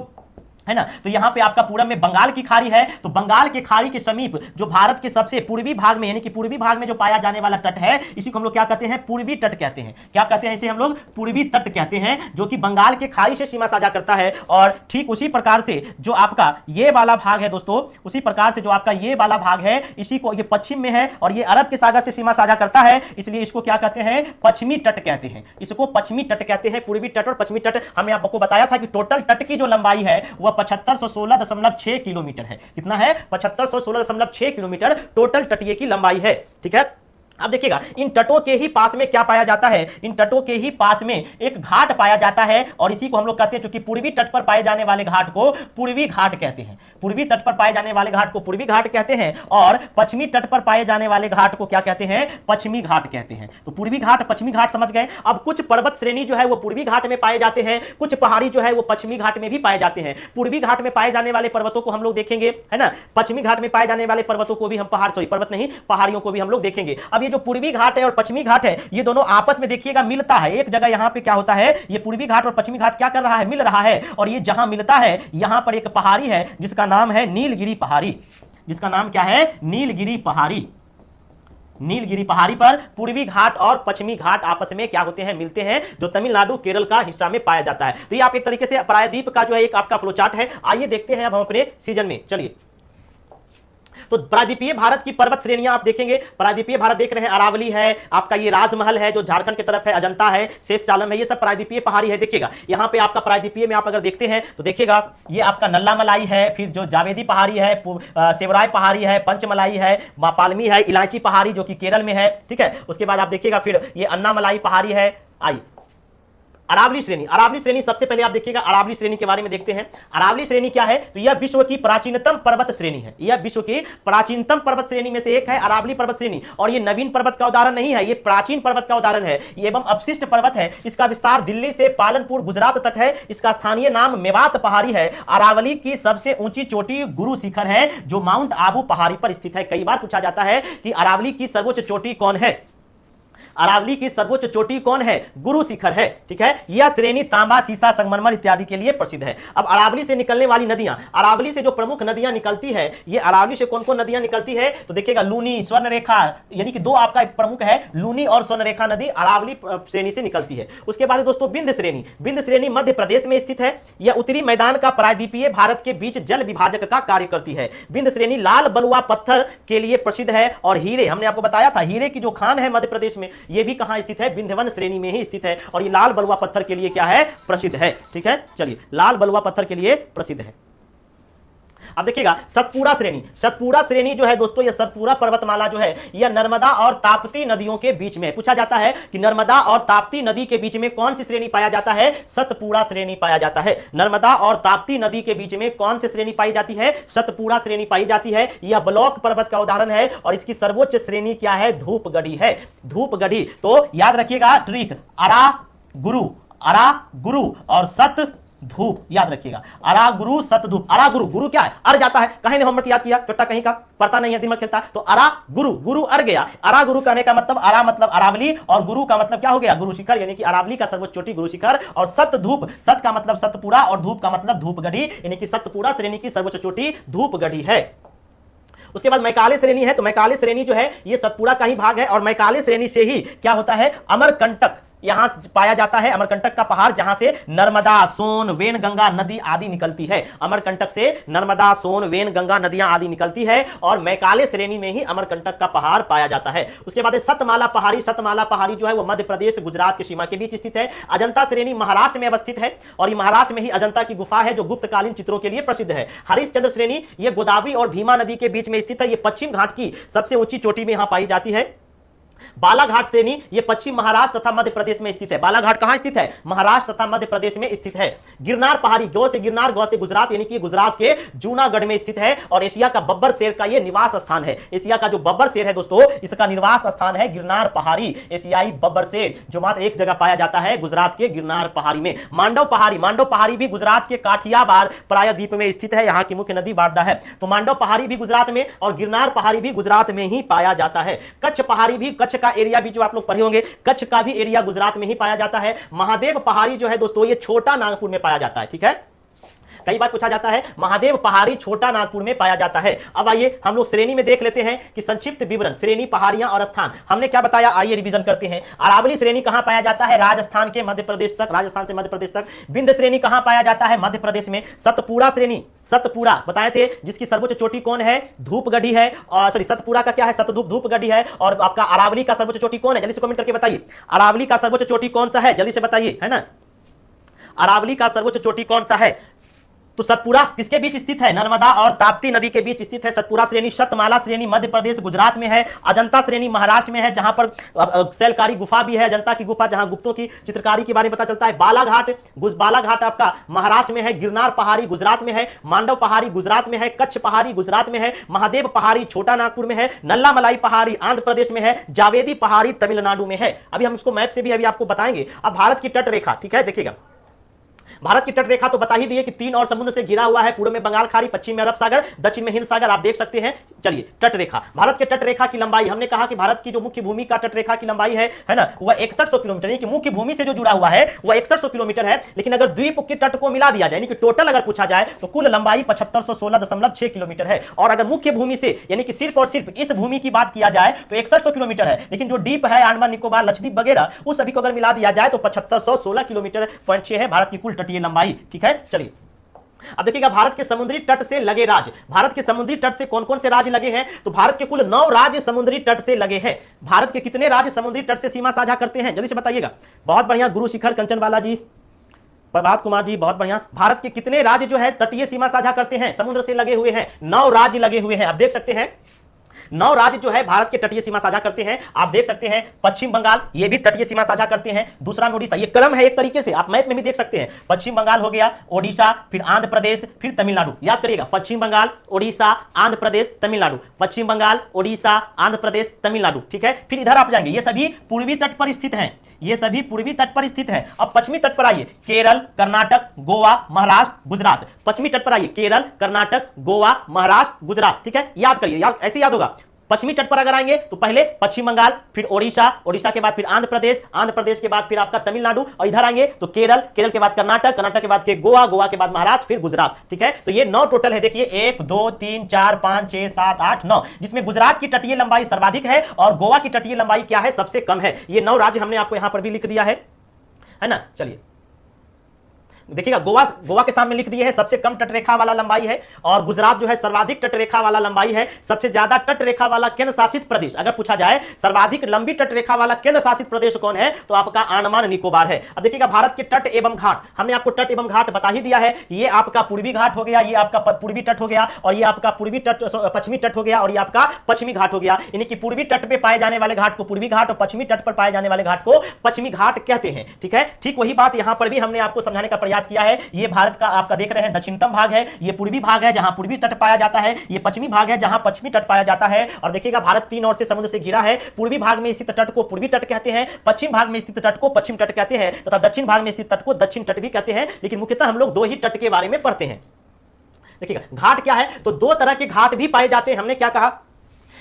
A: है ना। तो यहां पे आपका पूरब में बंगाल की खाड़ी है। तो बंगाल की खाड़ी के समीप जो भारत के सबसे पूर्वी भाग में, यानी कि पूर्वी भाग में जो पाया जाने वाला तट है, इसी को हम लोग क्या कहते हैं? पूर्वी तट कहते हैं। क्या कहते हैं? इसे हम लोग पूर्वी तट कहते हैं, जो कि बंगाल के खाड़ी से सीमा साझा करता है। और ठीक उसी प्रकार से जो आपका ये वाला भाग है दोस्तों, उसी प्रकार से जो आपका ये वाला भाग है, इसी को, ये पश्चिम में है और ये अरब के सागर से सीमा साझा करता है, इसलिए इसको क्या कहते हैं? पश्चिमी तट कहते हैं। इसको पश्चिमी तट कहते हैं। पूर्वी तट और पश्चिमी तट। हमने आपको बताया था कि टोटल तट की जो लंबाई है वह 7516.6 किलोमीटर है। कितना है? 7516.6 किलोमीटर टोटल तटीय की लंबाई है। ठीक है, अब देखिएगा इन तटों के ही पास में क्या पाया जाता है, इन तटों के ही पास में एक घाट पाया जाता है और इसी को हम लोग कहते हैं, चूंकि पूर्वी तट पर पाए जाने वाले घाट को पूर्वी घाट कहते हैं, पूर्वी तट पर पाए जाने वाले घाट को पूर्वी घाट कहते हैं और पश्चिमी तट पर पाए जाने वाले घाट को क्या कहते हैं, पश्चिमी घाट कहते हैं। तो पूर्वी घाट पश्चिमी घाट समझ गए। अब कुछ पर्वत श्रेणी जो है वो पूर्वी घाट में पाए जाते हैं, कुछ पहाड़ी जो है वो पश्चिमी घाट में भी पाए जाते हैं। पूर्वी घाट में पाए जाने वाले पर्वतों को हम लोग देखेंगे, है ना, पश्चिमी घाट में पाए जाने वाले पर्वतों को भी हम पर्वत नहीं, पहाड़ियों को भी हम लोग देखेंगे। अब ये जो पूर्वी घाट है और पश्चिमी घाट है, ये दोनों आपस में देखिएगा मिलता है। एक जगह यहां पे क्या होता है, ये पूर्वी घाट और पश्चिमी घाट क्या कर रहा है, मिल रहा है। और ये जहां मिलता है यहां पर एक पहाड़ी है जिसका नाम है नीलगिरी पहाड़ी, जिसका नाम क्या है, नीलगिरी पहाड़ी। नीलगिरी पहाड़ी पर पूर्वी घाट और पश्चिमी घाट आपस में क्या होते हैं, मिलते हैं, जो तमिलनाडु केरल का हिस्सा में पाया जाता है। तो ये आप एक तरीके से प्रायद्वीप का जो है एक आपका फ्लो चार्ट है। आइए देखते हैं अब हम अपने सीजन में, चलिए। तो प्रायद्वीपीय भारत की पर्वत श्रेणियां आप देखेंगे, प्रायद्वीपीय भारत देख रहे हैं, अरावली है, आपका ये राजमहल है जो झारखंड की तरफ है, अजंता है, शेषचालम है, ये सब प्रायद्वीपीय पहाड़ी है। देखिएगा यहां पे आपका प्रायद्वीपीय में आप अगर देखते हैं तो देखिएगा ये आपका नल्ला मलाई है, फिर जो जावेदी पहाड़ी है, सेवराय पहाड़ी है, पंचमलाई है, मापालमी है, इलायची पहाड़ी जो कि केरल में है, ठीक है। उसके बाद आप देखिएगा फिर ये अन्नामलाई पहाड़ी है। आइए अरावली श्रेणी, अरावली श्रेणी सबसे पहले आप देखिएगा, अरावली श्रेणी के बारे में देखते हैं। अरावली श्रेणी क्या है, तो यह विश्व की प्राचीनतम पर्वत श्रेणी है, यह विश्व की प्राचीनतम पर्वत श्रेणी में से एक है अरावली पर्वत श्रेणी। और ये नवीन पर्वत का उदाहरण नहीं है, ये प्राचीन पर्वत का उदाहरण है, ये एवं अवशिष्ट पर्वत है। इसका विस्तार दिल्ली से पालनपुर गुजरात तक है। इसका स्थानीय नाम मेवात पहाड़ी है। अरावली की सबसे ऊंची चोटी गुरु शिखर है जो माउंट आबू पहाड़ी पर स्थित है। कई बार पूछा जाता है कि अरावली की सर्वोच्च चोटी कौन है, अरावली की सर्वोच्च चोटी कौन है, गुरु शिखर है, ठीक है। यह श्रेणी तांबा, सीसा, संगमरमर इत्यादि के लिए प्रसिद्ध है। अब अरावली से निकलने वाली नदियां, अरावली से जो प्रमुख नदियां निकलती है, ये अरावली से कौन कौन नदियां निकलती है, तो देखिएगा लूनी, स्वर्णरेखा, यानी कि दो आपका प्रमुख है, लूनी और स्वर्णरेखा नदी अरावली श्रेणी से निकलती है। उसके बाद दोस्तों विंध्य श्रेणी, विंध्य श्रेणी मध्य प्रदेश में स्थित है। यह उत्तरी मैदान का प्रायद्वीपीय भारत के बीच जल विभाजक का कार्य करती है। विंध्य श्रेणी लाल बलुआ पत्थर के लिए प्रसिद्ध है और हीरे, हमने आपको बताया था हीरे की जो खान है मध्य प्रदेश में, ये भी कहां स्थित है, विंध्यवन श्रेणी में ही स्थित है। और ये लाल बलुआ पत्थर के लिए क्या है, प्रसिद्ध है, ठीक है। चलिए लाल बलुआ पत्थर के लिए प्रसिद्ध है। अब देखिएगा सतपुड़ा श्रेणी, सतपुड़ा श्रेणी जो है दोस्तों, यह सतपुड़ा पर्वतमाला जो है यह नर्मदा और ताप्ती नदियों के बीच में, पूछा जाता है कि नर्मदा और ताप्ती नदी के बीच में कौन सी श्रेणी पाया जाता है, सतपुड़ा श्रेणी पाया जाता है। नर्मदा और ताप्ती नदी के बीच में कौन सी श्रेणी पाई जाती है, सतपुड़ा श्रेणी पाई जाती है। यह ब्लॉक पर्वत का उदाहरण है और इसकी सर्वोच्च श्रेणी क्या है, धूपगढ़ी है, धूपगढ़ी। तो याद रखिएगा ट्रिक, अरा गुरु और सत धूप, याद रखिएगा, अरा गुरु सत धूप। अरा गुरु, गुरु क्या है, अर जाता है, कहीं ने होमवर्क याद किया, छोटा कहीं का पढ़ता नहीं है, दिमाग खेलता है। तो अरा गुरु, गुरु अर गया, अरा गुरु कहने का मतलब, अरा मतलब अरावली और गुरु का मतलब क्या हो गया, गुरु शिखर, यानी कि अरावली का सर्वोच्च चोटी गुरु शिखर। और सत धूप, सत का मतलब सतपुड़ा और धूप का मतलब धूपगढ़ी, यानी कि सतपुड़ा श्रेणी की सर्वोच्च चोटी धूपगढ़ी है। उसके बाद मैकाले श्रेणी है, तो मैकाले श्रेणी जो है ये सतपुड़ा का ही भाग है और मैकाले श्रेणी से ही क्या होता है, अमरकंटक यहां पाया जाता है, अमरकंटक का पहाड़ जहां से नर्मदा, सोन, वेन गंगा नदी आदि निकलती है। अमरकंटक से नर्मदा, सोन, वेन गंगा नदियां आदि निकलती है और मैकाले श्रेणी में ही अमरकंटक का पहाड़ पाया जाता है। उसके बाद सतमाला पहाड़ी, सतमाला पहाड़ी जो है वो मध्य प्रदेश गुजरात की सीमा के बीच स्थित है। अजंता श्रेणी महाराष्ट्र में अवस्थित है और ये महाराष्ट्र में ही अजंता की गुफा है जो गुप्तकालीन चित्रों के लिए प्रसिद्ध है। हरिश्चंद्र श्रेणी ये गोदावरी और भीमा नदी के बीच में स्थित है, ये पश्चिम घाट की सबसे ऊंची चोटी में यहां पाई जाती है। बालाघाट श्रेणी ये पश्चिम महाराष्ट्र तथा मध्य प्रदेश में स्थित है। बालाघाट कहां स्थित है, महाराष्ट्र तथा मध्य प्रदेश में स्थित है। गिरनार पहाड़ी, गौ से गिरनार, गौ से गुजरात, यानी कि गुजरात के जूनागढ़ में स्थित है और एशिया का बब्बर शेर का ये निवास स्थान है। एशिया का जो बब्बर शेर है दोस्तों, इसका निवास स्थान है गिरनार पहाड़ी, एशियाई बब्बर शेर जो मात्र एक जगह पाया जाता है, गुजरात के गिरनार पहाड़ी में। मांडव पहाड़ी, मांडव पहाड़ी भी गुजरात के काठियावाड़ प्रायद्वीप में स्थित है, यहाँ की मुख्य नदी वारदा है। तो मांडव पहाड़ी भी गुजरात में और गिरनार पहाड़ी भी गुजरात में ही पाया जाता है। कच्छ पहाड़ी भी, कच्छ का एरिया भी जो आप लोग पढ़े होंगे, कच्छ का भी एरिया गुजरात में ही पाया जाता है। महादेव पहाड़ी जो है दोस्तों ये छोटा नागपुर में पाया जाता है, ठीक है। कई बार पूछा जाता है महादेव पहाड़ी छोटा नागपुर में पाया जाता है। अब आइए हम लोग श्रेणी में देख लेते हैं कि संक्षिप्त विवरण, श्रेणी, पहाड़ियां और स्थान हमने क्या बताया, आइए रिवीजन करते हैं। अरावली श्रेणी कहां पाया जाता है, राजस्थान के मध्य प्रदेश तक, राजस्थान से मध्य प्रदेश तक। विंध्य श्रेणी कहां पाया जाता है, मध्य प्रदेश में। सतपुड़ा श्रेणी, सतपुड़ा बताए थे जिसकी सर्वोच्च चोटी कौन है, धूपगढ़ी है, और सॉरी सतपुड़ा का क्या है, सतधूप, धूपगढ़ी है। और आपका अरावली का सर्वोच्च चोटी कौन है, जल्दी से कमेंट करके बताइए, अरावली का सर्वोच्च चोटी कौन सा है, जल्दी से बताइए, है ना, अरावली का सर्वोच्च चोटी कौन सा है। तो सतपुरा किसके बीच स्थित है? नर्मदा और ताप्ती नदी के बीच स्थित है सतपुरा श्रेणी। शतमाला श्रेणी मध्य प्रदेश गुजरात में है। अजंता श्रेणी महाराष्ट्र में है, जहां पर सैलकारी गुफा भी है, अजंता की गुफा, जहां गुप्तों की चित्रकारी के बारे में पता चलता है। बालाघाट आपका महाराष्ट्र में है। गिरनार पहाड़ी गुजरात में है। मांडव पहाड़ी गुजरात में है। कच्छ पहाड़ी गुजरात में है। महादेव पहाड़ी छोटा नागपुर में है। नल्ला मलाई पहाड़ी आंध्र प्रदेश में है। जावेदी पहाड़ी तमिलनाडु में है। अभी हम इसको मैप से भी अभी आपको बताएंगे। अब भारत की तट रेखा, ठीक है, देखिएगा भारत की तट रेखा तो बता ही दिए कि 3 और समुद्र से घिरा हुआ है। पूर्व में बंगाल खाड़ी, पश्चिम में अरब सागर, दक्षिण में हिंद सागर, आप देख सकते हैं। चलिए तट रेखा, भारत के तट रेखा की लंबाई, हमने कहा कि भारत की जो मुख्य भूमि का तट रेखा की लंबाई है ना, वह 6100 किलोमीटर, यानी कि मुख्य भूमि से जो जुड़ा हुआ है वह 6100 किलोमीटर है। लेकिन अगर द्वीप के तट को मिला दिया जाए, यानी कि टोटल अगर पूछा जाए, तो कुल लंबाई 7516.6 किलोमीटर है। और अगर मुख्य भूमि से, यानी कि सिर्फ और सिर्फ इस भूमि की बात किया जाए तो 6100 किलोमीटर है। लेकिन जो डीप है, अंडमान निकोबार, लक्षद्वीप वगैरह, उस सभी को अगर मिला दिया जाए तो 7516 किलोमीटर 6 है भारत की कुल तटीय लंबाई, ठीक है। चलिए अब देखिएगा भारत के समुद्री तट से लगे राज्य, भारत के समुद्री तट से कौन कौन से राज्य लगे हैं? तो भारत के कुल 9 राज्य समुद्री तट से लगे हैं। भारत के कितने राज्य समुद्री तट से सीमा साझा करते हैं, जल्दी से बताइएगा। बहुत बढ़िया, गुरु शिखर कंचनवाला जी, प्रभात कुमार जी, बहुत बढ़िया। भारत के कितने राज्य जो है तटीय सीमा साझा करते हैं, समुद्र से लगे हुए हैं? 9 राज्य लगे हुए हैं। आप देख सकते हैं 9 राज्य जो है भारत के तटीय सीमा साझा करते हैं। आप देख सकते हैं पश्चिम बंगाल, ये भी तटीय सीमा साझा करते हैं। दूसरा में उड़ीसा, ये क्रम है एक तरीके से, आप मैप में भी देख सकते हैं। पश्चिम बंगाल हो गया, ओडिशा, फिर आंध्र प्रदेश, फिर तमिलनाडु। याद करिएगा, पश्चिम बंगाल, ओडिशा, आंध्र प्रदेश, तमिलनाडु। पश्चिम बंगाल, ओडिशा, आंध्र प्रदेश, तमिलनाडु, ठीक है। फिर इधर आप जाएंगे, ये सभी पूर्वी तट पर स्थित हैं, ये सभी पूर्वी तट पर स्थित हैं। अब पश्चिमी तट पर आइए, केरल, कर्नाटक, गोवा, महाराष्ट्र, गुजरात। पश्चिमी तट पर आइए, केरल, कर्नाटक, गोवा, महाराष्ट्र, गुजरात, ठीक है। याद करिए, याद ऐसे याद होगा। पश्चिमी तट पर अगर आएंगे तो पहले पश्चिम बंगाल, फिर ओडिशा, ओडिशा के बाद फिर आंध्र प्रदेश, आंध्र प्रदेश के बाद फिर आपका तमिलनाडु, और इधर आएंगे तो केरल, केरल के बाद कर्नाटक, कर्नाटक के बाद के गोवा, गोवा के बाद महाराष्ट्र, फिर गुजरात, ठीक है। तो ये 9 टोटल है। देखिए 1 2 3 4 5 6 7 8 9, जिसमें गुजरात की तटीय लंबाई सर्वाधिक है और गोवा की तटीय लंबाई क्या है? सबसे कम है। ये 9 राज्य हमने आपको यहां पर भी लिख दिया है ना। चलिए देखिएगा, गोवा के सामने लिख दिए है सबसे कम तटरेखा वाला लंबाई है, और गुजरात जो है सर्वाधिक तटरेखा वाला लंबाई है। सबसे ज्यादा तटरेखा वाला केंद्र शासित प्रदेश, अगर पूछा जाए सर्वाधिक लंबी तटरेखा वाला केंद्र शासित प्रदेश कौन है, तो आपका अंडमान निकोबार है। अब देखिएगा भारत के तट एवं घाट, हमने आपको तट एवं घाट बता ही दिया है। ये आपका पूर्वी घाट हो गया, ये आपका पूर्वी तट हो गया, और ये आपका पूर्वी तट, पश्चिमी तट हो गया, और ये आपका पश्चिमी घाट हो गया। यानी कि पूर्वी तट पे पाए जाने वाले घाट को पूर्वी घाट, और पश्चिमी तट पर पाए जाने वाले घाट को पश्चिमी घाट कहते हैं, ठीक है। ठीक वही बात यहां पर भी हमने आपको समझाने का प्रयास किया है। ये भारत का आपका देख रहे हैं दक्षिणतम भाग है, ये पूर्वी भाग है जहां पूर्वी तट पाया जाता है, ये पश्चिमी भाग है जहां पश्चिमी तट पाया जाता है। और देखिएगा भारत 3 ओर से समुद्र से घिरा है। पूर्वी भाग में स्थित तट को पूर्वी तट कहते हैं, पश्चिम भाग में स्थित तट को पश्चिम तट कहते हैं, तथा दक्षिण भाग में स्थित तट को दक्षिण तट भी कहते हैं। लेकिन मुख्यतः हम लोग 2 ही तट के बारे में पढ़ते हैं। देखिएगा घाट क्या है, तो 2 तरह के घाट भी पाए जाते हैं। हमने क्या कहा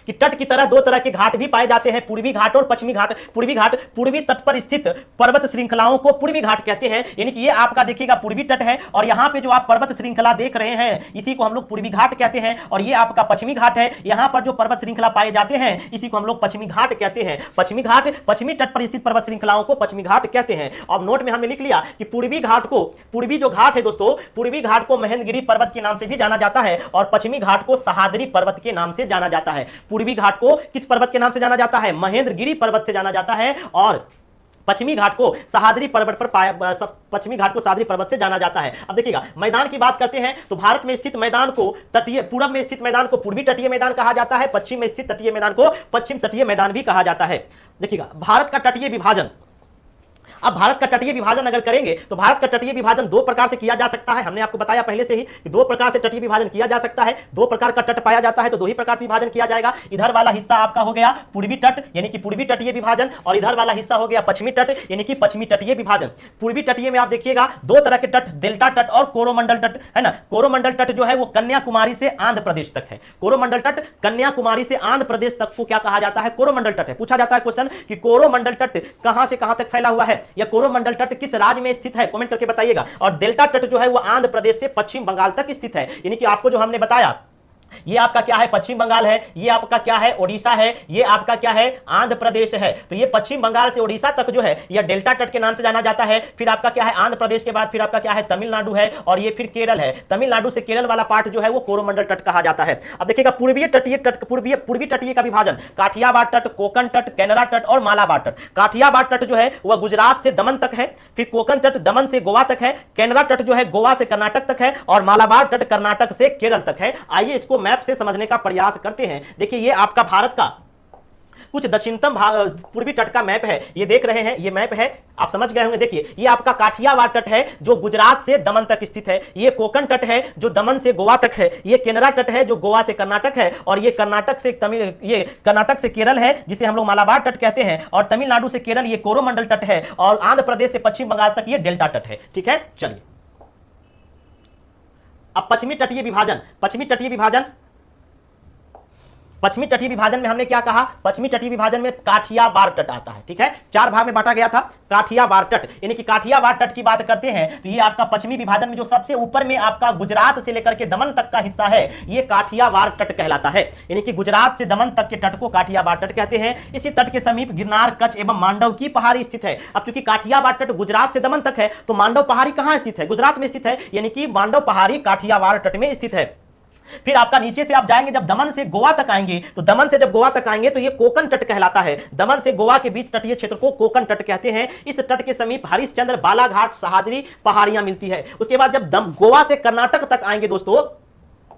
A: कि तट की तरह 2 तरह के घाट भी पाए जाते हैं, पूर्वी घाट और पश्चिमी घाट। पूर्वी घाट, पूर्वी तट पर स्थित पर्वत श्रृंखलाओं को पूर्वी घाट कहते हैं। यानी कि ये आपका देखिएगा पूर्वी तट है, और यहाँ पे जो आप पर्वत श्रृंखला देख रहे हैं इसी को हम लोग पूर्वी घाट कहते हैं। और ये आपका पश्चिमी घाट है, यहाँ पर जो पर्वत श्रृंखला पाए जाते हैं इसी को हम लोग पश्चिमी घाट कहते हैं। पश्चिमी घाट, पश्चिमी तट पर स्थित पर्वत श्रृंखलाओं को पश्चिमी घाट कहते हैं। अब नोट में हमने लिख लिया कि पूर्वी घाट को, पूर्वी जो घाट है दोस्तों, पूर्वी घाट को महेंद्रगिरी पर्वत के नाम से भी जाना जाता है, और पश्चिमी घाट को सहादरी पर्वत के नाम से जाना जाता है। पूर्वी घाट को किस पर्वत के नाम से जाना जाता है? महेंद्रगिरी पर्वत से जाना जाता है, और पश्चिमी घाट को सहादरी पर्वत पर पश्चिमी घाट को सहादरी पर्वत से जाना जाता है। अब देखिएगा मैदान की बात करते हैं तो भारत में स्थित मैदान को तटीय, पूर्व में स्थित मैदान को पूर्वी तटीय मैदान कहा जाता है, पश्चिम में स्थित तटीय मैदान को पश्चिम तटीय मैदान भी कहा जाता है। देखिएगा भारत का तटीय विभाजन, अब भारत का तटीय विभाजन अगर करेंगे तो भारत का तटीय विभाजन 2 प्रकार से किया जा सकता है। हमने आपको बताया पहले से ही कि 2 प्रकार से तटीय विभाजन किया जा सकता है। 2 प्रकार का तट पाया जाता है तो 2 ही प्रकार से विभाजन किया जाएगा। इधर वाला हिस्सा आपका हो गया पूर्वी तट यानी कि पूर्वी तटीय विभाजन, और इधर वाला हिस्सा हो गया पश्चिमी तट यानी कि पश्चिमी तटीय विभाजन। पूर्वी तटीय में आप देखिएगा 2 तरह के तट, डेल्टा तट और कोरोमंडल तट, है ना। कोरोमंडल तट जो है वो कन्याकुमारी से आंध्र प्रदेश तक है। कोरोमंडल तट कन्याकुमारी से आंध्र प्रदेश तक को क्या कहा जाता है? कोरोमंडल तट है। पूछा जाता है क्वेश्चन कि कोरोमंडल तट कहां से कहां तक फैला हुआ है, या कोरोमंडल तट किस राज्य में स्थित है, कमेंट करके बताइएगा। और डेल्टा तट जो है वो आंध्र प्रदेश से पश्चिम बंगाल तक स्थित है। यानी कि आपको जो हमने बताया ये आपका क्या है, पश्चिम बंगाल है, ये आपका क्या है, ओडिशा है, ये आपका क्या है, आंध्र प्रदेश है। तो ये पश्चिम बंगाल से ओडिशा तक जो है यह डेल्टा तट के नाम से जाना जाता है। फिर आपका क्या है, आंध्र प्रदेश के बाद फिर आपका क्या है, तमिलनाडु है, और ये फिर केरल है। तमिलनाडु से केरल वाला पार्ट जो है वो कोरोमंडल तट कहा जाता है। अब देखिएगा पूर्वीय तटीय तट, पूर्वी तटीय का विभाजन, काठियावाड़ तट, कोकण तट, कैनरा तट और मालाबार तट। काठियावाड़ तट जो है वह गुजरात से दमन तक है, फिर कोकण तट दमन से गोवा तक है, कैनरा तट जो है गोवा से कर्नाटक तक है, और मालाबार तट कर्नाटक से केरल तक है। आइए इसको मैप से समझने का प्रयास करते हैं। देखिए ये आपका भारत का कुछ दक्षिणतम पूर्वी तट का मैप है, ये देख रहे हैं, ये मैप है, आप समझ गए होंगे। देखिए ये आपका काठियावाड़ तट है जो गुजरात से दमन तक स्थित है, ये कोकण तट है जो दमन से गोवा तक है, ये केनरा तट है जो गोवा से कर्नाटक है, और ये कर्नाटक से केरल है जिसे हम लोग मालाबार तट कहते हैं, और तमिलनाडु से केरल ये कोरोमंडल तट है, और आंध्र प्रदेश से पश्चिम बंगाल तक ये डेल्टा तट है। ठीक है, चलिए अब पश्चिमी तटीय विभाजन। पश्चिमी तटीय विभाजन में हमने क्या कहा, पश्चिमी तटीय विभाजन में काठियावाड़ तट आता है। ठीक है, 4 भाग में बांटा गया था। काठियावाड़ तट यानी कि काठियावाड़ तट की बात करते हैं तो ये आपका पश्चिमी विभाजन में जो सबसे ऊपर में आपका गुजरात से लेकर के दमन तक का हिस्सा है ये काठियावाड़ तट कहलाता है। यानी कि गुजरात से दमन तक के तट को काठियावाड़ तट कहते हैं। इसी तट के समीप गिरनार, कच्छ एवं मांडव की पहाड़ी स्थित है। अब चूंकि काठियावाड़ तट गुजरात से दमन तक है तो मांडव पहाड़ी कहां स्थित है, गुजरात में स्थित है, यानी कि मांडव पहाड़ी काठियावाड़ तट में स्थित है। फिर आपका नीचे से आप जाएंगे, जब दमन से गोवा तक आएंगे तो दमन से जब गोवा तक आएंगे तो ये कोकण तट कहलाता है। दमन से गोवा के बीच तटीय क्षेत्र को कोकण तट कहते हैं। इस तट के समीप हरिश्चंद्र, बालाघाट, सहादरी पहाड़ियां मिलती है। उसके बाद जब गोवा से कर्नाटक तक आएंगे दोस्तों,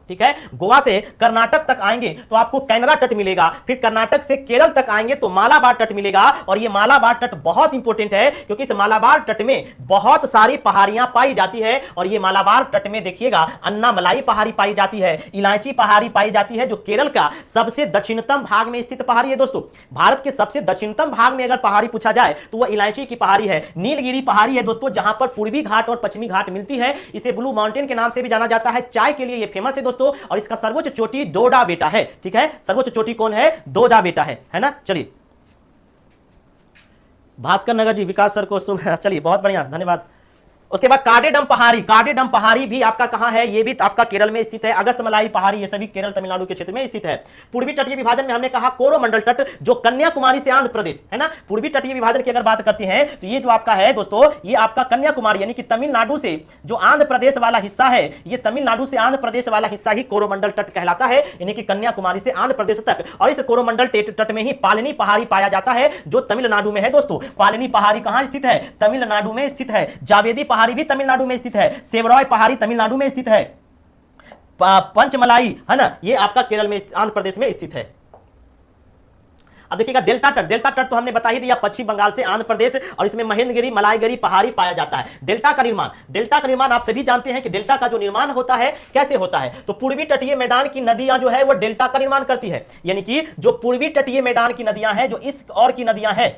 A: ठीक है, गोवा से कर्नाटक तक आएंगे तो आपको कैनरा तट मिलेगा। फिर कर्नाटक से केरल तक आएंगे तो मालाबार तट मिलेगा, और ये मालाबार तट बहुत इंपॉर्टेंट है क्योंकि इस मालाबार तट में बहुत सारी पहाड़ियां पाई जाती है। और ये मालाबार तट में देखिएगा अन्नामलाई पहाड़ी पाई जाती है, इलायची पहाड़ी पाई जाती है, जो केरल का सबसे दक्षिणतम भाग में स्थित पहाड़ी है। दोस्तों भारत के सबसे दक्षिणतम भाग में अगर पहाड़ी पूछा जाए तो वह इलायची की पहाड़ी है। नीलगिरी पहाड़ी है दोस्तों, जहां पर पूर्वी घाट और पश्चिमी घाट मिलती है। इसे ब्लू माउंटेन के नाम से भी जाना जाता है। चाय के लिए यह फेमस है दोस्तों, और इसका सर्वोच्च चोटी दोडा बेटा है। ठीक है, सर्वोच्च चोटी कौन है, दोडा बेटा है ना। चलिए भास्कर नगर जी, विकास सर को चलिए बहुत बढ़िया, धन्यवाद। उसके बाद कार्डेडम पहाड़ी भी आपका कहां है, ये भी आपका केरल में स्थित है। अगस्तमलाई पहाड़ी, ये सभी केरल तमिलनाडु के क्षेत्र में स्थित है। पूर्वी तटीय विभाजन में हमने कहा कोरोमंडल तट जो कन्याकुमारी से आंध्र प्रदेश है ना। पूर्वी तटीय विभाजन की अगर बात करते हैं तो ये जो आपका है दोस्तों, ये आपका कन्याकुमारी यानी कि तमिलनाडु से जो आंध्र प्रदेश वाला हिस्सा है, ये तमिलनाडु से आंध्र प्रदेश वाला हिस्सा ही कोरोमंडल तट कहलाता है, यानी कि कन्याकुमारी से आंध्र प्रदेश तक। और इस कोरोमंडल तट में ही पालनी पहाड़ी पाया जाता है जो तमिलनाडु में है। दोस्तों पालनी पहाड़ी कहां स्थित है, तमिलनाडु में स्थित है। जावेदी पहाड़ी भी तमिलनाडु में स्थित है। सेवरॉय पहाड़ी तमिलनाडु में स्थित है। पंचमलाई है ना, ये आपका केरल में, आंध्र प्रदेश में स्थित है। अब देखिएगा डेल्टा तट तो हमने बता ही दिया, पश्चिम बंगाल से आंध्र प्रदेश, और इसमें महेंद्रगिरी, मलाईगिरी पहाड़ी पाया जाता है। डेल्टा का निर्माण आप सभी जानते हैं कि डेल्टा का जो निर्माण होता है कैसे होता है, तो पूर्वी तटीय मैदान की नदियां जो है वो डेल्टा का निर्माण करती है। यानी कि जो पूर्वी तटीय मैदान की नदियां हैं, जो इस और की नदियां हैं,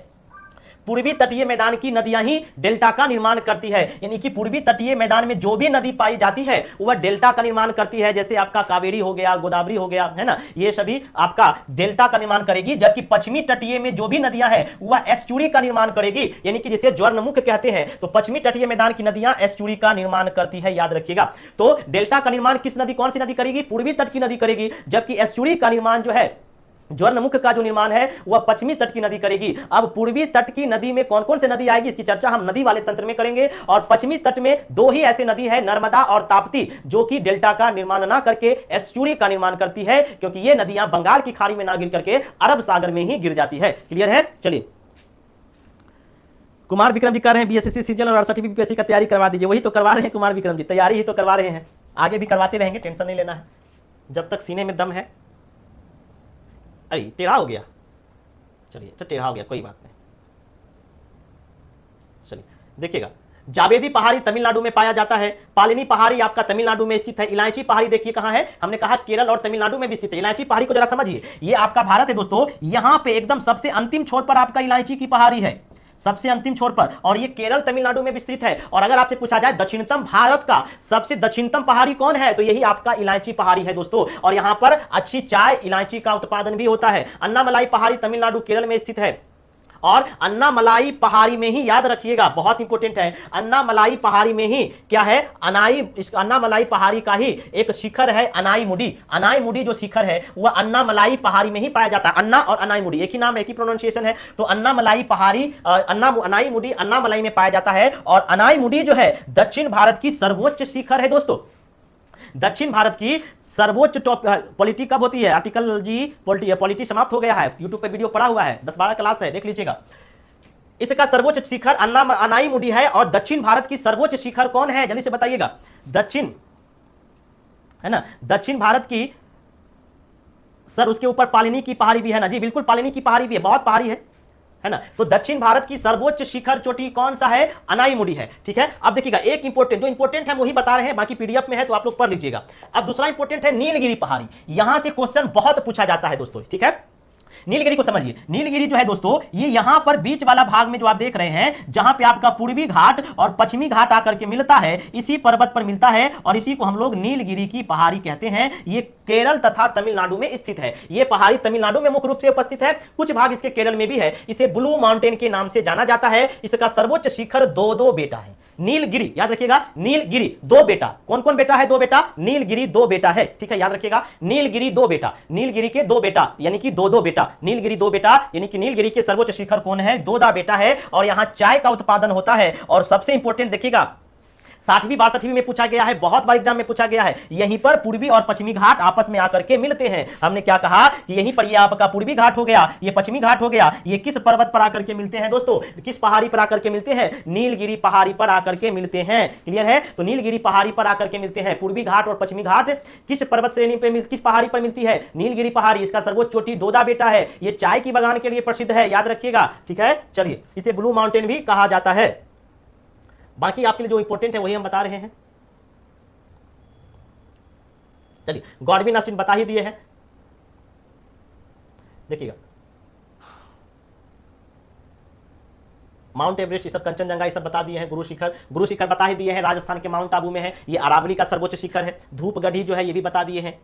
A: पूर्वी तटीय मैदान की नदियां ही डेल्टा का निर्माण करती है। यानी कि पूर्वी तटीय मैदान में जो भी नदी पाई जाती है वह डेल्टा का निर्माण करती है। जैसे आपका कावेरी हो गया, गोदावरी हो गया, है ना, ये सभी आपका डेल्टा का निर्माण करेगी। जबकि पश्चिमी तटीय में जो भी नदियां हैं वह एस्चुरी का निर्माण करेगी, यानी कि जिसे ज्वारमुख कहते हैं। तो पश्चिमी तटीय मैदान की नदियां एस्चुरी का निर्माण करती है, याद रखिएगा। तो डेल्टा का निर्माण किस नदी, कौन सी नदी करेगी, पूर्वी तट की नदी करेगी। जबकि एस्चुरी का निर्माण जो है, ज्वारमुख का जो निर्माण है वह पश्चिमी तट की नदी करेगी। अब पूर्वी तट की नदी में कौन कौन से नदी आएगी, इसकी चर्चा हम नदी वाले तंत्र में करेंगे। और पश्चिमी तट में 2 ही ऐसे नदी है, नर्मदा और ताप्ती, जो कि डेल्टा का निर्माण ना करके एस्चुरी का निर्माण करती है, क्योंकि ये नदियां बंगाल की खाड़ी में ना गिर करके अरब सागर में ही गिर जाती है। क्लियर है। चलिए कुमार विक्रम जी कह रहे हैं बीएसएससी सीजन और RCTP का तैयारी करवा दीजिए। वही तो करवा रहे हैं कुमार विक्रम जी, तैयारी ही तो करवा रहे हैं, आगे भी करवाते रहेंगे, टेंशन नहीं लेना है जब तक सीने में दम है। अरे टेढ़ा हो गया, चलिए तो टेढ़ा हो गया, कोई बात नहीं। चलिए देखिएगा, जावेदी पहाड़ी तमिलनाडु में पाया जाता है। पालिनी पहाड़ी आपका तमिलनाडु में स्थित है। इलायची पहाड़ी देखिए कहां है, हमने कहा केरल और तमिलनाडु में भी स्थित है। इलायची पहाड़ी को जरा समझिए, ये आपका भारत है दोस्तों, यहां पे एकदम सबसे अंतिम छोर पर आपका इलायची की पहाड़ी है, सबसे अंतिम छोर पर, और ये केरल तमिलनाडु में विस्तृत है। और अगर आपसे पूछा जाए दक्षिणतम भारत का सबसे दक्षिणतम पहाड़ी कौन है, तो यही आपका इलायची पहाड़ी है दोस्तों। और यहां पर अच्छी चाय, इलायची का उत्पादन भी होता है। अन्नामलाई पहाड़ी तमिलनाडु केरल में स्थित है। और अन्नामलाई पहाड़ी में ही, याद रखिएगा बहुत इंपॉर्टेंट है, अन्नामलाई पहाड़ी में ही क्या है, अन्नामलाई पहाड़ी का ही एक शिखर है अनाईमुडी। अनाईमुडी जो शिखर है वह अन्नामलाई पहाड़ी में ही पाया जाता है। अन्ना और अनाईमुडी एक ही नाम, एक ही प्रोनाउंसिएशन है। तो अन्नामलाई पहाड़ी, अनाईमुडी अन्नामलाई में पाया जाता है। और अनाईमुडी जो है दक्षिण भारत की सर्वोच्च शिखर है दोस्तों। दक्षिण भारत की सर्वोच्च टॉप पॉलिटी कब होती है, आर्टिकल जी पॉलिटी समाप्त हो गया है, यूट्यूब पे वीडियो पड़ा हुआ है, 10-12 क्लास है, देख लीजिएगा। इसका सर्वोच्च शिखर अनाईमुडी है। और दक्षिण भारत की सर्वोच्च शिखर कौन है, जल्दी से बताइएगा। दक्षिण है ना, दक्षिण भारत की सर उसके ऊपर पालिनी की पहाड़ी भी है ना जी, बिल्कुल पालिनी की पहाड़ी भी है, बहुत पहाड़ी है ना। तो दक्षिण भारत की सर्वोच्च शिखर चोटी कौन सा है, अनाईमुडी है। ठीक है, अब देखिएगा एक इंपॉर्टेंट, जो इंपॉर्टेंट है वही बता रहे हैं, बाकी पीडीएफ में है तो आप लोग पढ़ लीजिएगा। अब दूसरा इंपॉर्टेंट है नीलगिरी पहाड़ी। यहां से क्वेश्चन बहुत पूछा जाता है दोस्तों। ठीक है, नीलगिरी को समझिए। नीलगिरी जो है दोस्तों, ये यहां पर बीच वाला भाग में जो आप देख रहे हैं, जहां पे आपका पूर्वी घाट और पश्चिमी घाट आकर के मिलता है, इसी पर्वत पर मिलता है और इसी को हम लोग नीलगिरी की पहाड़ी कहते हैं। ये केरल तथा तमिलनाडु में स्थित है। ये पहाड़ी तमिलनाडु में मुख्य रूप से उपस्थित है, कुछ भाग इसके केरल में भी है। इसे ब्लू माउंटेन के नाम से जाना जाता है। इसका सर्वोच्च शिखर 2 बेटा है। नीलगिरी, याद रखिएगा, नीलगिरी 2 बेटा। कौन कौन बेटा है, 2 बेटा, नीलगिरी 2 बेटा है। ठीक है, याद रखिएगा, नीलगिरी 2 बेटा, नीलगिरी के 2 बेटा यानी कि 2 बेटा, नीलगिरी 2 बेटा यानी कि नीलगिरी के सर्वोच्च शिखर कौन है, 2 बेटा है। और यहां चाय का उत्पादन होता है। और सबसे इंपॉर्टेंट देखिएगा, 60वीं 62वीं में पूछा गया है, बहुत बार एग्जाम में पूछा गया है, यहीं पर पूर्वी और पश्चिमी घाट आपस में आकर के मिलते हैं। हमने क्या कहा कि यहीं पर ये आपका पूर्वी घाट हो गया, ये पश्चिमी घाट हो गया, ये किस पर्वत पर आकर के मिलते हैं दोस्तों, किस पहाड़ी पर आकर के मिलते हैं, नीलगिरी पहाड़ी पर आकर के मिलते हैं। क्लियर है, तो नीलगिरी पहाड़ी पर आकर के मिलते हैं। पूर्वी घाट और पश्चिमी घाट किस पर्वत श्रेणी पे, किस पहाड़ी पर मिलती है, नीलगिरी पहाड़ी। इसका सर्वोच्च चोटी 2 बेटा है। ये चाय की बागान के लिए प्रसिद्ध है, याद रखिएगा। ठीक है, चलिए, इसे ब्लू माउंटेन भी कहा जाता है। बाकी आपके लिए जो इंपॉर्टेंट है वही हम बता रहे हैं। चलिए, गॉडविन ऑस्टिन बता ही दिए हैं, देखिएगा, माउंट एवरेस्ट, ये सब कंचनजंगा, ये सब बता दिए हैं। गुरु शिखर बता ही दिए हैं, राजस्थान के माउंट आबू में है। ये अरावली का सर्वोच्च शिखर है। धूपगढ़ी जो है ये भी बता दिए हैं,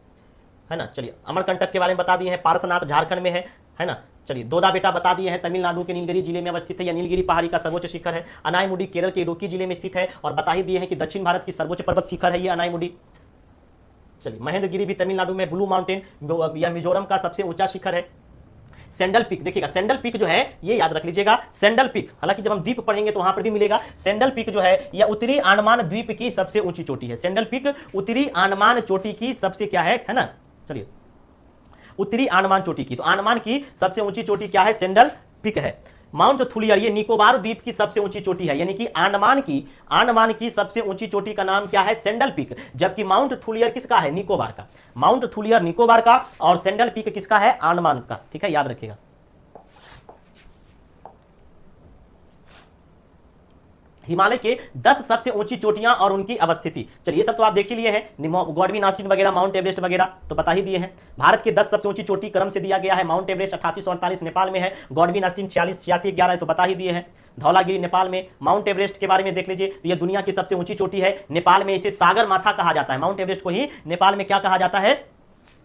A: है ना। चलिए, अमरकंटक के बारे में बता दिए हैं, पारसनाथ झारखंड में है ना। चलिए, 2 बेटा बता दिए हैं, तमिलनाडु के नीलगिरी जिले में अवस्थित है। या नीलगिरी पहाड़ी का सर्वोच्च शिखर है। अनाईमुडी केरल के इडुक्की जिले में स्थित है। और बता ही दिए हैं कि दक्षिण भारत की सर्वोच्च पर्वत शिखर है ये अनाईमुडी। चलिए, महेंद्रगिरी भी तमिलनाडु में, ब्लू माउंटेन या मिजोरम का सबसे ऊंचा शिखर है। सैंडल पीक, देखिएगा, सैंडल पीक जो है ये याद रख लीजिएगा, सैंडल पीक, हालांकि जब हम द्वीप पढ़ेंगे तो वहां पर भी मिलेगा। सैंडल पीक जो है यह उत्तरी अंडमान द्वीप की सबसे ऊंची चोटी है। सैंडल पीक उत्तरी अंडमान चोटी की सबसे क्या है ना। चलिए, उत्तरी अंडमान चोटी की, तो अंडमान की सबसे ऊंची चोटी क्या है, सैंडल पीक है। माउंट थुलियर ये निकोबार द्वीप की सबसे ऊंची चोटी है, यानी कि अंडमान की सबसे ऊंची चोटी का नाम क्या है, सैंडल पीक। जबकि माउंट थुलियर किसका है, निकोबार का। माउंट थुलियर निकोबार का और सैंडल पीक किसका है, अंडमान का। ठीक है, याद रखिएगा। हिमालय के 10 सबसे ऊंची चोटियां और उनकी अवस्थिति। चलिए, ये सब तो आप देख ही लिए हैं, गॉडविन ऑस्टिन वगैरह, माउंट एवरेस्ट वगैरह तो पता ही दिए हैं। भारत के 10 सबसे ऊंची चोटी क्रम से दिया गया है। माउंट एवरेस्ट 8848 नेपाल में है, गॉडविन ऑस्टिन 468611 तो बता ही दिए हैं। धौलागिरी नेपाल में। माउंट एवरेस्ट के बारे में देख लीजिए, यह दुनिया की सबसे ऊंची चोटी है। नेपाल में इसे सागर माथा कहा जाता है। माउंट एवरेस्ट को ही नेपाल में क्या कहा जाता है,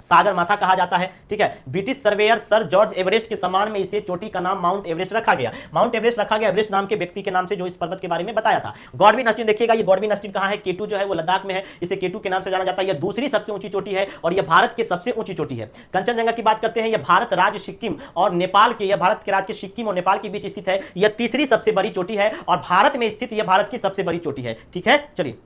A: सागर माथा कहा जाता है। ठीक है, British surveyor sir George Everest के सम्मान में इसे चोटी का नाम माउंट एवरेस्ट रखा गया। माउंट एवरेस्ट रखा गया एवरेस्ट नाम के व्यक्ति के नाम से, जो इस पर्वत के बारे में बताया था। गॉडविन ऑस्टिन देखिएगा, ये गॉडविन ऑस्टिन कहां है, केटू जो है वो लद्दाख में है, इसे केटू के नाम से जाना जाता है। यह दूसरी सबसे ऊंची चोटी है और यह भारत की सबसे ऊंची चोटी है। कंचनजंगा की बात करते हैं, यह भारत राज्य सिक्किम और नेपाल के, यह भारत के राज्य के सिक्किम और नेपाल के बीच स्थित है। यह तीसरी सबसे बड़ी चोटी है और भारत में स्थित यह भारत की सबसे बड़ी चोटी है। ठीक है, चलिए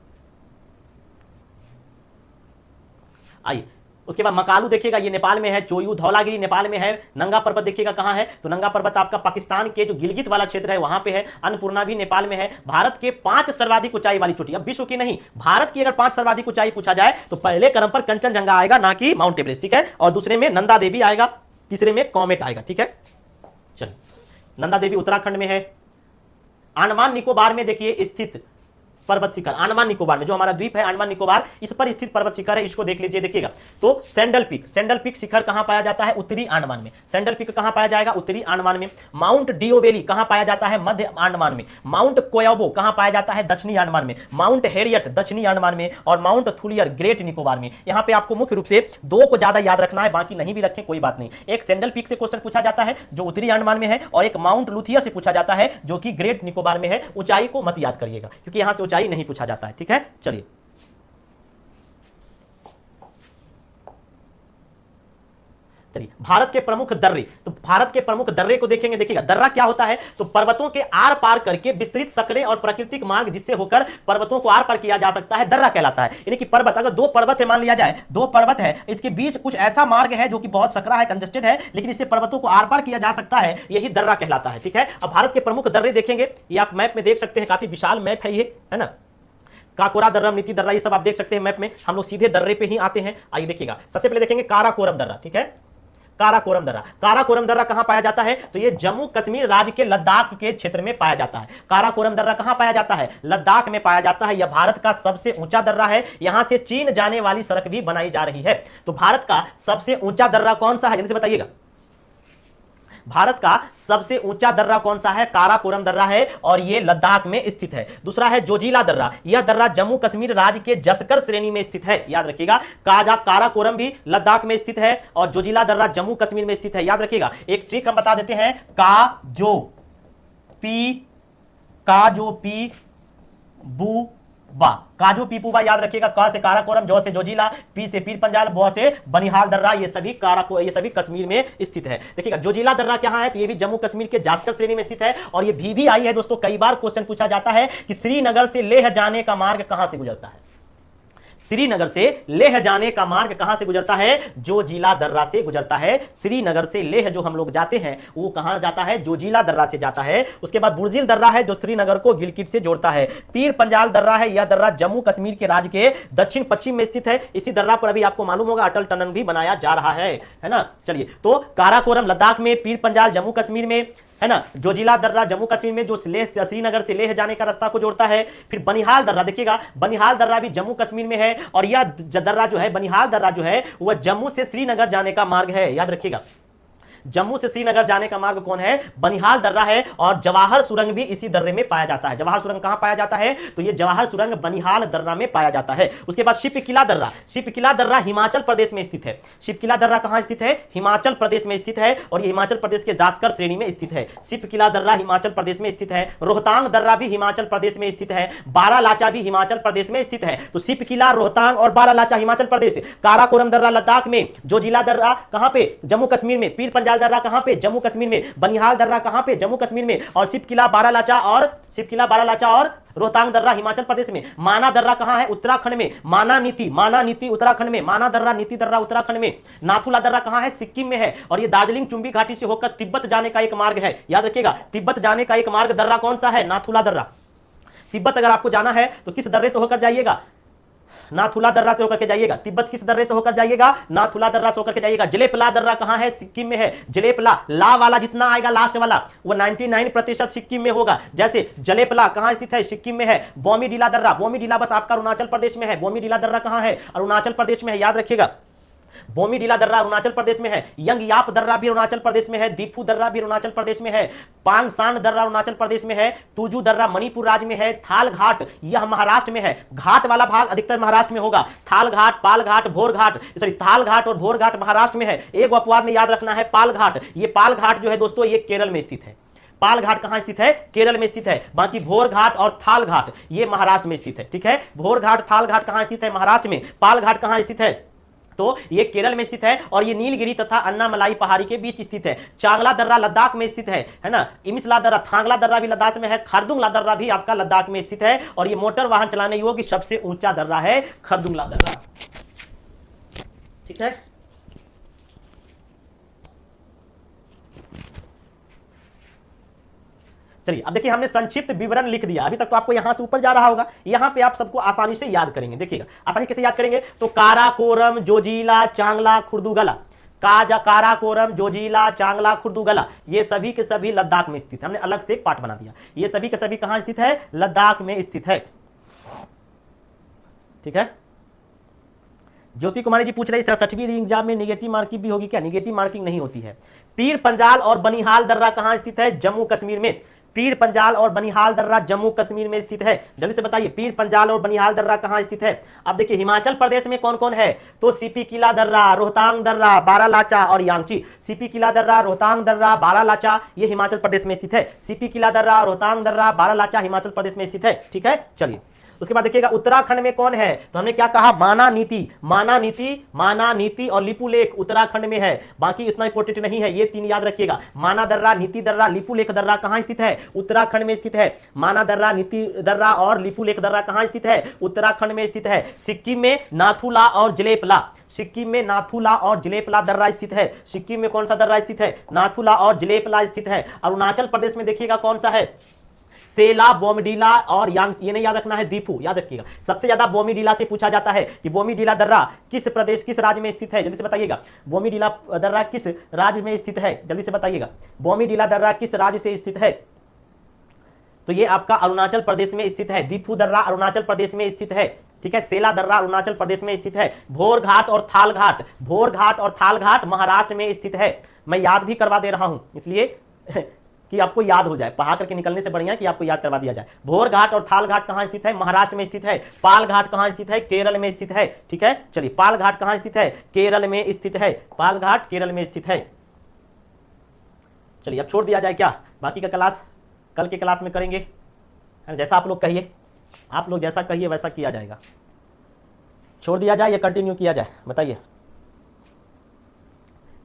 A: आइए, उसके बाद मकालू देखिएगा, ये नेपाल में है। चोयू धौलागिरी नेपाल में है। नंगा पर्वत देखिएगा कहां है, तो नंगा पर्वत आपका पाकिस्तान के जो गिलगित वाला क्षेत्र है वहां पे है। अन्नपूर्णा भी नेपाल में है। भारत के 5 सर्वाधिक ऊंचाई वाली चोटी, अब विश्व की नहीं, भारत की अगर 5 सर्वाधिक ऊंचाई पूछा जाए तो पहले क्रम पर कंचनजंगा आएगा, ना कि माउंट एवरेस्ट। ठीक है, और दूसरे में नंदा देवी आएगा, तीसरे में कॉमेट आएगा। ठीक है, चलिए, नंदा देवी उत्तराखंड में है। अंडमान निकोबार में देखिए स्थित पर्वत शिखर अंडमान निकोबार में, जो हमारा द्वीप है अंडमान निकोबार, इस पर स्थित पर्वत शिखर है, इसको देख लीजिए। देखिएगा तो सैंडल पीक शिखर कहां पाया जाता है? उत्तरी अंडमान में। सैंडल पीक कहां पाया जाएगा? उत्तरी अंडमान में। माउंट डिओवेली कहां पाया जाता है? मध्य अंडमान में। माउंट कोयबो कहां पाया जाता है? दक्षिणी अंडमान में। माउंट हैरियट दक्षिणी अंडमान में, और माउंट थुलियर ग्रेट निकोबार में। यहां पे आपको मुख्य रूप से दो को ज्यादा याद रखना है, बाकी नहीं भी रखें कोई बात नहीं। एक सैंडल पीक से क्वेश्चन पूछा जाता है जो उत्तरी अंडमान में है, और एक माउंट लुथियर से पूछा जाता है जो कि ग्रेट निकोबार में है। ऊंचाई को मत याद करिएगा क्योंकि यहां से ऊंचाई नहीं पूछा जाता है, ठीक है। चलिए भारत के प्रमुख दर्रे, तो भारत के प्रमुख दर्रे को देखेंगे। देखिएगा दर्रा क्या होता है? तो पर्वतों के आर पार करके विस्तृत सकरे और प्राकृतिक मार्ग जिससे होकर पर्वतों को आर पार किया जा सकता है, दर्रा कहलाता है। यानी कि पर्वत, अगर दो पर्वत है मान लिया जाए, दो पर्वत है, इसके बीच कुछ ऐसा मार्ग है जो कि बहुत सकरा है, कंजेस्टेड है, लेकिन इससे पर्वतों को आर पार किया जा सकता है, यही दर्रा कहलाता है, ठीक है। अब भारत के प्रमुख दर्रे देखेंगे, ये आप मैप में देख सकते हैं, काफी विशाल मैप है ये, है ना। काकोरा दर्रा, नीति दर्रा, ये सब आप देख सकते हैं मैप में। हम लोग सीधे दर्रे पे ही आते हैं। आइए देखिएगा, सबसे पहले देखेंगे काराकोरम दर्रा, ठीक है। काराकोरम दर्रा, काराकोरम दर्रा कहां पाया जाता है? तो ये जम्मू कश्मीर राज्य के लद्दाख के क्षेत्र में पाया जाता है। काराकोरम दर्रा कहां पाया जाता है? लद्दाख में पाया जाता है। यह भारत का सबसे ऊंचा दर्रा है, यहां से चीन जाने वाली सड़क भी बनाई जा रही है। तो भारत का सबसे ऊंचा दर्रा कौन सा है, जल्दी से बताइएगा। भारत का सबसे ऊंचा दर्रा कौन सा है? काराकोरम दर्रा है, और यह लद्दाख में स्थित है। दूसरा है जोजिला दर्रा, यह दर्रा जम्मू कश्मीर राज्य के जसकर श्रेणी में स्थित है, याद रखिएगा। काराकोरम भी लद्दाख में स्थित है और जोजिला दर्रा जम्मू कश्मीर में स्थित है, याद रखिएगा। एक ट्रिक हम बता देते हैं, काजो पी बू बा, काजू पीपूबा, याद रखिएगा। का से काराकोरम, जो से जोजिला, पी से पीर पंजाल, बो से बनिहाल दर्रा, ये सभी कश्मीर में स्थित है। देखिएगा जोजिला दर्रा कहां है? तो ये भी जम्मू कश्मीर के जास्कर श्रेणी में स्थित है, और ये भी आई है दोस्तों। कई बार क्वेश्चन पूछा जाता है कि श्रीनगर से लेह जाने का मार्ग कहां से गुजरता है? श्रीनगर से लेह जाने का मार्ग कहां से गुजरता है? जोजिला दर्रा से गुजरता है। श्रीनगर से लेह जो हम लोग जाते हैं वो कहां जाता है? जोजिला दर्रा से जाता है। उसके बाद बुर्जिल दर्रा है जो श्रीनगर को गिलगिट से जोड़ता है। पीर पंजाल दर्रा है, यह दर्रा जम्मू कश्मीर के राज्य के दक्षिण पश्चिम में स्थित है। इसी दर्रा पर अभी आपको मालूम होगा अटल टनल भी बनाया जा रहा है ना। चलिए, तो काराकोरम लद्दाख में, पीर पंजाल जम्मू कश्मीर में, है ना। जोजिला दर्रा जम्मू कश्मीर में जो श्रीनगर से लेह जाने का रास्ता को जोड़ता है। फिर बनिहाल दर्रा, देखिएगा बनिहाल दर्रा भी जम्मू कश्मीर में है, और यह दर्रा जो है, बनिहाल दर्रा जो है, वह जम्मू से श्रीनगर जाने का मार्ग है, याद रखिएगा। जम्मू से श्रीनगर जाने का मार्ग कौन है? बनिहाल दर्रा है। और जवाहर सुरंग भी इसी दर्रे में पाया जाता है। जवाहर सुरंग कहां पाया जाता है? तो ये जवाहर सुरंग बनिहाल दर्रा में पाया जाता है। उसके बाद शिपकिला दर्रा, शिपकिला दर्रा हिमाचल प्रदेश में स्थित है। शिपकिला दर्रा कहां स्थित है? हिमाचल प्रदेश में स्थित है, और ये हिमाचल प्रदेश के जास्कर श्रेणी में स्थित है। शिपकिला दर्रा हिमाचल प्रदेश में स्थित है। रोहतांग दर्रा भी हिमाचल प्रदेश में स्थित है। बारालाचा भी हिमाचल प्रदेश में स्थित है। तो शिपकिला, रोहतांग और बारालाचा हिमाचल प्रदेश। काराकोरम दर्रा लद्दाख में। जोजिला दर्रा कहां पे? जम्मू कश्मीर में। पीर पंजाल दर्रा कहां पे? जम्मू कश्मीर में। बनिहाल दर्रा कहां पे? जम्मू कश्मीर में। और शिपकिला, बारालाचा और रोहतांग दर्रा हिमाचल प्रदेश में। माना दर्रा कहां है? उत्तराखंड में। माना नीति उत्तराखंड में। माना दर्रा, नीति दर्रा उत्तराखंड में। नाथुला दर्रा कहां है? सिक्किम में है, और ये दार्जिलिंग चुंबी घाटी से होकर तिब्बत जाने का एक मार्ग है, याद रखिएगा। तिब्बत जाने का एक मार्ग दर्रा कौन सा है? नाथुला दर्रा। तिब्बत अगर आपको जाना है तो किस दर्रे से होकर जाइएगा? नाथुला दर्रा से होकर के जाइएगा। तिब्बत किस दर्रे से होकर जाइएगा? नाथुला दर्रा से होकर के जाइएगा। जलेपला दर्रा कहां है? सिक्किम में है। जलेपला, ला वाला जितना आएगा लास्ट वाला वो 99% सिक्किम में होगा। जैसे जलेपला कहां स्थित है? सिक्किम में है। बोमीडीला दर्रा, बोमीडीला बस आपका अरुणाचल प्रदेश में है। बोमीडीला दर्रा कहां है? अरुणाचल प्रदेश में है, याद रखिएगा। बोमीडीला दर्रा अरुणाचल प्रदेश में है। यंगयाप दर्रा भी अरुणाचल प्रदेश में है। दीफू दर्रा भी अरुणाचल प्रदेश में है। पांगसांड दर्रा अरुणाचल प्रदेश में है। तुजू दर्रा मणिपुर राज्य में है। थाल घाट यह महाराष्ट्र में है। घाट वाला भाग अधिकतर महाराष्ट्र में होगा। थाल घाट, पाल घाट, भोर घाट, सॉरी थाल घाट और भोर घाट महाराष्ट्र में है। एक अपवाद में याद रखना है, पाल घाट। ये पाल घाट जो है दोस्तों ये केरल में स्थित है। पाल घाट कहां स्थित है? केरल में स्थित है। बाकी भोर घाट और थाल घाट ये महाराष्ट्र में स्थित है, ठीक है। भोर घाट, थाल घाट कहां स्थित है? महाराष्ट्र में। पाल घाट कहां स्थित है? तो ये केरल में स्थित है, और ये नीलगिरी तथा अन्नामलाई पहाड़ी के बीच स्थित है। चांगला दर्रा लद्दाख में स्थित है ना। इमिसला दर्रा, थांगला दर्रा भी लद्दाख में है। खरदुंगला दर्रा भी आपका लद्दाख में स्थित है, और ये मोटर वाहन चलाने योग्य सबसे ऊंचा दर्रा है खरदुंगला दर्रा, ठीक है। चलिए अब देखिए हमने संक्षिप्त विवरण लिख दिया। अभी तक तो आपको यहां से ऊपर जा रहा होगा, यहां पे आप सबको आसानी से याद करेंगे। देखिएगा आसानी कैसे याद करेंगे? तो काराकोरम, जोजिला, चांगला, खुर्दुगला, काराकोरम, जोजिला, चांगला, खुर्दुगला ये सभी के सभी लद्दाख में स्थित है। हमने अलग से एक पार्ट बना दिया। ये सभी के सभी कहां स्थित है? लद्दाख में स्थित है। ठीक है। ज्योति कुमारी जी पूछ रहे हैं 67वीं एग्जाम में निगेटिव मार्किंग भी होगी क्या? निगेटिव मार्किंग नहीं होती है। पीर पंजाल और बनिहाल दर्रा कहां स्थित है? जम्मू कश्मीर में। पीर पंजाल और बनिहाल दर्रा जम्मू कश्मीर में स्थित है। जल्दी से बताइए पीर पंजाल और बनिहाल दर्रा कहां स्थित है? अब देखिए हिमाचल प्रदेश में कौन कौन है, तो सीपी किला दर्रा, रोहतांग दर्रा, बारालाचा और यांची। सीपी किला दर्रा, रोहतांग दर्रा, बारालाचा ये हिमाचल प्रदेश में स्थित है। सीपी किला दर्रा, रोहतांग दर्रा, बारालाचा हिमाचल प्रदेश में स्थित है। ठीक है, चलिए उसके बाद देखिएगा उत्तराखंड में कौन है, तो हमने क्या कहा, माना नीति। माना नीति और लिपू लेक उत्तराखंड में है, बाकी इतना इंपॉर्टेंट नहीं है, ये तीन याद रखिएगा। माना दर्रा, नीति दर्रा, लिपू लेक दर्रा कहां स्थित है? उत्तराखंड में स्थित है। माना दर्रा, नीति दर्रा और लिपू लेक दर्रा कहां स्थित है? उत्तराखंड में स्थित है। सिक्किम में नाथुला और जलेपला, सिक्किम में नाथुला और जलेपला दर्रा स्थित है। सिक्किम में कौन सा दर्रा स्थित है? नाथुला और जलेपला स्थित है। अरुणाचल प्रदेश में देखिएगा कौन सा है, सेला, बोमडीला और यांग, ये नहीं याद रखना है, दीपू याद रखिएगा। सबसे ज्यादा बोमीडीला से पूछा जाता है कि बोमीडीला दर्रा किस प्रदेश किस राज्य में स्थित है, जल्दी से बताइएगा। बोमीडीला दर्रा किस राज्य में स्थित है, जल्दी से बताइएगा। बोमीडीला दर्रा किस राज्य से स्थित है? तो ये आपका अरुणाचल प्रदेश में स्थित है। दीपू दर्रा अरुणाचल प्रदेश में स्थित है। ठीक है, सेला दर्रा अरुणाचल प्रदेश में स्थित है। भोर घाट और थाल घाट, भोर घाट और थाल घाट महाराष्ट्र में स्थित है। मैं याद भी करवा दे रहा हूं इसलिए कि आपको याद हो जाए, पढ़ा करके निकलने से बढ़िया कि आपको याद करवा दिया जाए। भोर घाट और थाल घाट कहां स्थित है? महाराष्ट्र में स्थित है। पाल घाट कहां स्थित है? केरल में स्थित है। ठीक है, चलिए पाल घाट कहां स्थित है? केरल में स्थित है। पाल घाट केरल में स्थित है। चलिए अब छोड़ दिया जाए क्या, बाकी का क्लास कल के क्लास में करेंगे, जैसा आप लोग कहिए, आप लोग जैसा कहिए वैसा किया जाएगा। छोड़ दिया जाए या कंटिन्यू किया जाए, बताइए।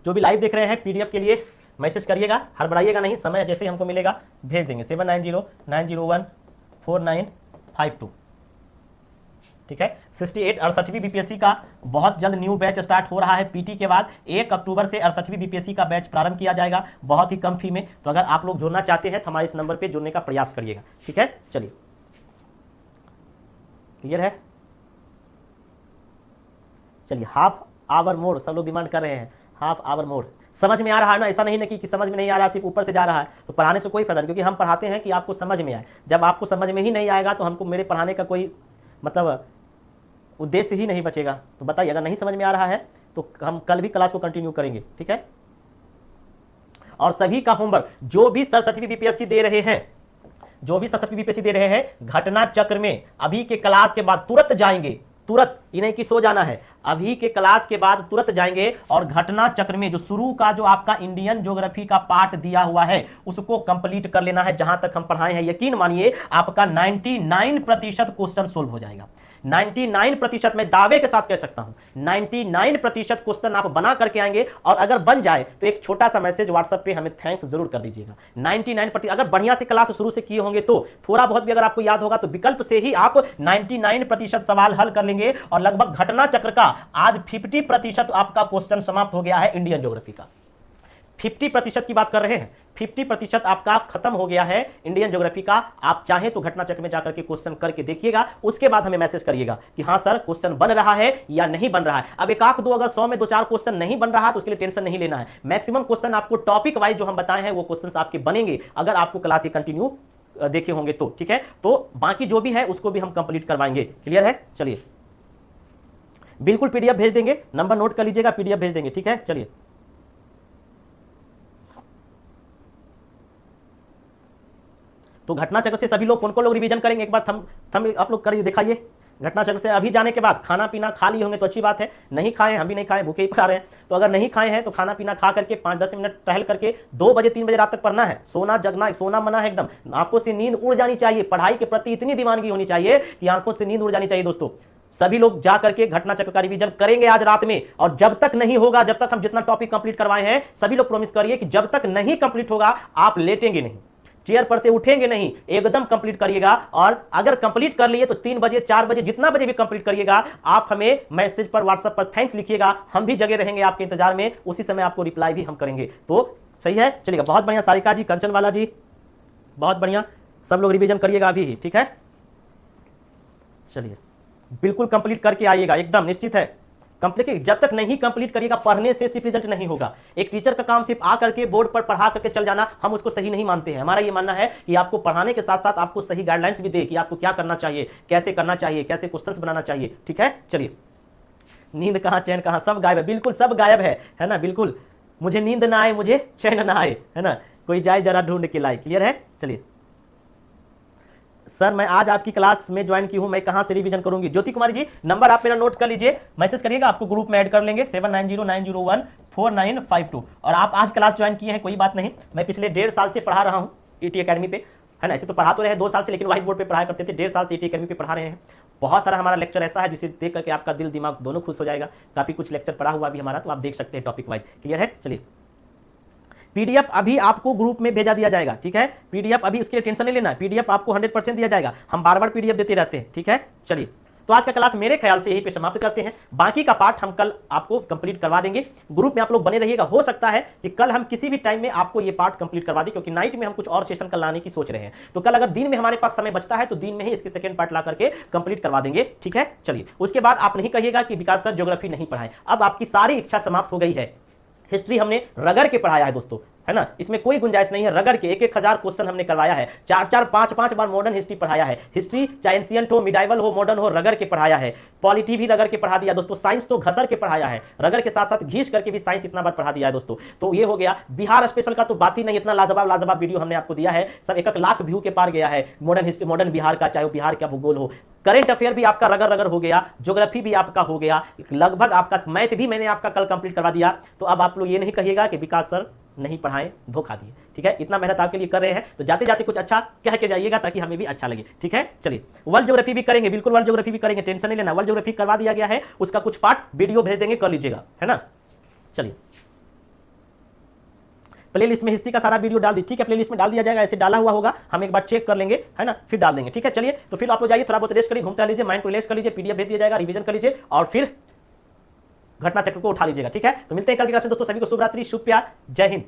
A: जो भी लाइव देख रहे हैं पीडीएफ के लिए मैसेज करिएगा, हड़बड़ाइएगा नहीं, समय जैसे ही हमको मिलेगा भेज देंगे 7909014952। ठीक है, 68 68वीं बीपीएससी का बहुत जल्द न्यू बैच स्टार्ट हो रहा है। पीटी के बाद 1 अक्टूबर से 68वीं बीपीएससी का बैच प्रारंभ किया जाएगा, बहुत ही कम फी में। तो अगर आप लोग जुड़ना चाहते हैं तो हमारे इस नंबर पे जुड़ने का प्रयास करिएगा। ठीक है, चलिए क्लियर है। चलिए हाफ आवर मोड सब लोग डिमांड कर रहे हैं, हाफ आवर मोड। समझ में आ रहा है ना, ऐसा नहीं ना कि समझ में नहीं आ रहा, सिर्फ ऊपर से जा रहा है, तो पढ़ाने से कोई फायदा नहीं, क्योंकि हम पढ़ाते हैं कि आपको समझ में आए। जब आपको समझ में ही नहीं आएगा तो हमको मेरे पढ़ाने का कोई मतलब उद्देश्य ही नहीं बचेगा। तो बताइए, अगर नहीं समझ में आ रहा है तो हम कल भी क्लास को कंटिन्यू करेंगे। ठीक है, और सभी का होमवर्क जो भी 67वीं बीपीएससी दे रहे हैं, जो भी 67वीं बीपीएससी दे रहे हैं, घटना चक्र में अभी के क्लास के बाद तुरंत जाएंगे, तुरंत, ये नहीं कि सो जाना है, अभी के क्लास के बाद तुरंत जाएंगे और घटना चक्र में जो शुरू का जो आपका इंडियन ज्योग्राफी का पार्ट दिया हुआ है उसको कंप्लीट कर लेना है। जहां तक हम पढ़ाए हैं यकीन मानिए आपका 99% क्वेश्चन सोल्व हो जाएगा। 99% मैं दावे के साथ कह सकता हूं, 99% क्वेश्चन आप बना करके आएंगे। और अगर बन जाए तो एक छोटा सा मैसेज व्हाट्सएप पे हमें थैंक्स जरूर कर दीजिएगा। 99% अगर बढ़िया से क्लास शुरू से किए होंगे तो थोड़ा बहुत भी अगर आपको याद होगा तो विकल्प से ही आप 99% सवाल हल कर लेंगे। और लगभग घटना चक्र का आज 50% आपका क्वेश्चन समाप्त हो गया है। इंडियन ज्योग्राफी का 50% की बात कर रहे हैं, 50% आपका खत्म हो गया है इंडियन ज्योग्राफी का। आप चाहें तो घटना चक्र में जाकर के क्वेश्चन करके देखिएगा, उसके बाद हमें मैसेज करिएगा कि हाँ सर क्वेश्चन बन रहा है या नहीं बन रहा है। अब एक आंख दो, अगर 100 में 2-4 क्वेश्चन नहीं बन रहा तो उसके लिए टेंशन नहीं लेना है। मैक्सिमम क्वेश्चन आपको टॉपिक वाइज जो हम बताए हैं वो क्वेश्चन आपके बनेंगे, अगर आपको क्लास ये कंटिन्यू देखे होंगे तो। ठीक है, तो बाकी जो भी है उसको भी हम कंप्लीट करवाएंगे। क्लियर है, चलिए बिल्कुल पीडीएफ भेज देंगे, नंबर नोट कर लीजिएगा, पीडीएफ भेज देंगे। ठीक है, चलिए तो घटना चक्र से सभी लोग कौन कौन लोग रिवीजन करेंगे एक बार थम आप लोग करिए, दिखाइए। घटना चक्र से अभी जाने के बाद खाना पीना खा लिए होंगे तो अच्छी बात है, नहीं खाए हम भी नहीं खाए, भूखे ही खा रहे हैं। तो अगर नहीं खाए हैं तो खाना पीना खा करके 5-10 मिनट टहल करके 2 बजे 3 बजे रात तक पढ़ना है। सोना जगना सोना मना है एकदम, आंखों से नींद उड़ जानी चाहिए। पढ़ाई के प्रति इतनी दीवानगी होनी चाहिए कि आंखों से नींद उड़ जानी चाहिए। दोस्तों सभी लोग जा करके घटना चक्र का रिवीजन करेंगे आज रात में, और जब तक नहीं होगा, जब तक हम जितना टॉपिक कंप्लीट करवाए हैं सभी लोग प्रॉमिस करिए कि जब तक नहीं कंप्लीट होगा आप लेटेंगे नहीं, चेयर पर से उठेंगे नहीं, एकदम कंप्लीट करिएगा। और अगर कंप्लीट कर लिए तो 3 बजे 4 बजे जितना बजे भी कंप्लीट करिएगा, आप हमें मैसेज पर व्हाट्सएप पर थैंक्स लिखिएगा, हम भी जगह रहेंगे आपके इंतजार में, उसी समय आपको रिप्लाई भी हम करेंगे। तो सही है, चलिएगा, बहुत बढ़िया। सारिका जी, कंचन वाला जी, बहुत बढ़िया, सब लोग रिवीजन करिएगा अभी ही। ठीक है, चलिए बिल्कुल कंप्लीट करके आइएगा, एकदम निश्चित है कंप्लीट जब तक नहीं कंप्लीट करिएगा, पढ़ने से सिर्फ रिजल्ट नहीं होगा। एक टीचर का काम सिर्फ आ करके बोर्ड पर पढ़ा करके चल जाना, हम उसको सही नहीं मानते हैं। हमारा ये मानना है कि आपको पढ़ाने के साथ साथ आपको सही गाइडलाइंस भी दे कि आपको क्या करना चाहिए, कैसे करना चाहिए, कैसे क्वेश्चंस बनाना चाहिए। ठीक है, चलिए। नींद कहाँ, चैन कहाँ, सब गायब है। बिल्कुल सब गायब है ना, बिल्कुल। मुझे नींद ना आए, मुझे चैन ना आए, है ना, कोई जाए जरा ढूंढ के लाए। क्लियर है, चलिए। सर मैं आज आपकी क्लास में ज्वाइन की हूं, मैं कहां से रिवीजन करूंगी? ज्योति कुमारी जी, नंबर आप मेरा नोट कर लीजिए, मैसेज करिएगा, आपको ग्रुप में ऐड कर लेंगे 7909014952। और आप आज क्लास ज्वाइन किए हैं, कोई बात नहीं। मैं पिछले 1.5 साल से पढ़ा रहा हूं ईटी अकेडमी पे, है ना। ऐसे तो पढ़ा तो रहे 2 साल से, लेकिन व्हाइट बोर्ड पे पढ़ाया करते थे। 1.5 साल से ईटी अकेडमी पे पढ़ा रहे हैं। बहुत सारा हमारा लेक्चर ऐसा है जिसे देख करके आपका दिल दिमाग दोनों खुश हो जाएगा। काफी कुछ लेक्चर पढ़ा हुआ भी हमारा, तो आप देख सकते हैं टॉपिक वाइज। क्लियर है, चलिए। पीडीएफ अभी आपको ग्रुप में भेजा दिया जाएगा, ठीक है। पीडीएफ अभी उसके लिए टेंशन नहीं लेना, पीडीएफ आपको 100% दिया जाएगा। हम बार बार पीडीएफ देते रहते हैं, ठीक है। चलिए, तो आज का क्लास मेरे ख्याल से यही पे समाप्त करते हैं। बाकी का पार्ट हम कल आपको कंप्लीट करवा देंगे। ग्रुप में आप लोग बने रहिएगा, हो सकता है कि कल हम किसी भी टाइम में आपको ये पार्ट कंप्लीट करवा दें, क्योंकि नाइट में हम कुछ और सेशन कल लाने की सोच रहे हैं। तो कल अगर दिन में हमारे पास समय बचता है तो दिन में ही इसके सेकंड पार्ट ला करके कंप्लीट करवा देंगे, ठीक है। चलिए, उसके बाद आप नहीं कहिएगा कि विकास सर ज्योग्राफी नहीं पढ़ाए। अब आपकी सारी इच्छा समाप्त हो गई है। हिस्ट्री हमने रगड़ के पढ़ाया है दोस्तों, है ना, इसमें कोई गुंजाइश नहीं है। रगड़ के 1,000 क्वेश्चन हमने करवाया है। 4-4, 5-5 बार मॉडर्न हिस्ट्री पढ़ाया है। हिस्ट्री चाहे एंशिएंट हो, मिडाइवल हो, मॉडर्न हो, रगड़ के पढ़ाया है। पॉलिटी भी रगड़ के पढ़ा दिया दोस्तों। साइंस तो घसर के पढ़ाया है, रगड़ के साथ साथ घीस करके भी साइंस इतना बार पढ़ा दिया है दोस्तों। तो ये हो गया। बिहार स्पेशल का तो बात ही नहीं, इतना लाजवाब वीडियो हमने आपको दिया है। सब 1 लाख व्यू के पार गया है। मॉडर्न हिस्ट्री, मॉडर्न बिहार का, चाहे वो बिहार का भूगोल हो। करेंट अफेयर भी आपका रगड़ रगड़ हो गया, ज्योग्राफी भी आपका हो गया, लगभग आपका मैथ भी मैंने आपका कल कंप्लीट करवा दिया। तो अब आप लोग ये नहीं कहिएगा कि विकास सर नहीं पढ़ाए, धोखा दिए, ठीक है। इतना मेहनत आपके लिए कर रहे हैं, तो जाते जाते कुछ अच्छा कह के जाइएगा ताकि हमें भी अच्छा लगे, ठीक है। चलिए, वर्ल्ड ज्योग्राफी भी करेंगे, बिल्कुल वर्ल्ड ज्योग्राफी भी करेंगे, टेंशन नहीं लेना। वर्ल्ड ज्योग्राफी करवा दिया गया है, उसका कुछ पार्ट वीडियो भेज देंगे, कर लीजिएगा, है ना। चलिए, प्लेलिस्ट में हिस्ट्री का सारा वीडियो डाल दी, ठीक है। प्लेलिस्ट में डाल दिया जाएगा, ऐसे डाला हुआ होगा, हम एक बार चेक कर लेंगे, है ना, फिर डाल देंगे, ठीक है। चलिए, तो फिर आप लोग जाइए, थोड़ा बहुत रेस्ट करिए, घूमता लीजिए, माइंड को रिलैक्स कर लीजिए, पीडीएफ भेज दिया जाएगा, रिवीजन कर लीजिए और फिर घटना चक्र को उठा लीजिएगा, ठीक है। तो मिलते हैं कल की क्लास में दोस्तों। सभी को शुभ रात्रि, शुभ प्यार, जय हिंद।